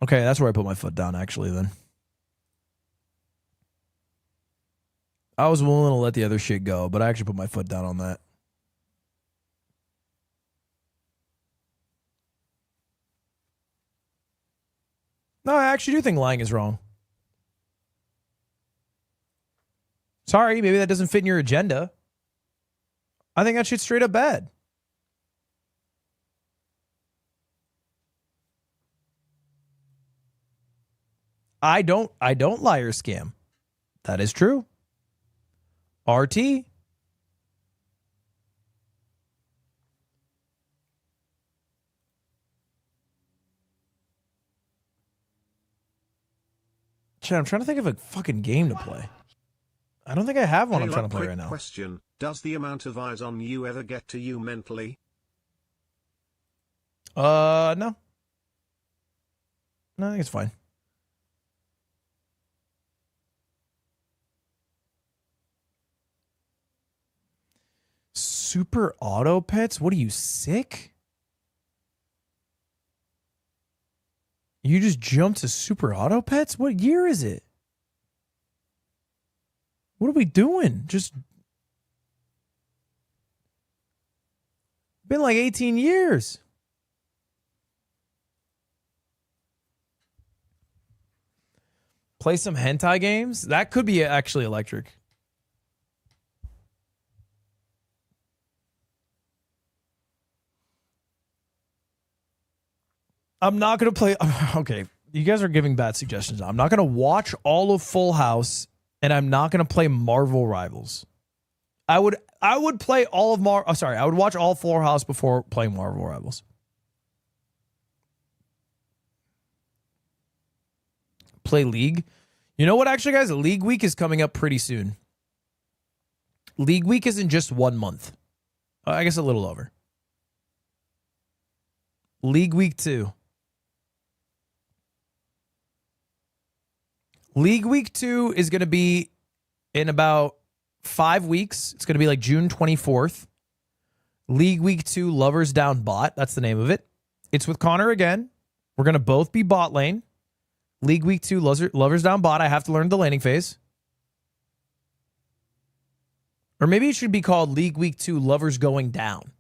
Okay, that's where I put my foot down, actually, then. I was willing to let the other shit go, but I actually put my foot down on that. No, I actually do think lying is wrong. Sorry, maybe that doesn't fit in your agenda. I think that shit's straight up bad. I don't lie or scam. That is true. RT. Shit, I'm trying to think of a fucking game to play. I don't think I have one I'm trying to play right now. Question: does the amount of eyes on you ever get to you mentally? No. No, I think it's fine. Super Auto Pets? What are you, sick? You just jumped to Super Auto Pets? What year is it? What are we doing? Just been like 18 years. Play some hentai games? That could be actually electric. I'm not going to play. Okay, you guys are giving bad suggestions. I'm not going to watch all of Full House, and I'm not going to play Marvel Rivals. I would play all of I would watch all Full House before playing Marvel Rivals. Play League. You know what, actually, guys? League Week is coming up pretty soon. League Week is in just 1 month. I guess a little over. League Week 2. League Week 2 is going to be in about 5 weeks. It's going to be like June 24th. League Week 2 Lovers Down Bot. That's the name of it. It's with Connor again. We're going to both be bot lane. League Week 2 Lovers Down Bot. I have to learn the laning phase. Or maybe it should be called League Week 2 Lovers Going Down.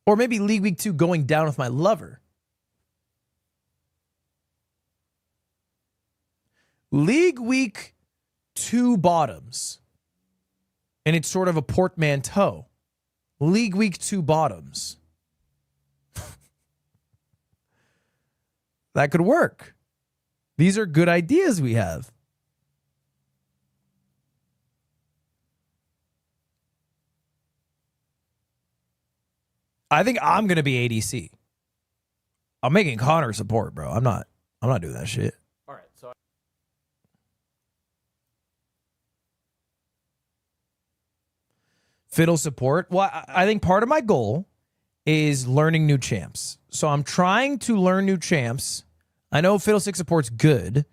Or maybe League Week 2 Going Down with My Lover. League Week 2 Bottoms. And it's sort of a portmanteau. League Week 2 Bottoms. That could work. These are good ideas we have. I think I'm going to be ADC. I'm making Connor support, bro. I'm not doing that shit. All right, so Fiddle support. Well, I think part of my goal is learning new champs. So I'm trying to learn new champs. I know Fiddlestick support's good,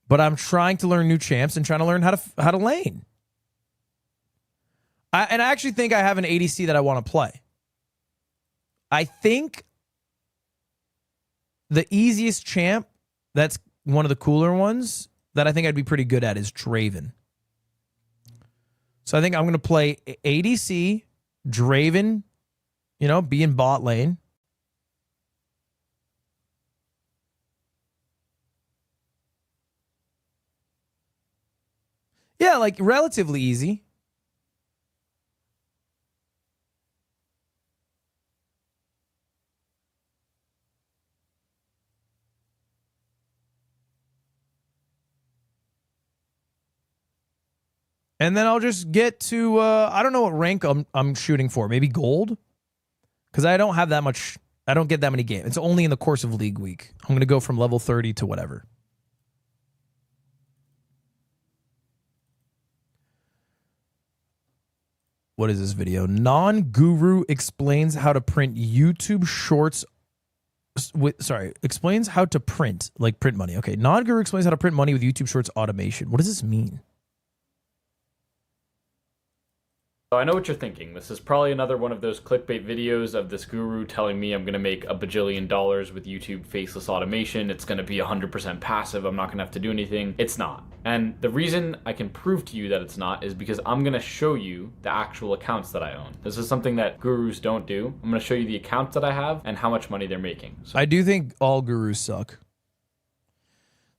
but I'm trying to learn new champs and trying to learn how to lane. I actually think I have an ADC that I want to play. I think the easiest champ, that's one of the cooler ones, that I think I'd be pretty good at is Draven. So I think I'm going to play ADC, Draven, be in bot lane. Yeah, like relatively easy. And then I'll just get to, I don't know what rank I'm shooting for. Maybe gold? Because I don't have that much, I don't get that many games. It's only in the course of League Week. I'm going to go from level 30 to whatever. What is this video? Non-guru explains how to print YouTube shorts. Explains how to print, like print money. Okay, non-guru explains how to print money with YouTube shorts automation. What does this mean? So I know what you're thinking. This is probably another one of those clickbait videos of this guru telling me I'm going to make $1 bajillion with YouTube faceless automation. It's going to be 100% passive. I'm not going to have to do anything. It's not. And the reason I can prove to you that it's not is because I'm going to show you the actual accounts that I own. This is something that gurus don't do. I'm going to show you the accounts that I have and how much money they're making. So I do think all gurus suck.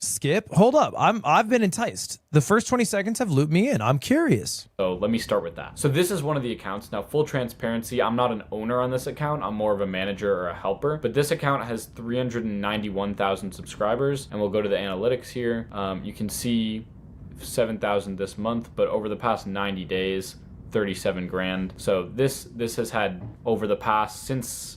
Skip, hold up. I've been enticed. The first 20 seconds have looped me in. I'm curious. So let me start with that. So this is one of the accounts. Now, full transparency, I'm not an owner on this account. I'm more of a manager or a helper. But this account has 391,000 subscribers. And we'll go to the analytics here. You can see 7,000 this month, but over the past 90 days, 37 grand. So this has had over the past since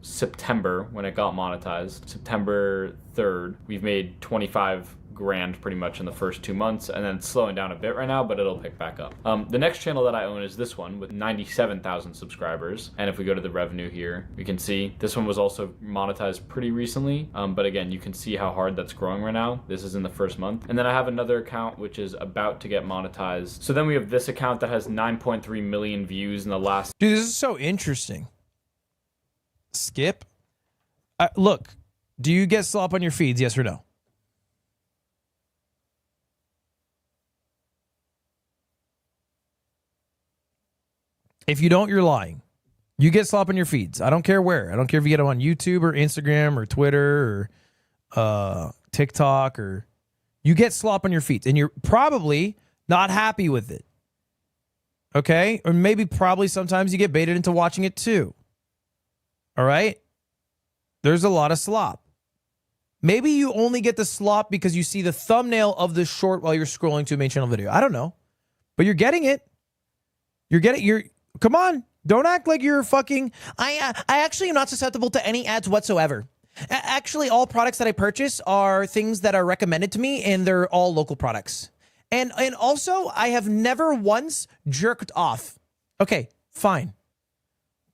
September, when it got monetized, September 3rd, we've made 25 grand pretty much in the first 2 months, and then it's slowing down a bit right now, but it'll pick back up. The next channel that I own is this one with 97,000 subscribers. And if we go to the revenue here, we can see this one was also monetized pretty recently. But again, you can see how hard that's growing right now. This is in the first month. And then I have another account which is about to get monetized. So then we have this account that has 9.3 million views in the last... Dude, this is so interesting. Skip. Look, Do you get slop on your feeds, yes or no? If you don't, you're lying. You get slop on your feeds. I don't care where. I don't care if you get them on YouTube or Instagram or Twitter or TikTok, or you get slop on your feeds, and you're probably not happy with it. Okay? Or maybe probably sometimes you get baited into watching it too. All right? There's a lot of slop. Maybe you only get the slop because you see the thumbnail of the short while you're scrolling to a main channel video. I don't know. But you're getting it. Come on. Don't act like you're fucking... I actually am not susceptible to any ads whatsoever. Actually, all products that I purchase are things that are recommended to me, and they're all local products. And also, I have never once jerked off. Okay, fine.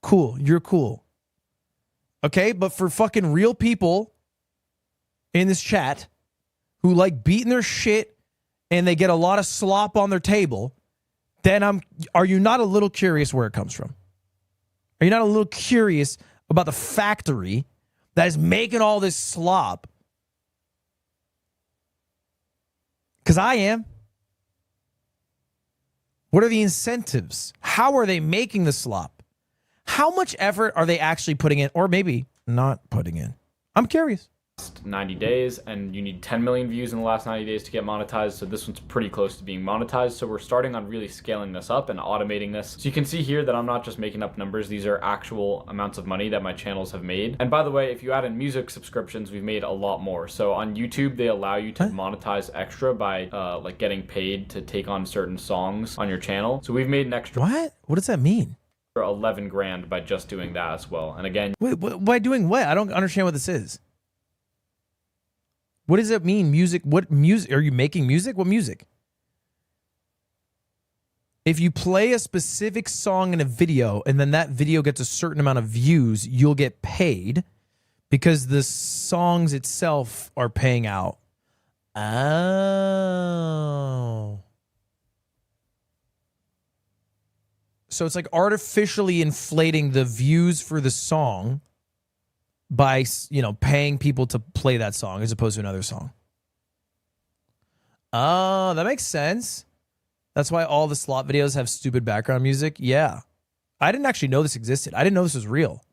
Cool. You're cool. Okay, but for fucking real people in this chat who like beating their shit and they get a lot of slop on their table, then are you not a little curious where it comes from? Are you not a little curious about the factory that is making all this slop? Because I am. What are the incentives? How are they making the slop? How much effort are they actually putting in, or maybe not putting in? I'm curious. 90 days, and you need 10 million views in the last 90 days to get monetized, so this one's pretty close to being monetized. So we're starting on really scaling this up and automating this. So you can see here that I'm not just making up numbers, these are actual amounts of money that my channels have made. And by the way, if you add in music subscriptions, we've made a lot more. So on YouTube, they allow you to monetize extra by like getting paid to take on certain songs on your channel. So we've made an extra... What does that mean? 11 grand by just doing that as well. And again... Wait, by doing what? I don't understand what this is. What does it mean? Music? What music? Are you making music? What music? If you play a specific song in a video and then that video gets a certain amount of views, you'll get paid because the songs itself are paying out. Oh. So it's like artificially inflating the views for the song by, paying people to play that song as opposed to another song. Oh, that makes sense. That's why all the slot videos have stupid background music. Yeah. I didn't actually know this existed. I didn't know this was real.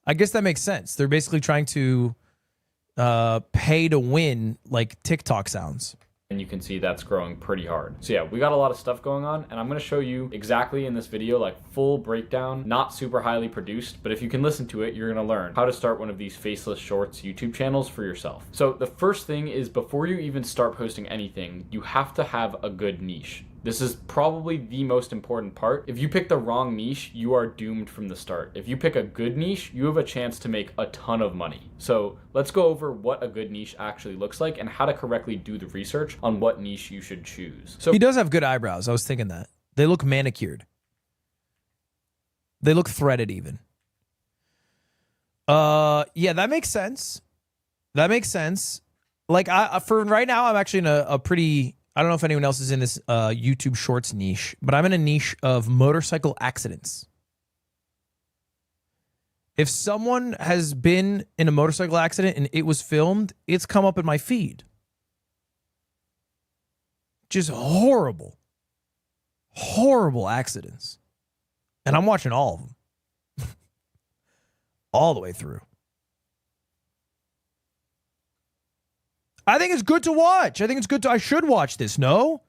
I guess that makes sense. They're basically trying to pay to win, like TikTok sounds. And you can see that's growing pretty hard. So yeah, we got a lot of stuff going on, and I'm gonna show you exactly in this video, like full breakdown, not super highly produced, but if you can listen to it, you're gonna learn how to start one of these faceless shorts YouTube channels for yourself. So the first thing is, before you even start posting anything, you have to have a good niche. This is probably the most important part. If you pick the wrong niche, you are doomed from the start. If you pick a good niche, you have a chance to make a ton of money. So let's go over what a good niche actually looks like and how to correctly do the research on what niche you should choose. So he does have good eyebrows. I was thinking that. They look manicured. They look threaded even. Yeah, that makes sense. That makes sense. Like for right now, I'm actually in a pretty... I don't know if anyone else is in this YouTube Shorts niche, but I'm in a niche of motorcycle accidents. If someone has been in a motorcycle accident and it was filmed, it's come up in my feed. Just horrible, horrible accidents. And I'm watching all of them. All the way through. I think it's good to watch. I think it's good to... I should watch this, no?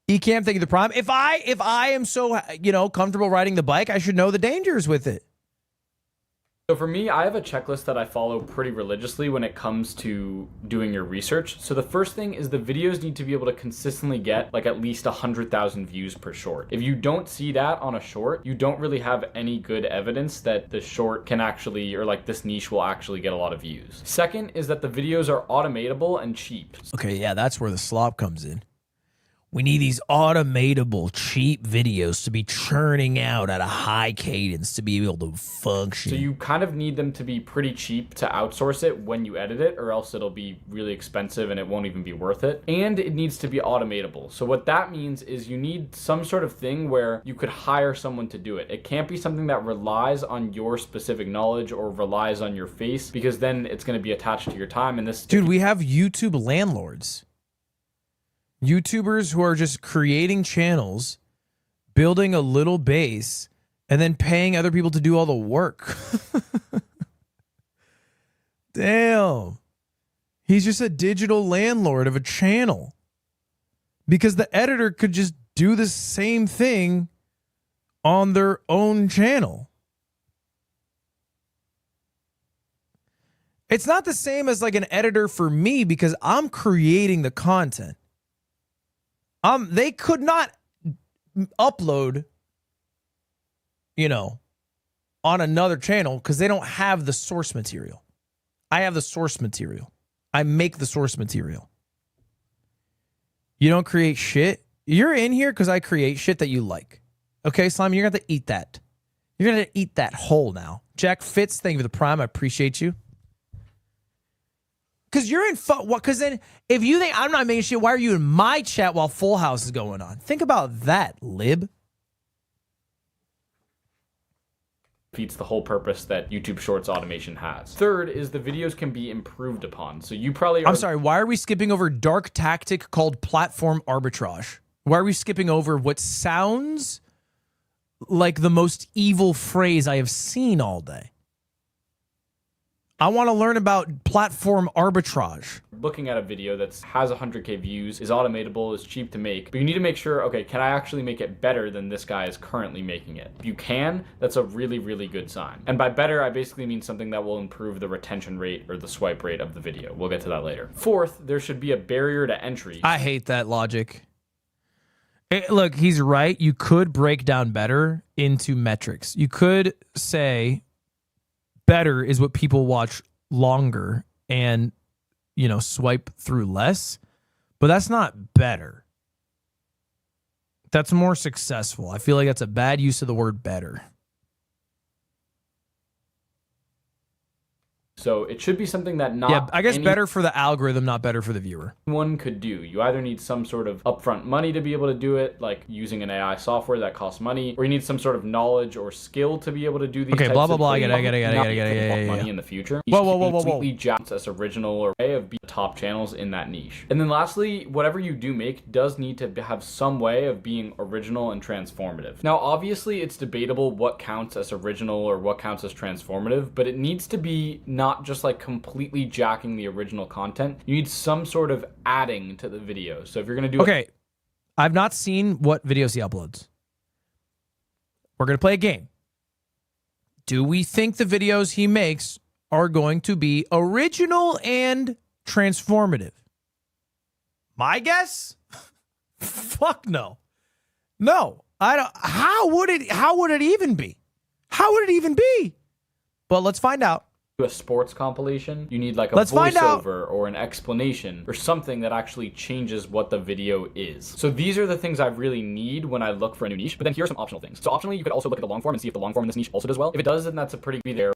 Ecamm, thank you, the Prime. If I am so, comfortable riding the bike, I should know the dangers with it. So for me, I have a checklist that I follow pretty religiously when it comes to doing your research. So the first thing is the videos need to be able to consistently get like at least 100,000 views per short. If you don't see that on a short, you don't really have any good evidence that the short can actually, or like this niche will actually get a lot of views. Second is that the videos are automatable and cheap. Okay, yeah, that's where the slop comes in. We need these automatable, cheap videos to be churning out at a high cadence to be able to function. So you kind of need them to be pretty cheap to outsource it when you edit it, or else it'll be really expensive and it won't even be worth it. And it needs to be automatable. So what that means is you need some sort of thing where you could hire someone to do it. It can't be something that relies on your specific knowledge or relies on your face, because then it's going to be attached to your time. And this, dude, we have YouTube landlords. YouTubers who are just creating channels, building a little base, and then paying other people to do all the work. Damn. He's just a digital landlord of a channel. Because the editor could just do the same thing on their own channel. It's not the same as like an editor for me because I'm creating the content. They could not upload, you know, on another channel because they don't have the source material. I have the source material. I make the source material. You don't create shit. You're in here because I create shit that you like. Okay, Slime, you're going to have to eat that. You're going to eat that whole now. Jack Fitz, thank you for the prime. I appreciate you. Because you're in because then if you think I'm not making shit, why are you in my chat while Full House is going on? Think about that, lib. Defeats the whole purpose that YouTube Shorts automation has. Third is the videos can be improved upon. So you probably I'm sorry, why are we skipping over dark tactic called platform arbitrage? Why are we skipping over what sounds like the most evil phrase I have seen all day? I want to learn about platform arbitrage. Looking at a video that has 100K views, is automatable, is cheap to make, but you need to make sure, okay, can I actually make it better than this guy is currently making it? If you can, that's a really, really good sign. And by better, I basically mean something that will improve the retention rate or the swipe rate of the video. We'll get to that later. Fourth, there should be a barrier to entry. I hate that logic. Look, he's right. You could break down better into metrics. You could say better is what people watch longer and, you know, swipe through less, but that's not better. That's more successful. I feel like that's a bad use of the word better. So it should be something that I guess better for the algorithm, not better for the viewer. One could do. You either need some sort of upfront money to be able to do it, like using an AI software that costs money, or you need some sort of knowledge or skill to be able to do these. Okay, types blah blah of blah. I things. get it. Money in the future. Whoa. Completely jumps as original or way of being top channels in that niche. And then lastly, whatever you do make does need to have some way of being original and transformative. Now, obviously, it's debatable what counts as original or what counts as transformative, but it needs to be not just like completely jacking the original content. You need some sort of adding to the video. So if you're going to do I've not seen what videos he uploads. We're going to play a game. Do we think the videos he makes are going to be original and transformative? My guess? Fuck no. No. I don't. How would it even be? How would it even be? But let's find out. A sports compilation, you need like a voiceover or an explanation or something that actually changes what the video is. So these are the things I really need when I look for a new niche, but then here are some optional things. So optionally, you could also look at the long form and see if the long form in this niche also does well. If it does, then that's a pretty good there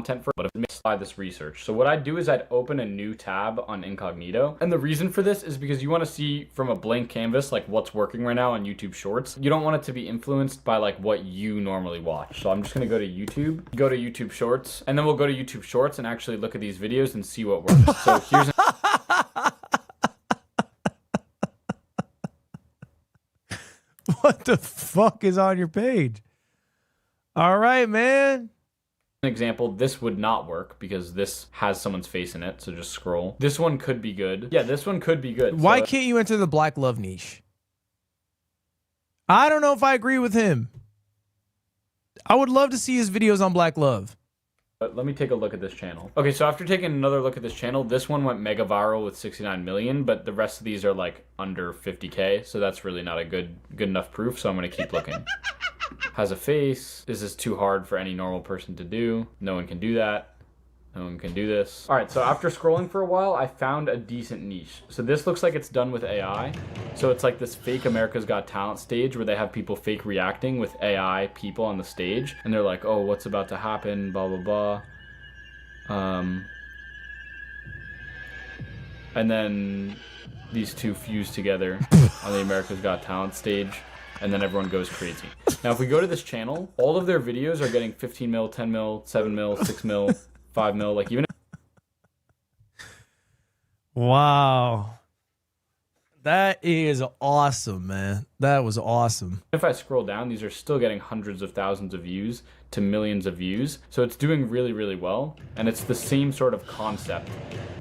content for, but if it's missed by this research. So what I'd do is I'd open a new tab on incognito. And the reason for this is because you want to see from a blank canvas, like what's working right now on YouTube Shorts. You don't want it to be influenced by like what you normally watch. So I'm just going to go to YouTube, go to YouTube Shorts, and then we'll go to YouTube Shorts and actually look at these videos and see what works. So here's what the fuck is on your page? All right, man. An example, this would not work because this has someone's face in it, so just scroll. This one could be good. Yeah, this one could be good. Why can't you enter the Black Love niche? I don't know if I agree with him. I would love to see his videos on Black Love. But let me take a look at this channel. Okay, so after taking another look at this channel, this one went mega viral with 69 million, but the rest of these are like under 50K, so that's really not a good enough proof, so I'm gonna keep looking. Has a face. Is this too hard for any normal person to do? No one can do that. No one can do this. All right, so after scrolling for a while, I found a decent niche. So this looks like it's done with AI. So it's like this fake America's Got Talent stage where they have people fake reacting with AI people on the stage. And they're like, oh, what's about to happen, blah, blah, blah. And then these two fuse together on the America's Got Talent stage. And then everyone goes crazy. Now, if we go to this channel, all of their videos are getting 15 mil, 10 mil, 7 mil, 6 mil, 5 mil, like even. Wow. That is awesome, man. That was awesome. If I scroll down, these are still getting hundreds of thousands of views to millions of views. So it's doing really, really well. And it's the same sort of concept.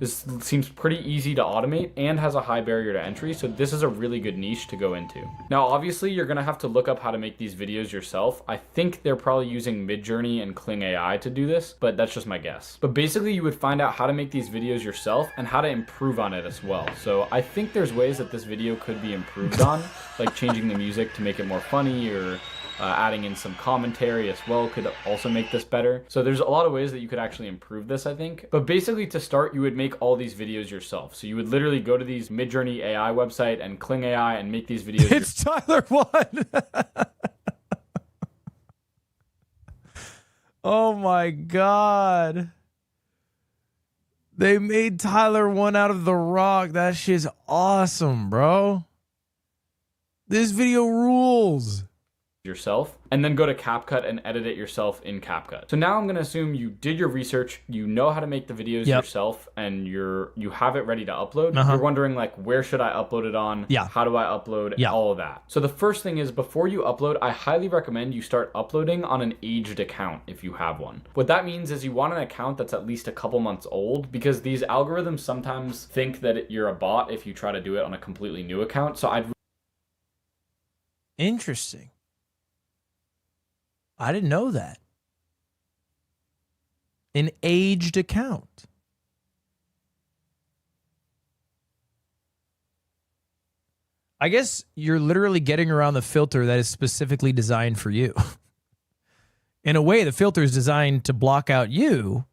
This seems pretty easy to automate and has a high barrier to entry. So this is a really good niche to go into. Now, obviously, you're going to have to look up how to make these videos yourself. I think they're probably using Midjourney and Kling AI to do this, but that's just my guess. But basically, you would find out how to make these videos yourself and how to improve on it as well. So I think there's ways that this video could be improved on, like changing the music to make it more funny, or adding in some commentary as well could also make this better. So there's a lot of ways that you could actually improve this, I think. But basically, to start, you would make all these videos yourself. So you would literally go to these Midjourney AI website and Kling AI and make these videos. It's Tyler One. Oh my God. They made Tyler One out of The Rock. That shit's awesome, bro. This video rules. Yourself, and then go to CapCut and edit it yourself in CapCut. So now I'm going to assume you did your research, you know how to make the videos yourself, and you have it ready to upload. You're wondering, like, where should I upload it on? How do I upload? All of that. So the first thing is, before you upload, I highly recommend you start uploading on an aged account if you have one. What that means is you want an account that's at least a couple months old, because these algorithms sometimes think that you're a bot if you try to do it on a completely new account. So I'd... Interesting. I didn't know that. An aged account. I guess you're literally getting around the filter that is specifically designed for you. In a way, the filter is designed to block out you,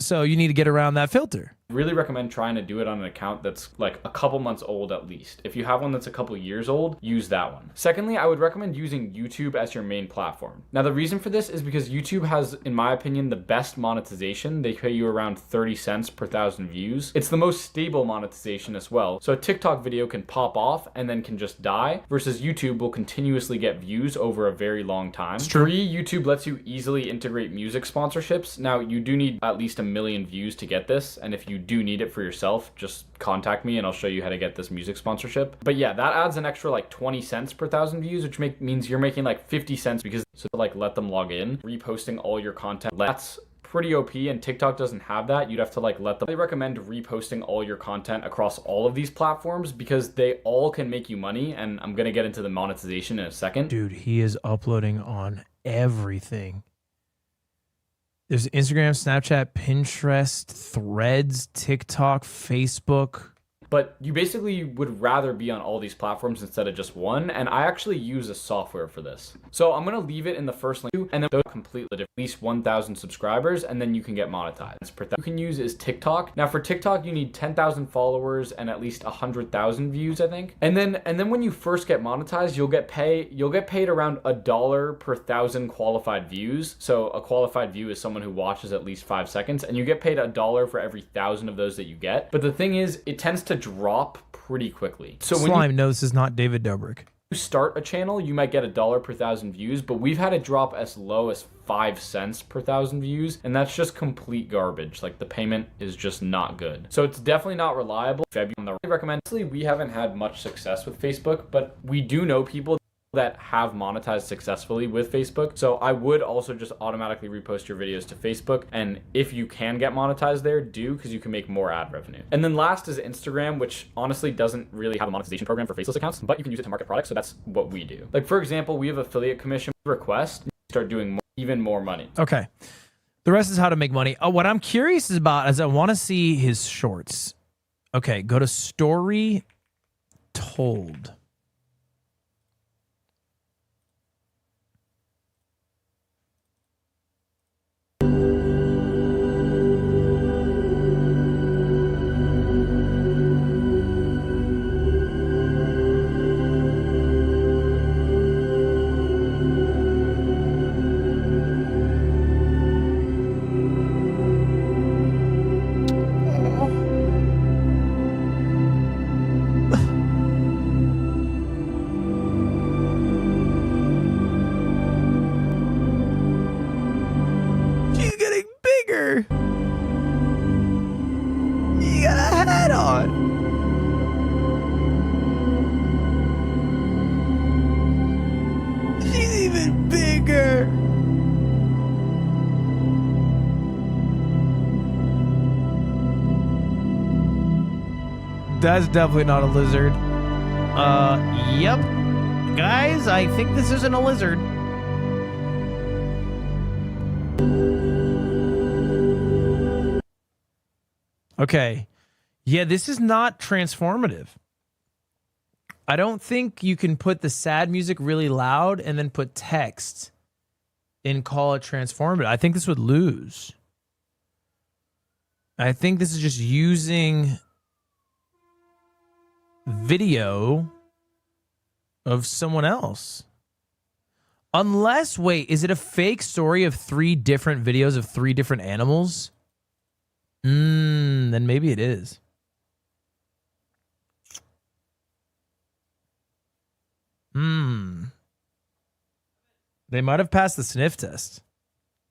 so you need to get around that filter. Really recommend trying to do it on an account that's like a couple months old at least. If you have one that's a couple years old, use that one. Secondly, I would recommend using YouTube as your main platform. Now, the reason for this is because YouTube has, in my opinion, the best monetization. They pay you around 30 cents per 1,000 views. It's the most stable monetization as well. So a TikTok video can pop off and then can just die, versus YouTube will continuously get views over a very long time. It's true. Free, YouTube lets you easily integrate music sponsorships. Now, you do need at least 1 million views to get this, and if you do need it for yourself, just contact me and I'll show you how to get this music sponsorship. But yeah, that adds an extra like 20 cents per 1,000 views, which means you're making like 50 cents, because so like let them log in, reposting all your content. That's pretty OP, and TikTok doesn't have that. You'd have to like let them. I recommend reposting all your content across all of these platforms, because they all can make you money, and I'm gonna get into the monetization in a second. Dude, he is uploading on everything. There's Instagram, Snapchat, Pinterest, Threads, TikTok, Facebook. But you basically would rather be on all these platforms instead of just one, and I actually use a software for this. So I'm going to leave it in the first link, and then go completely at least 1,000 subscribers, and then you can get monetized. You can use is TikTok. Now for TikTok, you need 10,000 followers and at least 100,000 views, I think. And then when you first get monetized, you'll get paid around $1 per 1,000 qualified views. So a qualified view is someone who watches at least 5 seconds, and you get paid $1 for every 1,000 of those that you get. But the thing is, it tends to drop pretty quickly. So when Slime knows this is not David Dobrik. You start a channel, you might get $1 per 1,000 views, but we've had it drop as low as 5 cents per 1,000 views, and that's just complete garbage. Like, the payment is just not good. So it's definitely not reliable. I recommend. We haven't had much success with Facebook, but we do know people that have monetized successfully with Facebook. So I would also just automatically repost your videos to Facebook. And if you can get monetized there, do, because you can make more ad revenue. And then last is Instagram, which honestly doesn't really have a monetization program for faceless accounts, but you can use it to market products. So that's what we do. Like, for example, we have affiliate commission request, start doing even more money. Okay. The rest is how to make money. What I'm curious about is I want to see his shorts. Okay, go to story told. her. You got a hat on. She's even bigger. That's definitely not a lizard. Yep. Guys, I think this isn't a lizard. Okay. Yeah, this is not transformative. I don't think you can put the sad music really loud and then put text and call it transformative. I think this would lose. I think this is just using video of someone else. Unless, wait, is it a fake story of 3 different videos of 3 different animals? Then maybe it is. They might have passed the sniff test.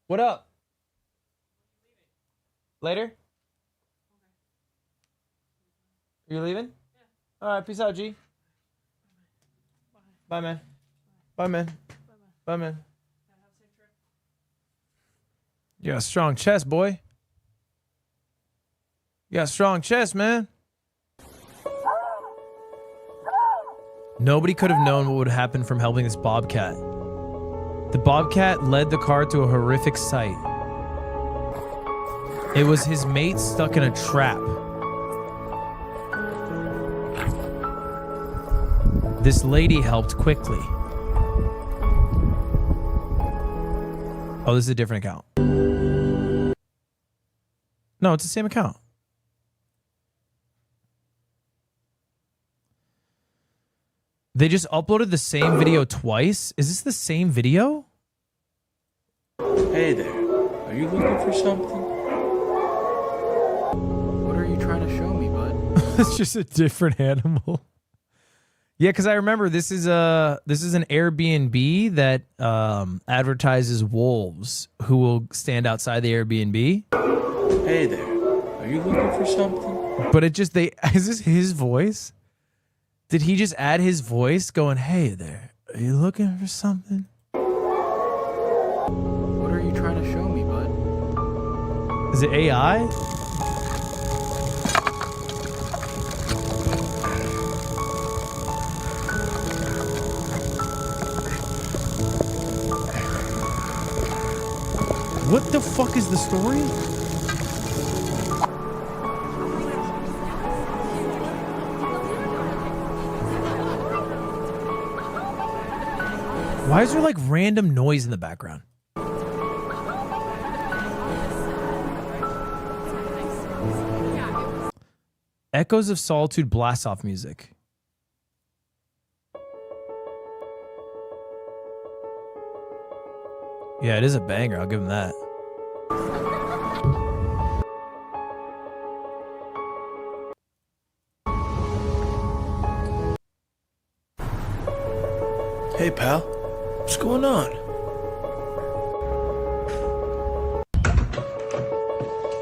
What up? Later? You leaving? Yeah. All right, peace out, G. Bye, man. Bye, man. Bye, man. You got a strong chest, boy. You got a strong chest, man. Nobody could have known what would happen from helping this bobcat. The bobcat led the car to a horrific sight. It was his mate stuck in a trap. This lady helped quickly. Oh, this is a different account. No, it's the same account. They just uploaded the same video twice? Is this the same video? Hey there. Are you looking for something? What are you trying to show me, bud? It's just a different animal. Yeah, because I remember this is an Airbnb that advertises wolves who will stand outside the Airbnb. Hey there. Are you looking for something? But is this his voice? Did he just add his voice going, hey there, are you looking for something? What are you trying to show me, bud? Is it AI? What the fuck is the story? Why is there like random noise in the background? Echoes of Solitude blasts off music. Yeah, it is a banger. I'll give him that. Hey, pal. What's going on?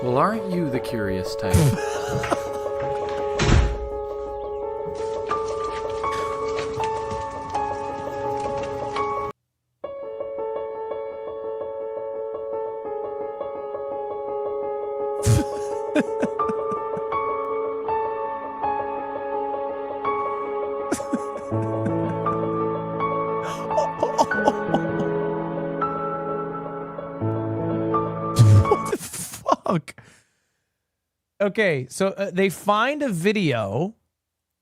Well, aren't you the curious type? What the fuck? Okay, so they find a video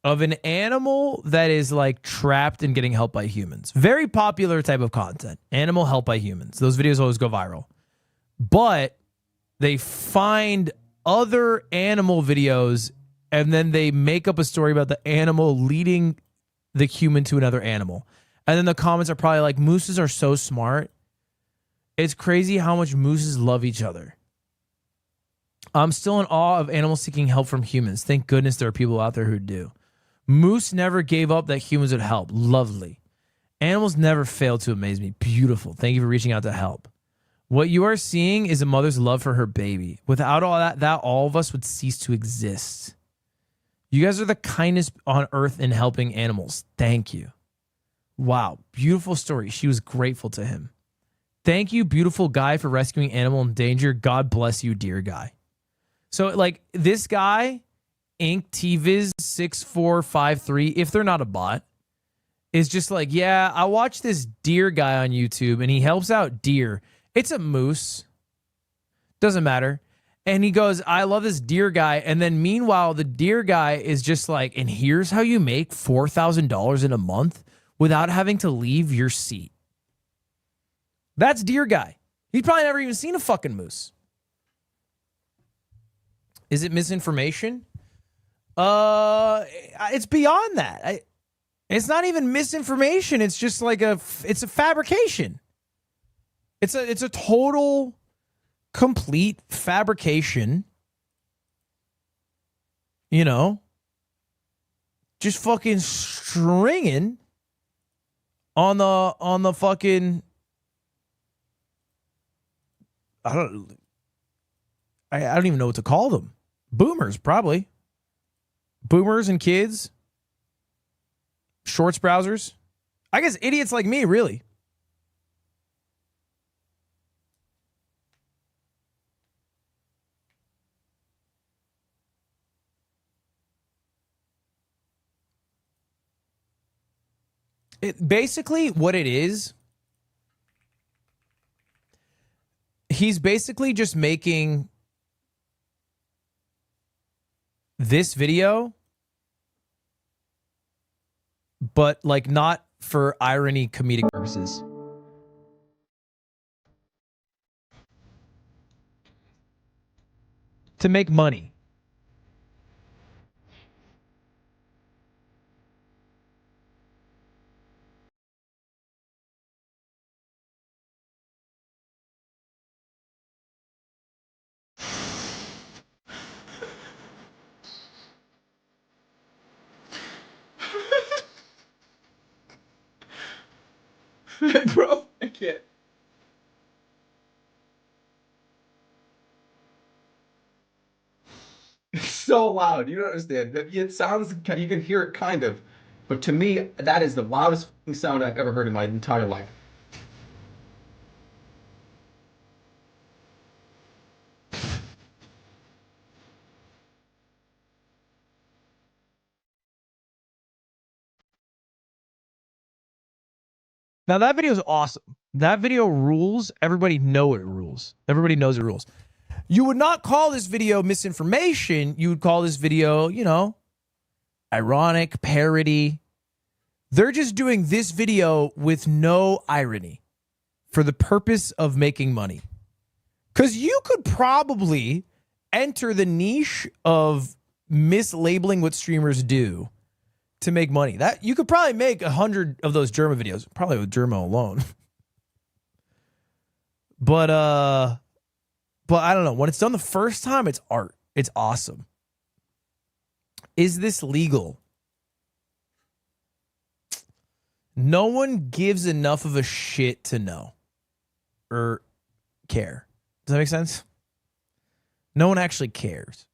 of an animal that is like trapped and getting helped by humans. Very popular type of content. Animal helped by humans. Those videos always go viral. But they find other animal videos and then they make up a story about the animal leading the human to another animal. And then the comments are probably like, mooses are so smart. It's crazy how much mooses love each other. I'm still in awe of animals seeking help from humans. Thank goodness there are people out there who do. Moose never gave up that humans would help. Lovely. Animals never fail to amaze me. Beautiful. Thank you for reaching out to help. What you are seeing is a mother's love for her baby. Without all that all of us would cease to exist. You guys are the kindest on earth in helping animals. Thank you. Wow, beautiful story. She was grateful to him. Thank you, beautiful guy, for rescuing animal in danger. God bless you, dear guy. So, like, this guy, Inc. TViz 6453, if they're not a bot, is just like, yeah, I watch this deer guy on YouTube, and he helps out deer. It's a moose. Doesn't matter. And he goes, I love this deer guy. And then meanwhile, the deer guy is just like, and here's how you make $4,000 in a month without having to leave your seat. That's deer guy. He's probably never even seen a fucking moose. Is it misinformation? It's beyond that. It's not even misinformation. It's just like it's a fabrication. It's a total, complete fabrication. You know, just fucking stringing on the fucking. I don't even know what to call them. Boomers, probably. Boomers and kids. Shorts browsers. I guess idiots like me, really. Basically, what it is, he's basically just making this video, but like not for irony, comedic purposes. To make money. Bro, I can't. It's so loud. You don't understand. It sounds, you can hear it kind of. But to me, that is the loudest sound I've ever heard in my entire life. Now that video is awesome. That video rules. Everybody know it rules. Everybody knows it rules. You would not call this video misinformation. You would call this video, you know, ironic, parody. They're just doing this video with no irony for the purpose of making money. Because you could probably enter the niche of mislabeling what streamers do to make money. That you could probably make 100 of those Germa videos, probably with Germa alone. But I don't know. When it's done the first time, it's art. It's awesome. Is this legal? No one gives enough of a shit to know or care. Does that make sense? No one actually cares.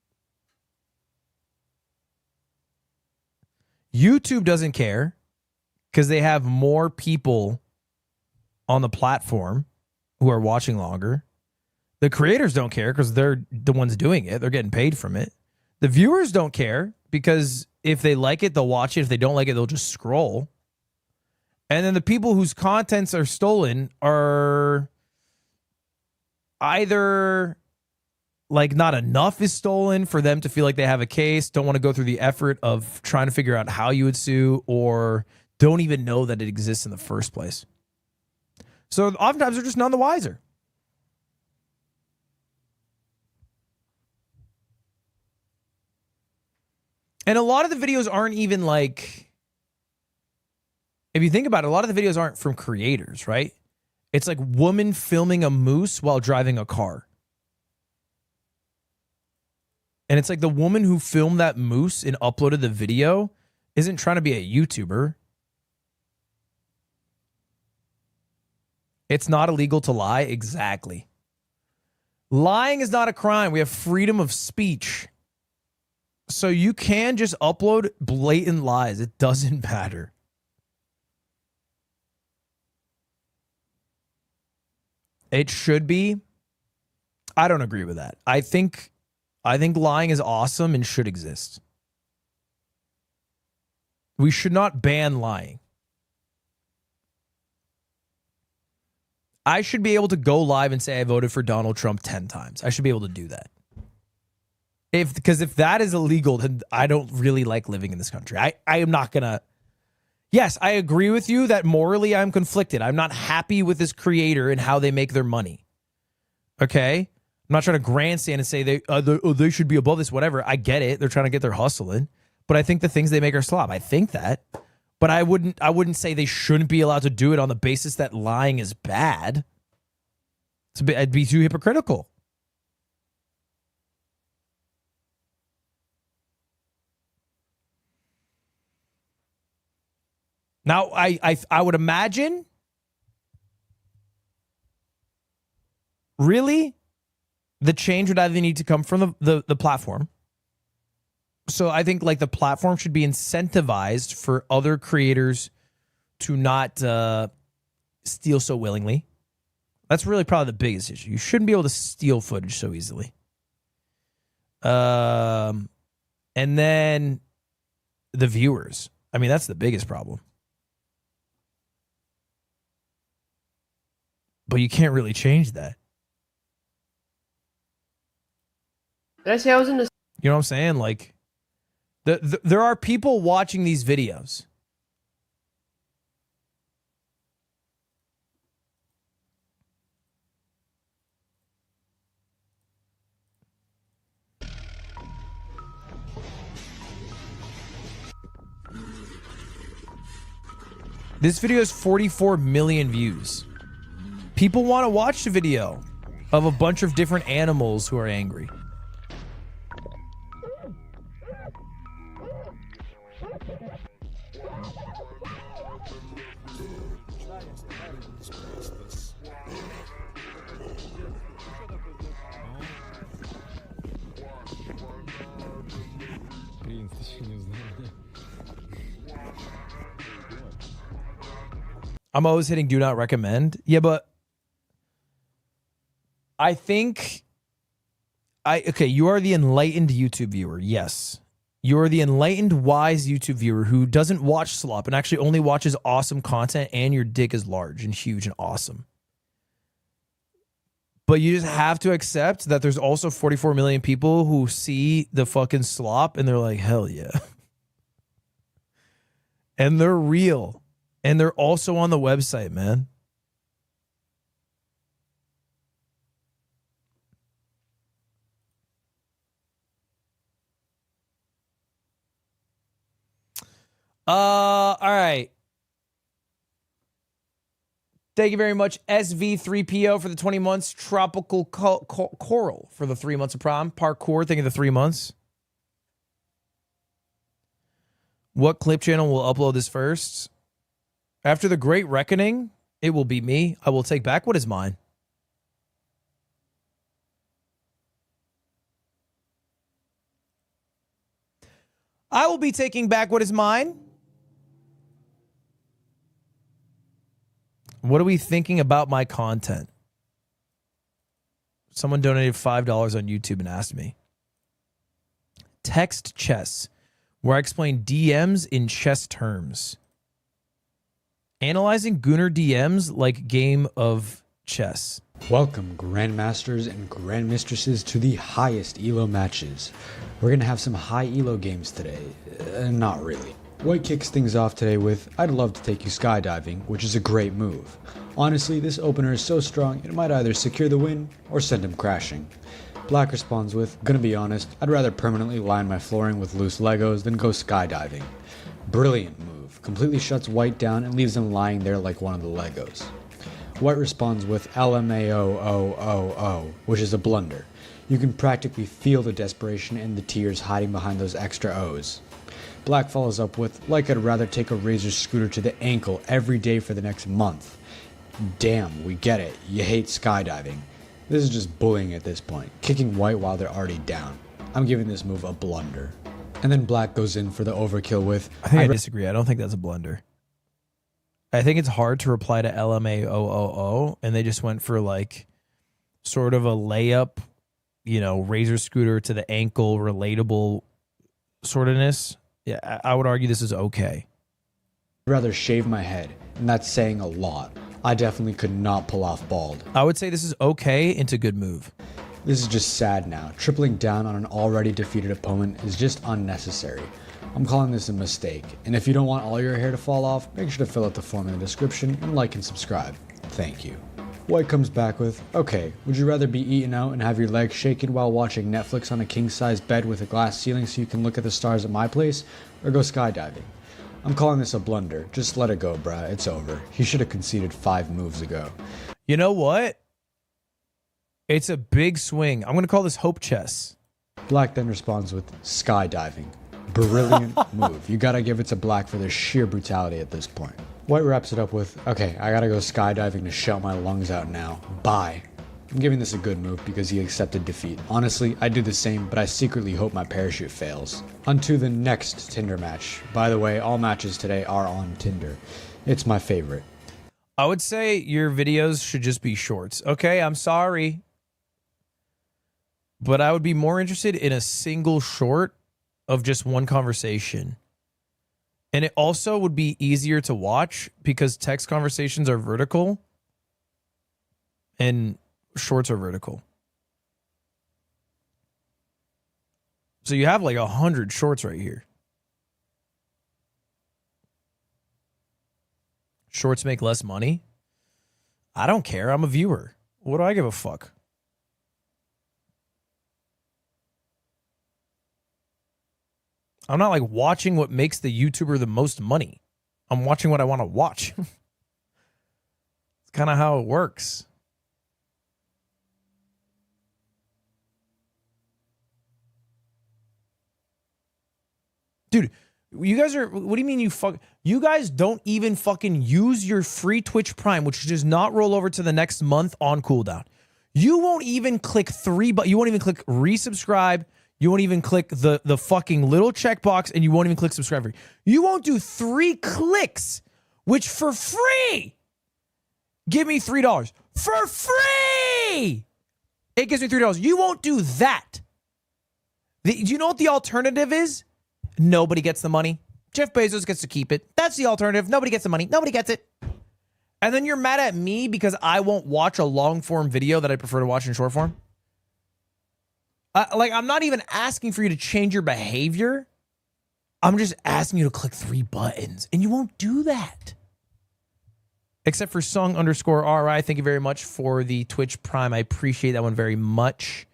YouTube doesn't care because they have more people on the platform who are watching longer. The creators don't care because they're the ones doing it. They're getting paid from it. The viewers don't care because if they like it, they'll watch it. If they don't like it, they'll just scroll. And then the people whose contents are stolen are either like not enough is stolen for them to feel like they have a case, don't want to go through the effort of trying to figure out how you would sue, or don't even know that it exists in the first place. So oftentimes they're just none the wiser. And a lot of the videos aren't even like, if you think about it, a lot of the videos aren't from creators, right? It's like woman filming a moose while driving a car. And it's like the woman who filmed that moose and uploaded the video isn't trying to be a YouTuber. It's not illegal to lie. Exactly. Lying is not a crime. We have freedom of speech. So you can just upload blatant lies. It doesn't matter. It should be. I don't agree with that. I think lying is awesome and should exist. We should not ban lying. I should be able to go live and say I voted for Donald Trump 10 times. I should be able to do that. Because if that is illegal, then I don't really like living in this country. I am not going to. Yes, I agree with you that morally I'm conflicted. I'm not happy with this creator and how they make their money. Okay? I'm not trying to grandstand and say they should be above this, whatever. I get it. They're trying to get their hustle in. But I think the things they make are slop. I think that. But I wouldn't say they shouldn't be allowed to do it on the basis that lying is bad. I'd be too hypocritical. Now, I would imagine, really, the change would either need to come from the platform. So I think like the platform should be incentivized for other creators to not steal so willingly. That's really probably the biggest issue. You shouldn't be able to steal footage so easily. And then the viewers. I mean, that's the biggest problem. But you can't really change that. Did I say I was in this? You know what I'm saying? Like, there are people watching these videos. This video has 44 million views. People want to watch the video of a bunch of different animals who are angry. I'm always hitting do not recommend. Yeah, but I think okay, you are the enlightened YouTube viewer. Yes. You are the enlightened, wise YouTube viewer who doesn't watch slop and actually only watches awesome content, and your dick is large and huge and awesome. But you just have to accept that there's also 44 million people who see the fucking slop and they're like, hell yeah. And they're real. And they're also on the website, man. All right. Thank you very much, SV3PO, for the 20 months. Tropical Coral for the 3 months of prom. Parkour, thank you for the 3 months. What clip channel will upload this first? After the Great Reckoning, it will be me. I will take back what is mine. I will be taking back what is mine. What are we thinking about my content? Someone donated $5 on YouTube and asked me. Text chess, where I explain DMs in chess terms. Analyzing Gunnar DMs like game of chess. Welcome, Grandmasters and Grandmistresses, to the highest ELO matches. We're going to have some high ELO games today. Not really. White kicks things off today with, I'd love to take you skydiving, which is a great move. Honestly, this opener is so strong it might either secure the win or send him crashing. Black responds with, gonna be honest, I'd rather permanently line my flooring with loose Legos than go skydiving. Brilliant move. Completely shuts White down and leaves him lying there like one of the Legos. White responds with LMAO, which is a blunder. You can practically feel the desperation and the tears hiding behind those extra O's. Black follows up with, like I'd rather take a Razor scooter to the ankle every day for the next month. Damn, we get it. You hate skydiving. This is just bullying at this point, kicking white while they're already down. I'm giving this move a blunder. And then black goes in for the overkill with... I think I disagree. I don't think that's a blunder. I think it's hard to reply to LMAOOO, and they just went for like sort of a layup, you know, razor scooter to the ankle, relatable sortness. Yeah, I would argue this is okay. I'd rather shave my head, and that's saying a lot. I definitely could not pull off bald. I would say this is okay into good move. This is just sad now. Tripling down on an already defeated opponent is just unnecessary. I'm calling this a mistake, and if you don't want all your hair to fall off, make sure to fill out the form in the description and like and subscribe. Thank you. White comes back with, okay, would you rather be eaten out and have your legs shaken while watching Netflix on a king-size bed with a glass ceiling so you can look at the stars at my place, or go skydiving? I'm calling this a blunder. Just let it go, bruh. It's over. He should have conceded 5 moves ago. You know what? It's a big swing. I'm going to call this hope chess. Black then responds with skydiving. Brilliant move. You gotta give it to black for the sheer brutality at this point. White wraps it up with, okay, I gotta go skydiving to shout my lungs out now. Bye. I'm giving this a good move because he accepted defeat. Honestly, I do the same, but I secretly hope my parachute fails. On to the next Tinder match. By the way, all matches today are on Tinder. It's my favorite. I would say your videos should just be shorts. Okay, I'm sorry. But I would be more interested in a single short of just one conversation. And it also would be easier to watch because text conversations are vertical and shorts are vertical. So you have like 100 shorts right here. Shorts make less money? I don't care. I'm a viewer. What do I give a fuck? I'm not like watching what makes the YouTuber the most money. I'm watching what I want to watch. It's kind of how it works. Dude, you guys are, what do you mean you guys don't even fucking use your free Twitch Prime, which does not roll over to the next month on cooldown. You won't even click you won't even click resubscribe. You won't even click the fucking little checkbox, and you won't even click subscribe. You won't do 3 clicks, which for free, give me $3. For free! It gives me $3. You won't do that. Do you know what the alternative is? Nobody gets the money. Jeff Bezos gets to keep it. That's the alternative. Nobody gets the money. Nobody gets it. And then you're mad at me because I won't watch a long-form video that I prefer to watch in short form? Like, I'm not even asking for you to change your behavior. I'm just asking you to click 3 buttons, and you won't do that. Except for Sung_RI. Thank you very much for the Twitch Prime. I appreciate that one very much.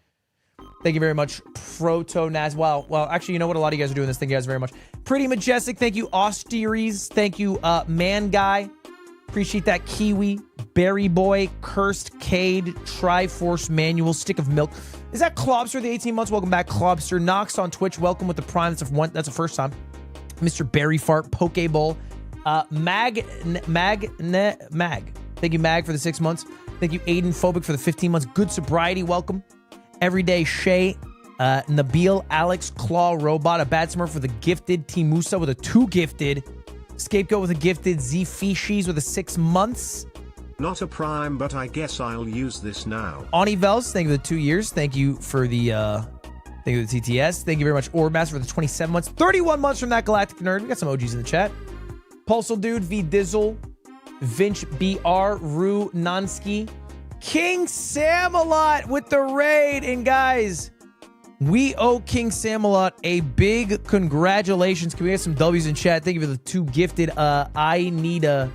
Thank you very much, Proto Naz. Well, actually, you know what? A lot of you guys are doing this. Thank you guys very much. Pretty Majestic. Thank you, Austeries. Thank you, Man Guy. Appreciate that. Kiwi, Berry Boy, Cursed, Cade, Triforce, Manual, Stick of Milk. Is that Clobster, the 18 months? Welcome back, Clobster. Nox on Twitch. Welcome with the Prime. That's the first time. Mr. Berry Fart, Pokeball. Mag. Thank you, Mag, for the 6 months. Thank you, Aiden Phobic, for the 15 months. Good Sobriety. Welcome. Everyday Shay. Nabil, Alex, Claw, Robot. A Bad Smurf with a gifted. Timusa with a 2 gifted. Scapegoat with a gifted. Z Fishies with a 6 months. Not a prime, but I guess I'll use this now. Ani Vels, thank you for the 2 years. Thank you for the TTS. Thank you very much, Orbmaster, for the 27 months. 31 months from that Galactic Nerd. We got some OGs in the chat. Pulsal Dude, V Dizzle, Vinch BR, Rue Nansky, King Samalot with the raid. And guys, we owe King Samalot a big congratulations. Can we get some W's in chat? Thank you for the 2 gifted. I need a.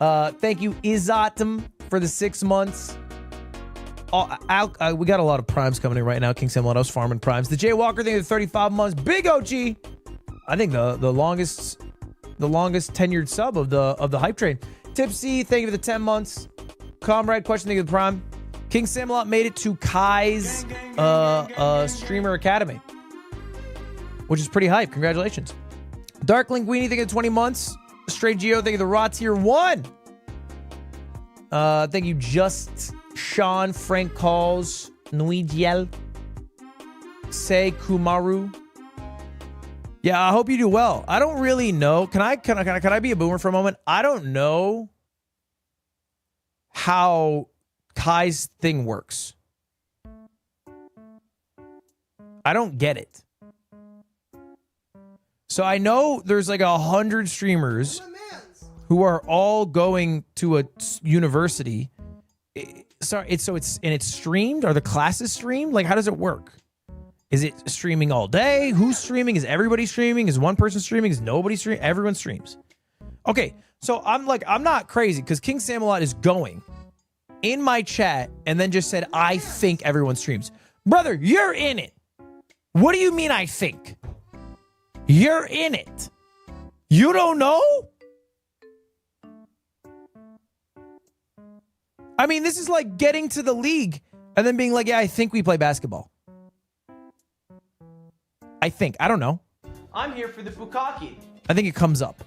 Thank you, Izatum, for the 6 months. We got a lot of primes coming in right now. King Samalot, I was farming primes. The Jay Walker thing, the 35 months. Big OG. I think the longest tenured sub of the hype train. Tipsy, thank you for the 10 months. Comrade, question, thank you for the prime. King Samalot made it to Kai's Streamer Academy, which is pretty hype. Congratulations. Dark Linguini, thank you for 20 months. Stray Geo, thank you for the Raw Tier 1. Thank you, Just Sean, Frank Calls, Nuidiel, Say Kumaru. Yeah, I hope you do well. I don't really know. Can I be a boomer for a moment? I don't know how Kai's thing works. I don't get it. So I know there's like 100 streamers who are all going to a university. It's streamed? Are the classes streamed? Like, how does it work? Is it streaming all day? Who's streaming? Is everybody streaming? Is one person streaming? Is nobody streaming? Everyone streams. Okay, so I'm not crazy because King Samalot is going in my chat and then just said, I think everyone streams. Brother, you're in it. What do you mean I think? You're in it. You don't know? I mean, this is like getting to the league and then being like, yeah, I think we play basketball. I think. I don't know. I'm here for the bukkake. I think it comes up.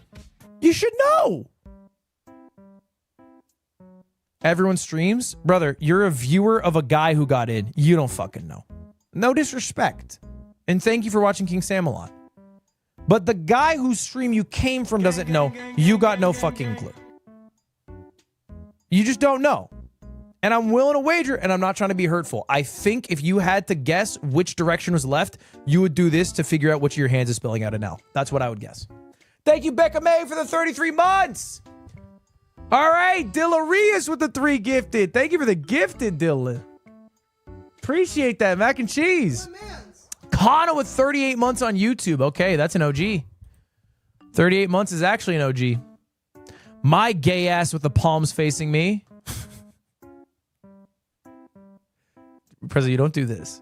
You should know. Everyone streams? Brother, you're a viewer of a guy who got in. You don't fucking know. No disrespect. And thank you for watching King Samalot. But the guy whose stream you came from doesn't know. You got no fucking clue. You just don't know. And I'm willing to wager, and I'm not trying to be hurtful. I think if you had to guess which direction was left, you would do this to figure out which of your hands is spilling out an L. That's what I would guess. Thank you, Becca May, for the 33 months. All right, Dillarius with the 3 gifted. Thank you for the gifted, Dilla. Appreciate that, mac and cheese. Kana with 38 months on YouTube. Okay, that's an OG. 38 months is actually an OG. My gay ass with the palms facing me. President, you don't do this.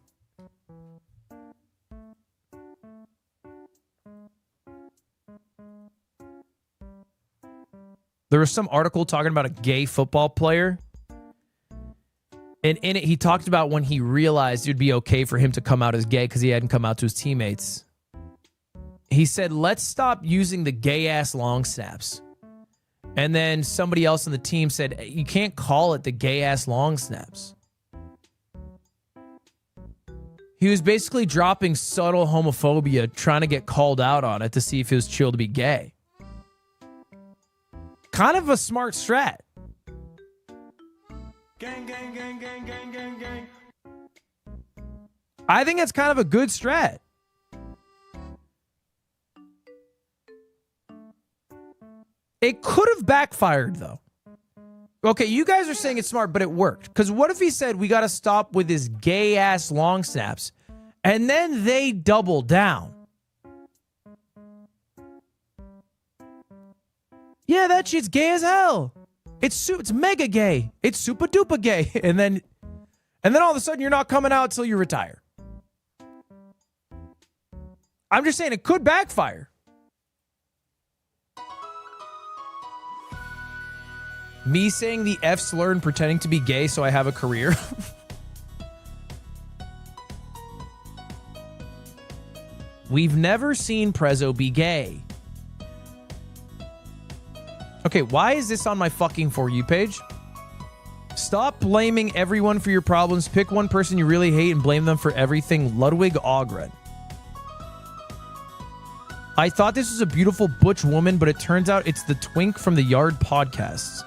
There was some article talking about a gay football player. And in it, he talked about when he realized it would be okay for him to come out as gay because he hadn't come out to his teammates. He said, let's stop using the gay-ass long snaps. And then somebody else on the team said, you can't call it the gay-ass long snaps. He was basically dropping subtle homophobia, trying to get called out on it to see if it was chill to be gay. Kind of a smart strat. Gang, gang, gang, gang, gang, gang, gang. I think that's kind of a good strat. It could have backfired, though. Okay, you guys are saying it's smart, but it worked. Because what if he said, we got to stop with his gay-ass long snaps, and then they double down? Yeah, that shit's gay as hell. It's mega gay. It's super duper gay. And then all of a sudden, you're not coming out till you retire. I'm just saying it could backfire. Me saying the F slur and pretending to be gay so I have a career. We've never seen Prezzo be gay. Okay, why is this on my fucking For You page? Stop blaming everyone for your problems. Pick one person you really hate and blame them for everything. Ludwig Ogren. I thought this was a beautiful butch woman, but it turns out it's the twink from the Yard podcasts.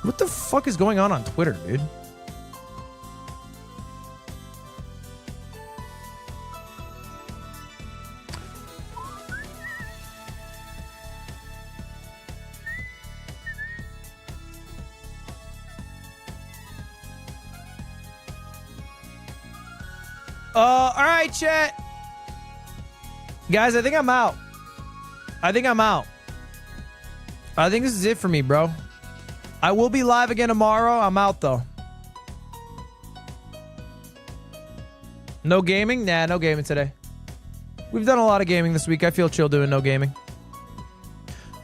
What the fuck is going on Twitter, dude? All right, chat. Guys, I think I'm out. I think this is it for me, bro. I will be live again tomorrow. I'm out, though. No gaming? Nah, no gaming today. We've done a lot of gaming this week. I feel chill doing no gaming.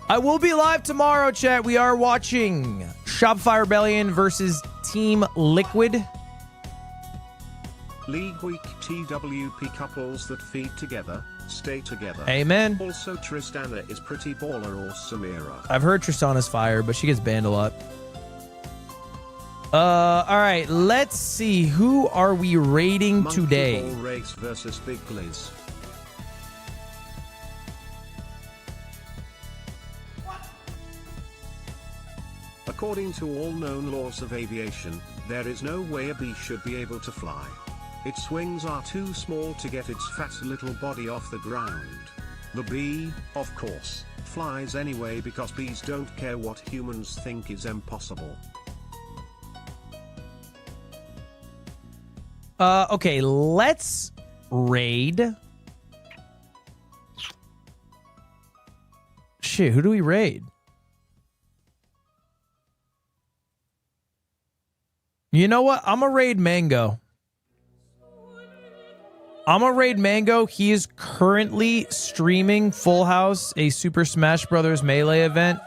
I will be live tomorrow, chat. We are watching Shopify Rebellion versus Team Liquid. League Week TWP couples that feed together, stay together. Amen. Also, Tristana is pretty baller or Samira. I've heard Tristana's fire, but she gets banned a lot. All right, let's see. Who are we raiding Monkey today? Ball Race versus Big Gliz. According to all known laws of aviation, there is no way a bee should be able to fly. Its wings are too small to get its fat little body off the ground. The bee, of course, flies anyway because bees don't care what humans think is impossible. Okay, let's raid. Shit, who do we raid? You know what? I'm gonna raid Mango. He is currently streaming Full House, a Super Smash Bros. Melee event.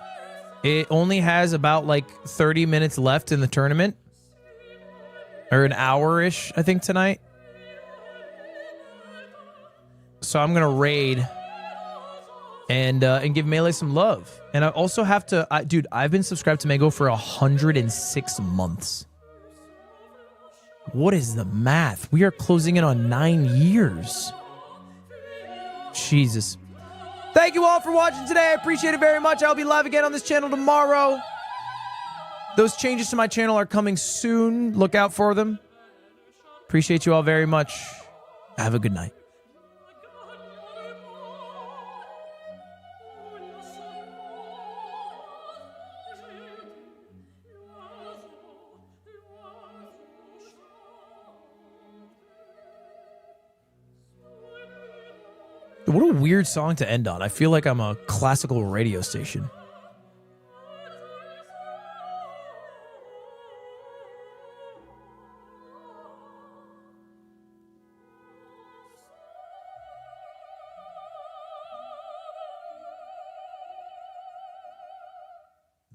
It only has about like 30 minutes left in the tournament. Or an hour-ish, I think, tonight. So I'm gonna raid and give Melee some love. And I also have to, dude, I've been subscribed to Mango for 106 months. What is the math? We are closing in on 9 years. Jesus. Thank you all for watching today. I appreciate it very much. I'll be live again on this channel tomorrow. Those changes to my channel are coming soon. Look out for them. Appreciate you all very much. Have a good night. What a weird song to end on. I feel like I'm a classical radio station.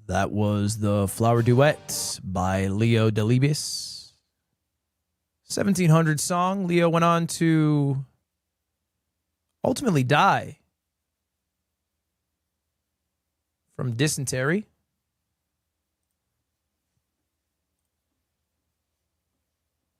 That was the Flower Duet by Leo Delibes. 1700 song. Leo went on to ultimately die from dysentery.